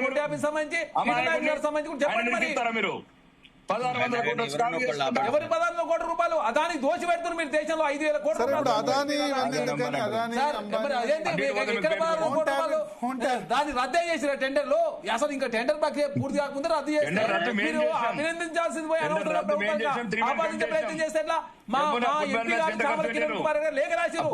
కోర్టు ఆఫీస్ సంబంధించి సంబంధించి చెప్పండి మరి. ఎవరి 1,600 కోట్ల రూపాయలు అదానికి దోషి పెడుతున్నారు మీరు దేశంలో 5,000 కోట్ల రూపాయలు. దాన్ని రద్దు చేసిన టెండర్లు అసలు ఇంకా టెండర్ ప్రక్రియ పూర్తి కాకముందే రద్దు చేస్తారు. మీరు అభినందించాల్సింది పోయి అనవసరంగా ప్రభుత్వానికి ఆపాదించే ప్రయత్నం చేస్తే ఎట్లా? మా ఎంపీ గారు చామల కిరణ్ కుమార్ గారు లేఖ రాశారు.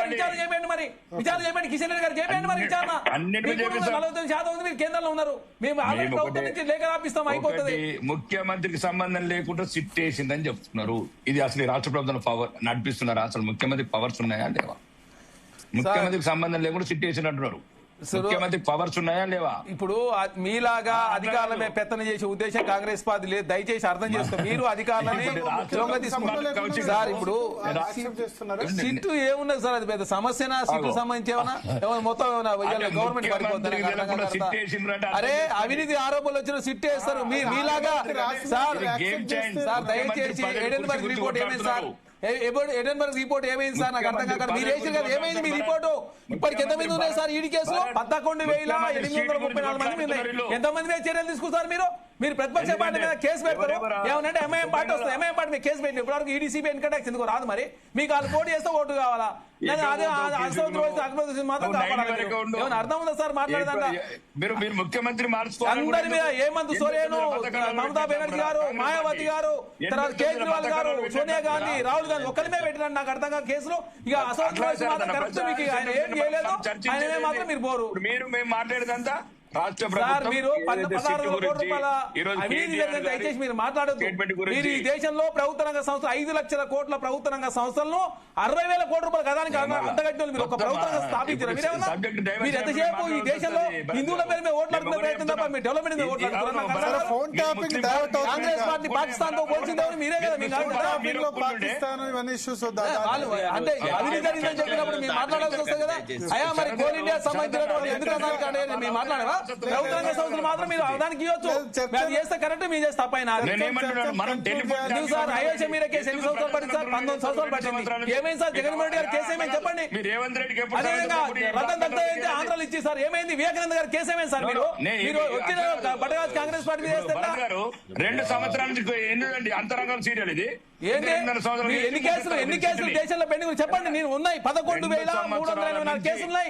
విచారణ చేయండి మరి, విచారణ చేయండి. కిషన్ రెడ్డి గారు చేయండి మరి విచారణ. 49% ఉంది, మీరు కేంద్రంలో ఉన్నారు. మేము ఆల్రెడీ ప్రభుత్వం నుంచి లేఖ రాపిస్తాం, అయిపోతుంది. ముఖ్యమంత్రికి సంబంధం లేకుండా సిట్ వేసిందని చెప్తున్నారు. ఇది అసలు రాష్ట్ర ప్రభుత్వం పవర్ నడిపిస్తున్నారు. అసలు ముఖ్యమంత్రికి పవర్స్ ఉన్నాయా లేవా? ముఖ్యమంత్రికి సంబంధం లేకుండా సిట్ వేసింది అంటున్నారు. ముఖ్యమంత్రి పవర్స్ ఉన్నాయా లేవా? ఇప్పుడు మీలాగా అధికారులమే పెత్తన చేసే ఉద్దేశం కాంగ్రెస్ పార్టీ లేదు. దయచేసి అర్థం చేసుకో. మీరు అధికారులని సార్ ఇప్పుడు సిట్టు ఏమున్నది సార్? అది పెద్ద సమస్యనా? సిట్టు సంబంధించి ఏమన్నా మొత్తం గవర్నమెంట్ పడిపోతుంది. అరే అవినీతి ఆరోపణలు వచ్చిన సిట్ వేస్తారు. మీలాగా సార్ దయచేసి ఎడెన్బర్గ్ రిపోర్ట్ ఏమైంది సార్? ఎడెన్బర్గ్ రిపోర్ట్ ఏమైంది సార్? నాకు అర్థం కాక మీరు వేసారు కదా, ఏమైంది మీ రిపోర్టు? ఇప్పటికి ఎంతమంది ఉన్నాయి సార్ ఈడీ కేసులో? 11,834 మంది ఎంతమంది మీద చర్యలు తీసుకుంటారు మీరు? మీరు ప్రతిపక్ష పార్టీ మీద కేసు పెడతారు ఏమనంటే ఎంఐఎం పార్టీ వస్తుంది, ఎంఐఎం పార్టీ మీద కేసు పెట్టి ఇప్పటివరకు ఈడీసీపీ ఇన్కమ్ ట్యాక్స్ ఎందుకు రాదు? మరి మీకు వాళ్ళు పోటీ చేస్తే ఓటు కావాలా? లేదా అదే మాత్రం కాపాడాలి? ఏమైనా అర్థం ఉందా సార్ మాట్లాడేదాకా? మీరు ముఖ్యమంత్రి అందరి మీద హేమంత్ సోరేన్, మమతా బెనర్జీ గారు, మాయావతి గారు, తర్వాత కేజ్రీవాల్ గారు, సోనియా గాంధీ, రాహుల్ గాంధీ ఒక్కరిమే పెట్టినారు నాకు అర్థం కాదు కేసులో. ఇక అసలు కరెక్ట్ మీకు ఆయన ఏం చేయలేదు, ఆయన మాత్రం మీరు పోరు. మీరు మేము మాట్లాడేదంతా సార్ మీరు 16,000 కోట్ల రూపాయల అవినీతి జరిగింది. దయచేసి మీరు మాట్లాడొద్దు. మీరు ఈ దేశంలో ప్రభుత్వ రంగ సంస్థ 5 లక్షల కోట్ల ప్రభుత్వ రంగ సంస్థలను 60,000 కోట్ల రూపాయలు గదానికి అంతగట్టిన మీరు ఒక ప్రభుత్వ రంగం స్థాపించారు. మీరేమన్నా మీరు ఎంతసేపు ఈ దేశంలో హిందువుల పేరు మీద ఓట్లాడుకునే ప్రయత్నం తప్ప మీరు డెవలప్మెంట్ మీద ఓట్లాడుతున్నారు. కాంగ్రెస్ పార్టీ పాకిస్తాన్ తో పోల్చిందేమని మీరే కదా. అంటే అవినీతి జరిగిందని చెప్పినప్పుడు మీరు మాట్లాడాల్సి వస్తుంది కదా. అయ్యా మరి కోల్ ఇండియా సంబంధించినటువంటి ఎందుకు మేము మాట్లాడవా? ప్రభుత్వ రంగ సంస్థలు మాత్రం మీరు అవడానికి ఇవ్వచ్చు. మీరు చేస్తే కరెక్ట్, మీరు చేస్తే తప్పైనా సార్. అయోధ్య మీద కేసు ఎన్ని సంవత్సరాలు పడింది సార్? 19 సంవత్సరాలు పట్టింది. ఏమైంది సార్? జగన్మోహన్ రెడ్డి గారు కేసు ఏమైంది చెప్పండి. అదేవిధంగా రతన్ దత్తా అయితే ఆంధ్రాలు ఇచ్చి సార్ ఏమైంది? వివేకానంద గారు కేసు ఏమైంది సార్? మీరు వచ్చిన బటరాజ్ కాంగ్రెస్ పార్టీ మీద 2 సంవత్సరాల నుంచి ఎన్ని అంతరంగం సీరియల్ ఇది ఎన్ని కేసులు దేశంలో పెండింగ్ చెప్పండి. నేను ఉన్నాయి 11,384 కేసులు ఉన్నాయి.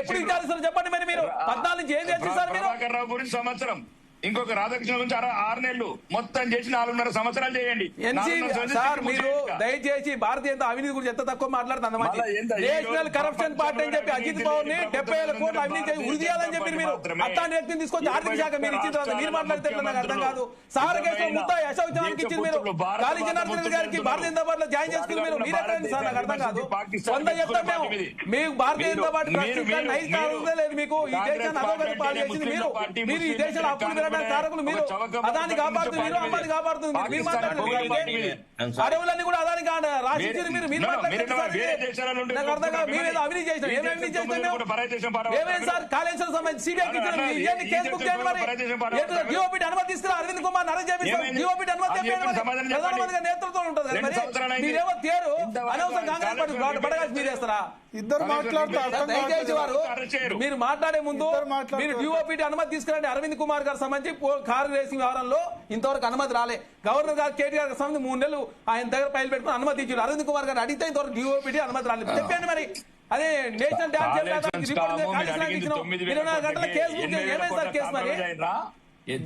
ఎప్పుడు విచారిస్తారు చెప్పండి. మరి మీరు 14 నుంచి ఏం చేస్తారు? మీరు గురించి సంవత్సరం, ఇంకొక రాధాకృష్ణ గురించి 6 నెలలు మొత్తం చేసి 4.5 సంవత్సరాలు చేయండి. సార్ మీరు దయచేసి భారతీయ అవినీతి గురించి ఎంత తక్కువ మాట్లాడుతుంది. నేషనల్ కరప్షన్ పార్టీ అని చెప్పి అజిత్ పవార్ ని 70,000 కోట్లు అవినీతి ఉరి చేయాలని చెప్పి మీరు అట్లాంటి వ్యక్తిని తీసుకొచ్చి ఆర్థిక శాఖ మీరు ఇచ్చిన తర్వాత మీరు మాట్లాడితే నాకు అర్థం కాదు. సార్ కేసులో ముద్దా అశోక్ చవాన్కి ఇచ్చింది మీరు. కాళీ జనార్దన్ గారికి భారతీయ జనతా పార్టీలో జాయిన్ చేసుకుని మీరు మీరెక్కడండి సార్? నాకు అర్థం కాదు. 100 చెప్తాం మేము. మీకు భారతీయ జనతా పార్టీ లేదు. మీకు ఈ దేశాన్ని అధోగతి పాలు చేసింది మీరు. మీరు ఈ దేశంలో అప్పులు కారకులు మీరు. అదాన్ని కాపాడుతుంది మీరు, అమ్మాయిని కాపాడుతుంది మీరు. మాట్లాడుతున్నారు అడవులన్నీ కూడా అదానికి రాసిచ్చింది మీరు. మీరు నాకు అర్థం కాదు. మీరేదో అవినీతి చేసినారు. ఏమి అవినీతి చేసినారు? ఏమేమి సార్? కాళేశ్వరం సంబంధించి సిబిఐకి కేసు బుక్ చేయండి. మరి డిఓపీటీ అనుమతి తీసుకురా. అరవింద్ కుమార్ అరెస్ట్ చేయండి. డిఓపీటీ అనుమతి ప్రధానమంత్రి నేతృత్వం ఉంటుంది కదా, మరి మీరేమో తేరు అనవసరం కాంగ్రెస్ పార్టీ బడగాల్సి మీరు వేస్తారా? ఇద్దరు మాట్లాడతారు. దయచేసి వారు మీరు మాట్లాడే ముందు మీరు డిఓపిటి అనుమతి తీసుకురండి. అరవింద్ కుమార్ గారు సంబంధించి కారు రేసింగ్ వ్యవహారంలో ఇంతవరకు అనుమతి రాలే. గవర్నర్ గారు కేటీఆర్ గారికి సంబంధించి 3 నెలలు ఆయన దగ్గర ఫైల్ పెట్టుకుని అనుమతి ఇచ్చారు. అరవింద్ కుమార్ గారు అడిగితే ఇంతవరకు డిఓపిటి అనుమతి రాలేదు. చెప్పండి మరి. అదే నేషనల్ డ్యాన్స్ 24 గంటల కేసు ఏమైంది సార్? కేసు మరి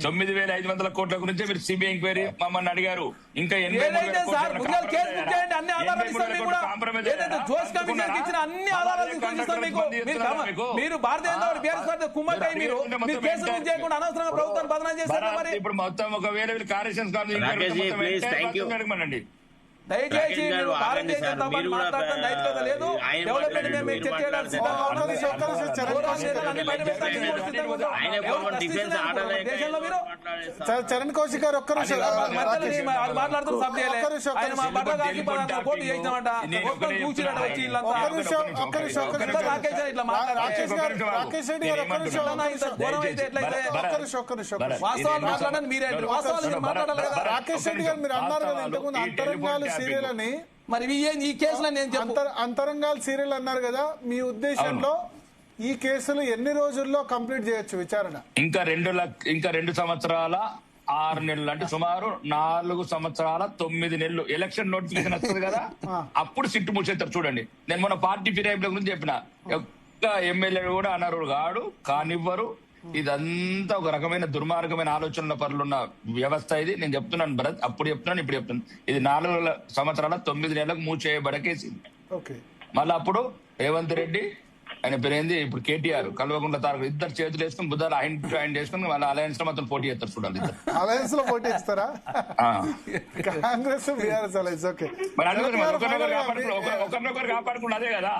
9,500 కోట్ల గురించి మీరు సిబిఐ ఎంక్వైరీ మమ్మల్ని అడిగారు. ఇంకా ఏదైతే సార్ ముందు కేసు బుక్ చేయండి, అన్ని ఆధారాలు ఇస్తాం మీకు కూడా. ఏదైతే జోష్ కమిషన్ ఇచ్చిన అన్ని ఆధారాలు తీసుకొని ఇస్తాం మీకు. మీరు Bharatiya Janata party BRS party కుమ్మక్కై మీరు కేసు బుక్ చేయకుండా అనవసరంగా ప్రభుత్వాన్ని బదనాం చేస్తారు. మరి ఇప్పుడు మొత్తం ఒకవేళ కార్యక్రమం అడగమనండి. దయచేసి మీరు భారతీయ జనతా పార్టీ మాట్లాడటం నైతికత లేదు. డెవలప్మెంట్ మేము చర్చ చేయడానికి సిద్ధంగా ఉన్నాం. దేశంలో మీరు చరణ్ కౌశిక్ గారు ఒక్క నిమిషం మాట్లాడుతున్న సబ్ ఆయన మా బట్ట కాకి కోర్టు చేసినామంట. కూర్చున్నాడు వచ్చి రాకేష్ రెడ్డి గారు ఒక్క నిమిషం వాస్తవాలు మాట్లాడండి. మీరే వాస్తవాలు మీరు మాట్లాడాలి కదా. రాకేష్ రెడ్డి గారు మీరు అన్నారు కదా ఇంతకుముందు అంతరంగాలు సీరియల్ అని. మరి ఈ కేసులో నేను అంతరంగాలు సీరియల్ అన్నారు కదా, మీ ఉద్దేశంలో ఈ కేసులు ఎన్ని రోజుల్లో కంప్లీట్ చేయొచ్చు విచారణ? ఇంకా 2 సంవత్సరాల 6 నెలలు, అంటే సుమారు 4 సంవత్సరాల 9 నెలలు. ఎలక్షన్ నోటిఫికేషన్ వస్తుంది కదా, అప్పుడు సిట్టు మూసేస్తారు. చూడండి, నేను మొన్న పార్టీ ఫిరాయింపుల గురించి చెప్పిన, ఒక్క ఎమ్మెల్యే కూడా అనర్హుడు కాడు, కానివ్వరు. ఇదంతా ఒక రకమైన దుర్మార్గమైన ఆలోచనల పరులున్న వ్యవస్థ ఇది. నేను చెప్తున్నాను భరత్, అప్పుడు చెప్తున్నాను, ఇప్పుడు చెప్తున్నాను. ఇది 4 సంవత్సరాల 9 నెలలకు మూసేయబడ కేసు. మళ్ళీ అప్పుడు రేవంత్ రెడ్డి ఆయన పేరేంది, ఇప్పుడు కేటీఆర్, కల్వకుంట్ల తారక ఇద్దరు చేతులు వేసుకుని బుద్ధాలు ఆయన వేసుకుని వాళ్ళ అలయన్స్ లో మొత్తం పోటీ చేస్తారు. చూడాలి, అలయన్స్ లో పోటీ ఇస్తారా? Congress BRS alliance. ఓకే, ఒకరినొకరు కాపాడుకుంటే అదే కదా.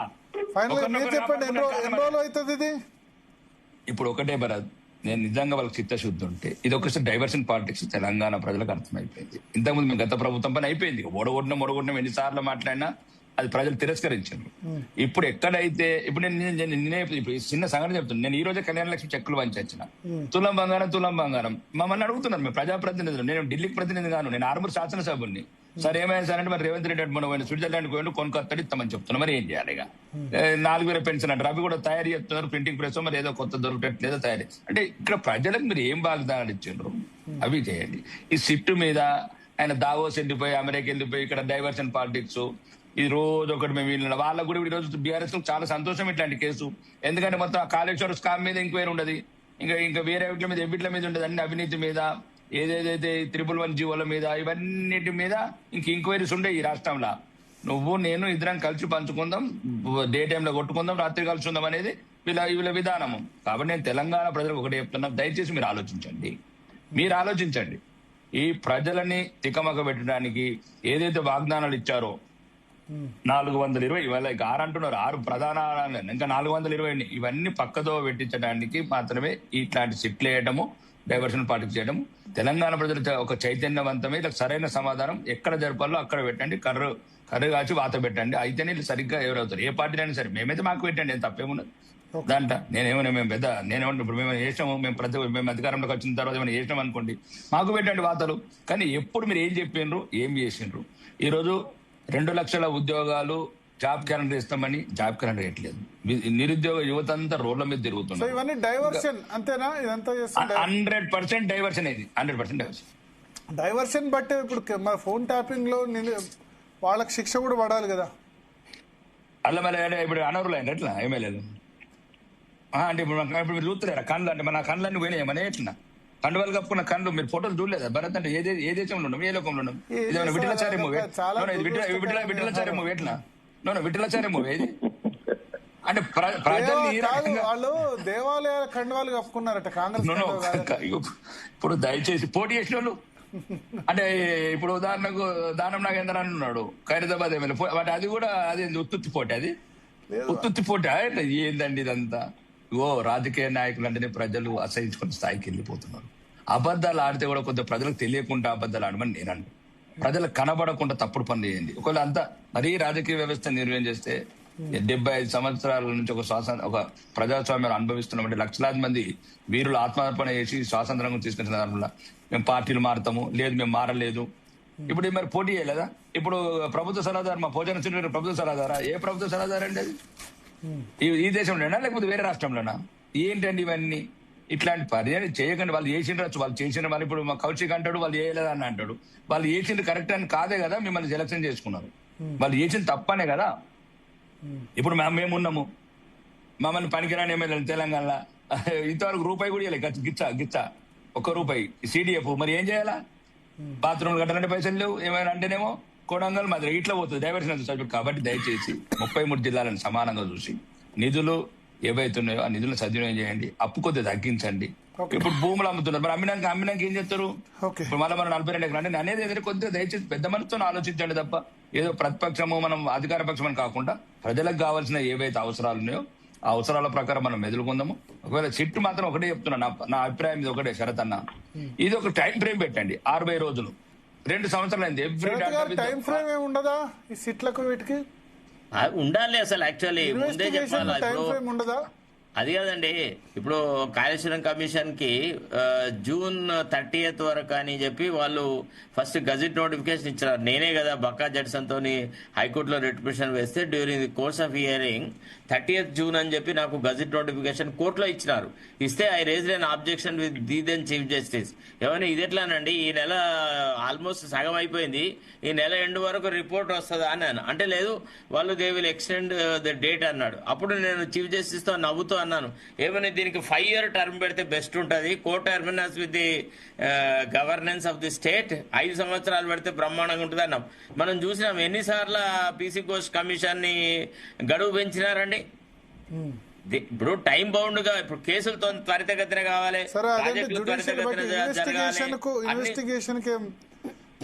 ఫైనల్ చెప్పండి, ఎన్ని రోజులు అవుతుంది ఇది? ఇప్పుడు ఒకటే భరత్, నేను నిజంగా వాళ్ళకి చిత్తశుద్ధి ఉంటే ఇది ఒకసారి డైవర్షన్ పాలిటిక్స్ తెలంగాణ ప్రజలకు అర్థమైపోయింది. ఇంతకుముందు మేము గత ప్రభుత్వం పని అయిపోయింది. ఓడగొట్టినం ఎన్నిసార్లు మాట్లాడినా అది ప్రజలు తిరస్కరించారు. ఇప్పుడు ఎక్కడైతే ఇప్పుడు నేనే చిన్న సంఘటన చెప్తున్నాను. నేను ఈ రోజే కళ్యాణ లక్ష్మి చెక్కులు వంచిన, తులం బంగారం మమ్మల్ని అడుగుతున్నారు. మేము ప్రజాప్రతినిధులు, నేను ఢిల్లీకి ప్రతినిధి గాను, నేను ఆర్మూర్ శాసనసభ్యుని. సార్ ఏమైనా సార్ అంటే మరి రేవంత్ రెడ్డి మనం స్విట్జర్లాండ్ పోయిండు, కొనుక్కొత్తడి ఇస్తామని చెప్తున్నా. మరి ఏం చేయాలి? ఇక 4,000 పెన్షన్ అంటారు, అవి కూడా తయారు చేస్తున్నారు. ప్రింటింగ్ ప్రెస్ మరి ఏదో కొత్త దొరకట్లేదో తయారీ. అంటే ఇక్కడ ప్రజలకు మీరు ఏం వాగ్దానాలు ఇచ్చిండ్రు అవి చేయండి. ఈ సిట్టు మీద ఆయన దావోస్ వెళ్ళిపోయి, అమెరికా వెళ్ళిపోయి, ఇక్కడ డైవర్షన్ పాలిటిక్స్, ఈ రోజు ఒకటి మేము వీళ్ళ వాళ్ళకు కూడా ఈ రోజు బీఆర్ఎస్ చాలా సంతోషం ఇట్లాంటి కేసు. ఎందుకంటే మొత్తం కాళేశ్వర స్కామ్ మీద ఎంక్వైరీ ఉండదు, ఇంకా వేరే వీటి మీద ఎవిట్ల మీద ఉండదు, అన్ని అవినీతి మీద, ఏదేదైతే 111 జీవోల మీద, ఇవన్నిటి మీద ఇంక ఎంక్వైరీస్ ఉండే ఈ రాష్ట్రంలో. నువ్వు నేను ఇద్దరం కలిసి పంచుకుందాం, డే టైంలో కొట్టుకుందాం, రాత్రి కలిసి ఉందాం అనేది వీళ్ళ విధానము. కాబట్టి నేను తెలంగాణ ప్రజలకు ఒకటి చెప్తున్నా, దయచేసి మీరు ఆలోచించండి. ఈ ప్రజలని తికమక పెట్టడానికి ఏదైతే వాగ్దానాలు ఇచ్చారో 420, ఇవాళ 6 అంటున్నారు, 6 ప్రధాన, ఇంకా 420, ఇవన్నీ పక్కదో పెట్టించడానికి మాత్రమే ఇట్లాంటి సిట్లు వేయడము, డైవర్షన్ పార్టీ చేయడం. తెలంగాణ ప్రజలు ఒక చైతన్యవంతమే ఇలా సరైన సమాధానం ఎక్కడ జరపాలో అక్కడ పెట్టండి, కర్ర కాచి వాత పెట్టండి. అయితేనే సరిగ్గా ఎవరవుతారు, ఏ పార్టీ అయినా సరే. మేమైతే మాకు పెట్టండి, నేను తప్పేమున్నది దాంట్లో. నేనేమన్నా ఇప్పుడు మేము చేసినాము, మేము అధికారంలోకి వచ్చిన తర్వాత ఏమైనా చేసినాం అనుకోండి, మాకు పెట్టండి వార్తలు. కానీ ఎప్పుడు మీరు ఏం చెప్పిండ్రు, ఏం చేసిండ్రు? ఈరోజు 2 లక్షల ఉద్యోగాలు జాబ్ క్యాలెండర్ ఇస్తామని జాబ్ క్యాలెండర్ వేయట్లేదు. నిరుద్యోగ యువత అంతా రోడ్ల మీద తిరుగుతున్నారు. 100% డైవర్షన్ ఇది, 100% డైవర్షన్. బట్ ఇప్పుడు మన ఫోన్ ట్యాపింగ్ లో వాళ్ళకి శిక్ష కూడా పడాలి కదా. అలా మళ్ళీ ఇప్పుడు అనర్హులైన ఎట్లా ఎమ్మెల్యేలు అంటే ఇప్పుడు మీరు చూస్తలేరా కళ్ళు, అంటే మన కళ్ళన్నీ పోయినాయి. మన ఎట్లా కండువాలు కప్పుకున్న కళ్ళు మీరు ఫోటోలు చూడలేదా? భరత్ అంటే ఏ దేశంలో ఉన్నాం, ఏ లోకంలో ఉన్నాం? ఇదేమైనా విఠలాచార్య మూవీ? విఠలాచార్య మూవీ ఎట్లా? విఠలాచార్య మూవీ ఇది. అంటే వాళ్ళు దేవాలయాల కండువాలు కప్పుకున్నారట కాంగ్రెస్. ఇప్పుడు దయచేసి పోటీ చేసిన వాళ్ళు అంటే ఇప్పుడు ఉదాహరణకు దానం నాగేంద్ర అని ఉన్నాడు ఖైరతాబాద్ ఎమ్మెల్యే, బట్ అది కూడా అది ఉత్తుత్తి పోటీ, అది ఉత్తుత్తి పోటీ. ఏందండి ఇదంతా? రాజకీయ నాయకులు అంటేనే ప్రజలు అసహించుకున్న స్థాయికి వెళ్ళిపోతున్నారు. అబద్ధాలు ఆడితే కూడా కొంత ప్రజలకు తెలియకుండా అబద్ధాలు ఆడమని నేను అంటాను. ప్రజలకు కనబడకుండా తప్పుడు పనులు చేయండి. ఒకవేళ అంతా మరీ రాజకీయ వ్యవస్థ నిర్వహణ చేస్తే 75 సంవత్సరాల నుంచి ఒక ప్రజాస్వామ్యం అనుభవిస్తున్నామంటే లక్షలాది మంది వీరులు ఆత్మార్పణ చేసి స్వాతంత్రంగా తీసుకొచ్చిన దానివల్ల మేము పార్టీలు మారుతాము, లేదు మేము మారలేదు, ఇప్పుడు మరి పోటీ చేయలేదా? ఇప్పుడు ప్రభుత్వ సలహాదారు మా భోజన శ్రీనివాస్ ప్రభుత్వ సలహాదారా? ఏ ప్రభుత్వ సలహాదారు అండి అది? ఈ దేశంలోనా లేకపోతే వేరే రాష్ట్రంలోనా? ఏంటండి ఇవన్నీ? ఇట్లాంటి పర్యాలు చేయకండి. వాళ్ళు చేసిండ్రచ్చు, వాళ్ళు చేసిన వాళ్ళు ఇప్పుడు మా కౌశిక్ అంటాడు వాళ్ళు చేయలేదని అంటాడు. వాళ్ళు చేసింది కరెక్ట్ అని కాదే కదా మిమ్మల్ని సెలక్షన్ చేసుకున్నారు. వాళ్ళు చేసింది తప్పనే కదా. ఇప్పుడు మేమున్నాము, మమ్మల్ని పనికిరాని ఎమ్మెల్యేలు తెలంగాణలో ఇంతవరకు రూపాయి కూడా ఇవ్వలేదు. గిచ్చా ఒక్క రూపాయి CDF. మరి ఏం చేయాలా? బాత్రూమ్లు కట్టాలంటే పైసలు లేవు. ఏమైనా అంటేనేమో కొడంగల్ మాదిరి ఇట్లా పోతుంది, డైవర్షన్ సబ్జెక్ట్. కాబట్టి దయచేసి 33 జిల్లాలను సమానంగా చూసి నిధులు ఏవైతున్నాయో ఆ నిధులను సద్వినియోగం చేయండి. అప్పు కొద్దిగా తగ్గించండి. ఇప్పుడు భూములు అమ్ముతున్నారు, మరి అమ్మినాక ఏం చేస్తారు? ఇప్పుడు మళ్ళీ మనం 42 ఎకరాలు అంటే అనేది ఏదైనా కొద్దిగా దయచేసి పెద్ద మనసుతో ఆలోచించండి తప్ప ఏదో ప్రతిపక్షము మనం అధికార పక్షం అని కాకుండా ప్రజలకు కావాల్సిన ఏవైతే అవసరాలు ఉన్నాయో ఆ అవసరాల ప్రకారం మనం మెదులుకుందాము. ఒకవేళ సిట్ మాత్రం ఒకటే చెప్తున్నా, నా అభిప్రాయం ఇది ఒకటే శరత్ అన్న, ఇది ఒక టైం ఫ్రేమ్ పెట్టండి. 60 రోజులు, 2 సంవత్సరాలు అయింది. టైం ఫ్రేమ్ ఏమి ఉండదా ఈ సిట్లకు వీటికి? ఉండాలి అసలు. యాక్చువల్లీ ముందే చెప్పాలి. టైం ఫ్రేమ్ ఉండదా? అది కాదండి, ఇప్పుడు కాళేశ్వరం కమిషన్ కి June 30th వరకు అని చెప్పి వాళ్ళు ఫస్ట్ గజెట్ నోటిఫికేషన్ ఇచ్చారు. నేనే కదా బక్కా జడ్సన్ తోని హైకోర్టులో రిట్రిబ్యూషన్ వేస్తే during the course of hearing 30th June అని చెప్పి నాకు గజెట్ నోటిఫికేషన్ కోర్టులో ఇచ్చినారు. ఇస్తే I raised an objection with the then chief justice. ఏమన్నా ఇది ఎట్లానండి, ఈ నెల ఆల్మోస్ట్ సగం అయిపోయింది, ఈ నెల ఎండ్ వరకు రిపోర్ట్ వస్తుందా అని అంటే లేదు, వాళ్ళు they will extend the date అన్నాడు. అప్పుడు నేను చీఫ్ జస్టిస్ తో నవ్వుతూ అన్నాను, ఏమని దీనికి 5-year టర్మ్ పెడితే బెస్ట్ ఉంటుంది, coterminous with the governance of the state 5 సంవత్సరాలు పెడితే బ్రహ్మాండంగా ఉంటుంది అన్నాం. మనం చూసినాం ఎన్నిసార్లు పీసీ కోస్ట్ కమిషన్ ని గడువు పెంచినారండి. ఇప్పుడు టైం బౌండ్ గా ఇప్పుడు కేసులతో త్వరితగతిన కావాలి, ప్రాజెక్టులు త్వరితగతిన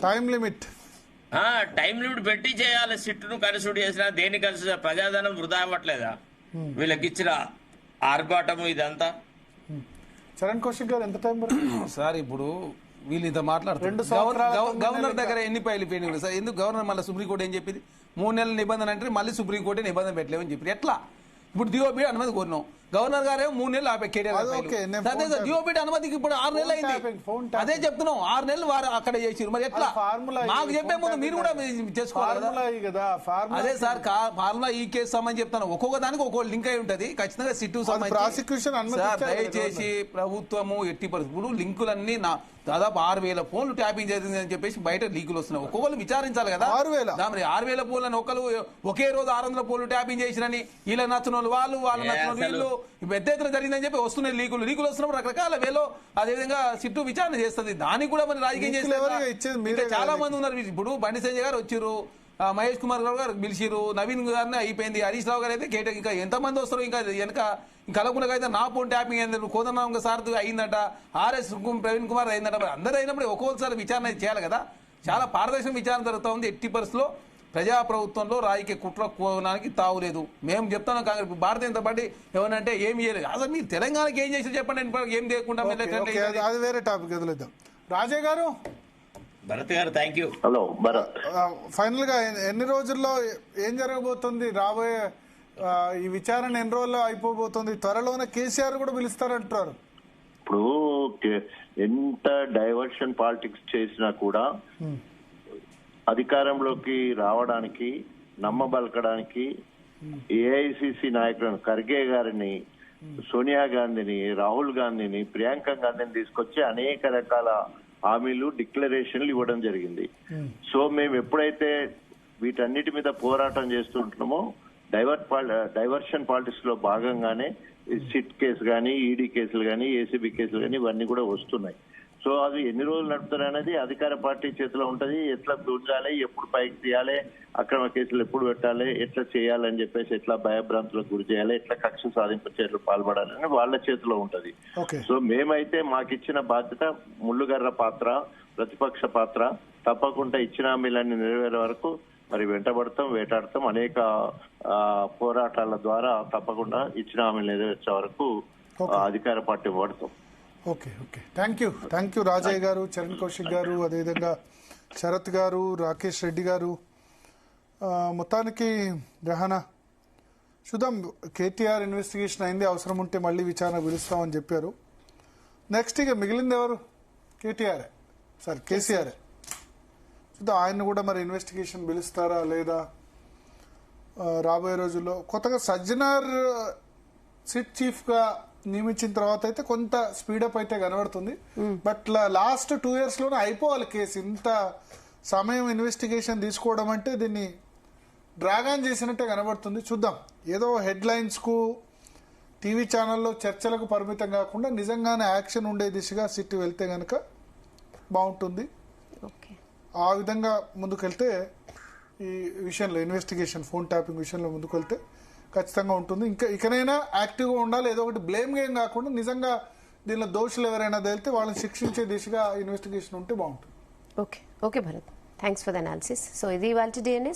టైం లిమిట్ పెట్టి చేయాలి. సిట్టును కన్సిడర్ చేసినా దేన్ని కన్సిడర్, ప్రజాధనం వృధా అవ్వట్లేదా వీళ్ళకి ఇచ్చిన ఆర్భాటము ఇదంతా? చరణ్ కౌశిక్ గారు ఎంత టైం సార్? ఇప్పుడు వీళ్ళు ఇంత మాట్లాడుతున్నారు, గవర్నర్ దగ్గర ఎన్ని పైలు పోయినాయి సార్? ఎందుకు గవర్నర్ మళ్ళీ సుప్రీంకోర్టు ఏం చెప్పింది? 3 నెలల నిబంధన అంటే మళ్ళీ సుప్రీంకోర్టు నిబంధన పెట్టలేమని చెప్పి ఎట్లా? ఇప్పుడు డిఓపి అనుమతి కోరినాం, గవర్నర్ గారే 3 నెలలు ఆపే డిఓపి అనుమతికి ఇప్పుడు 6 నెలలు అయింది. అదే చెప్తున్నాం, 6 నెలలు వారు అక్కడ చేసిరు. మరి ఎట్లా? మాకు చెప్పే ముందు మీరు కూడా చేసుకోవాలి కదా. అదే సార్ ఫార్ములా ఈ కేసు సంబంధించి చెప్తాను, ఒక్కొక్క దానికి ఒక్కొక్క లింక్ అయి ఉంటది ఖచ్చితంగా. సిట్టు సంబంధించి దయచేసి ప్రభుత్వము ఎట్టి పరిస్థితులు లింకులన్నీ దాదాపు 6,000 ఫోన్లు ట్యాపింగ్ జరిగింది అని చెప్పేసి బయట లీకులు వస్తున్నాయి. ఒక్కొక్కరు విచారించాలి కదా. 6,000 ఫోన్లను ఒకరు ఒకే రోజు 600 ఫోన్లు ట్యాపింగ్ చేసిరని వీళ్ళ నచ్చిన వాళ్ళు నచ్చిన వీళ్ళు పెద్ద ఎత్తున జరిగిందని చెప్పి వస్తున్నాయి లీకులు వస్తున్నప్పుడు రకరకాల వేలో అదేవిధంగా సిట్టు విచారణ చేస్తుంది. దానికి కూడా మన రాజకీయం చేస్తే చాలా మంది ఉన్నారు. ఇప్పుడు బండి సంజయ్ గారు వచ్చిర్రు, మహేష్ కుమార్ గారు పిలిచిరు, నవీన్ గారిని అయిపోయింది, హరీష్ రావు గారు అయితే కేట ఇంకా ఎంతమంది వస్తారు ఇంకా వెనక కలకుండా అయితే నా ఫోన్ ట్యాపింగ్ అయింది, కోదనాంగ సార్ అయిందట, RS ప్రవీణ్ కుమార్ అయిందట. మరి అందరూ అయినప్పుడు ఒక్కొక్కసారి విచారణ చేయాలి కదా. చాలా పారదర్శక విచారణ జరుగుతూ ఉంది. ఎట్టి పరిస్థితుల్లో ప్రజాప్రభుత్వంలో రాజకీయ కుట్ర కోవడానికి తావులేదు. మేము చెప్తాను, కాంగ్రెస్ భారతీయ జనతా పార్టీ ఏమనంటే ఏం చేయలేదు. అసలు మీరు తెలంగాణకి ఏం చేసి చెప్పండి, ఏం చేయకుండా అది వేరే టాపిక్ వదిలేద్దాం. రాజయ్య గారు, భరత్ గారు thank you. Hello Bharat, final గా ఎన్ని రోజుల్లో ఏం జరగబోతుంది? రాబోయే ఈ విచారణ ఎన్ని రోజుల్లో అయిపోబోతుంది? త్వరలోనే కేసీఆర్ కూడా పిలుస్తారంటారు. ఇప్పుడు ఎంత డైవర్షన్ పాలిటిక్స్ చేసినా కూడా అధికారంలోకి రావడానికి నమ్మబలకడానికి ఏఐసిసి నాయకులను ఖర్గే గారిని, సోనియా గాంధీని, రాహుల్ గాంధీని, ప్రియాంక గాంధీని తీసుకొచ్చి అనేక రకాల హామీలు, డిక్లరేషన్లు ఇవ్వడం జరిగింది. సో మేము ఎప్పుడైతే వీటన్నిటి మీద పోరాటం చేస్తుంటున్నామో డైవర్షన్ పాలిటిక్స్ లో భాగంగానే సిట్ కేసు కానీ, ఈడీ కేసులు కానీ, ఏసీబీ కేసులు కానీ ఇవన్నీ కూడా వస్తున్నాయి. సో అది ఎన్ని రోజులు నడుపుతారు అనేది అధికార పార్టీ చేతిలో ఉంటది. ఎట్లా దూరాలి, ఎప్పుడు పైకి తీయాలి, అక్రమ కేసులు ఎప్పుడు పెట్టాలి, ఎట్లా చేయాలని చెప్పేసి, ఎట్లా భయభ్రాంతులకు గురి చేయాలి, ఎట్లా కక్ష సాధింపు చర్యలు పాల్పడాలని వాళ్ళ చేతిలో ఉంటది. సో మేమైతే మాకిచ్చిన బాధ్యత ముళ్ళుగర్ర పాత్ర, ప్రతిపక్ష పాత్ర, తప్పకుండా ఇచ్చిన హామీలన్నీ నెరవేరే వరకు మరి వెంటబడతాం, వేటాడతాం. అనేక పోరాటాల ద్వారా తప్పకుండా ఇచ్చిన హామీలు నెరవేర్చే వరకు అధికార పార్టీ వాడతాం. ఓకే, థ్యాంక్ యూ రాజయ్య గారు, చరణ్ కౌశిక్ గారు, అదేవిధంగా శరత్ గారు, రాకేష్ రెడ్డి గారు. మొత్తానికి రెహానా చూద్దాం, కేటీఆర్ ఇన్వెస్టిగేషన్ అయింది, అవసరం ఉంటే మళ్ళీ విచారణ పిలుస్తామని చెప్పారు. నెక్స్ట్ ఇక మిగిలింది ఎవరు? కేసీఆర్. చూద్దాం ఆయన కూడా మరి ఇన్వెస్టిగేషన్ పిలుస్తారా లేదా రాబోయే రోజుల్లో. కొత్తగా సజ్జనార్ సిట్ చీఫ్ గా నియమించిన తర్వాత అయితే కొంత స్పీడప్ అయితే కనబడుతుంది. బట్ లాస్ట్ 2 years లోనే అయిపోవాలి కేసు. ఇంత సమయం ఇన్వెస్టిగేషన్ తీసుకోవడం అంటే దీన్ని డ్రాగన్ చేసినట్టే కనబడుతుంది. చూద్దాం, ఏదో హెడ్లైన్స్ కు టీవీ ఛానల్లో చర్చలకు పరిమితం కాకుండా నిజంగానే యాక్షన్ ఉండే దిశగా సిట్ వెళ్తే గనక బాగుంటుంది. ఆ విధంగా ముందుకెళ్తే ఈ విషయంలో ఇన్వెస్టిగేషన్ ఫోన్ ట్యాపింగ్ విషయంలో ముందుకెళ్తే ఖచ్చితంగా ఉంటుంది. ఇకనైనా యాక్టివ్గా ఉండాలి. ఏదో ఒకటి బ్లేమ్ గేమ్ కాకుండా నిజంగా దీనిలో దోషులు ఎవరైనా తేలితే వాళ్ళని శిక్షించే దిశగా ఇన్వెస్టిగేషన్ ఉంటే బాగుంటుంది. Okay Bharat, thanks for the analysis. So ఇది ఇవాల్టి డిఎన్ఎస్.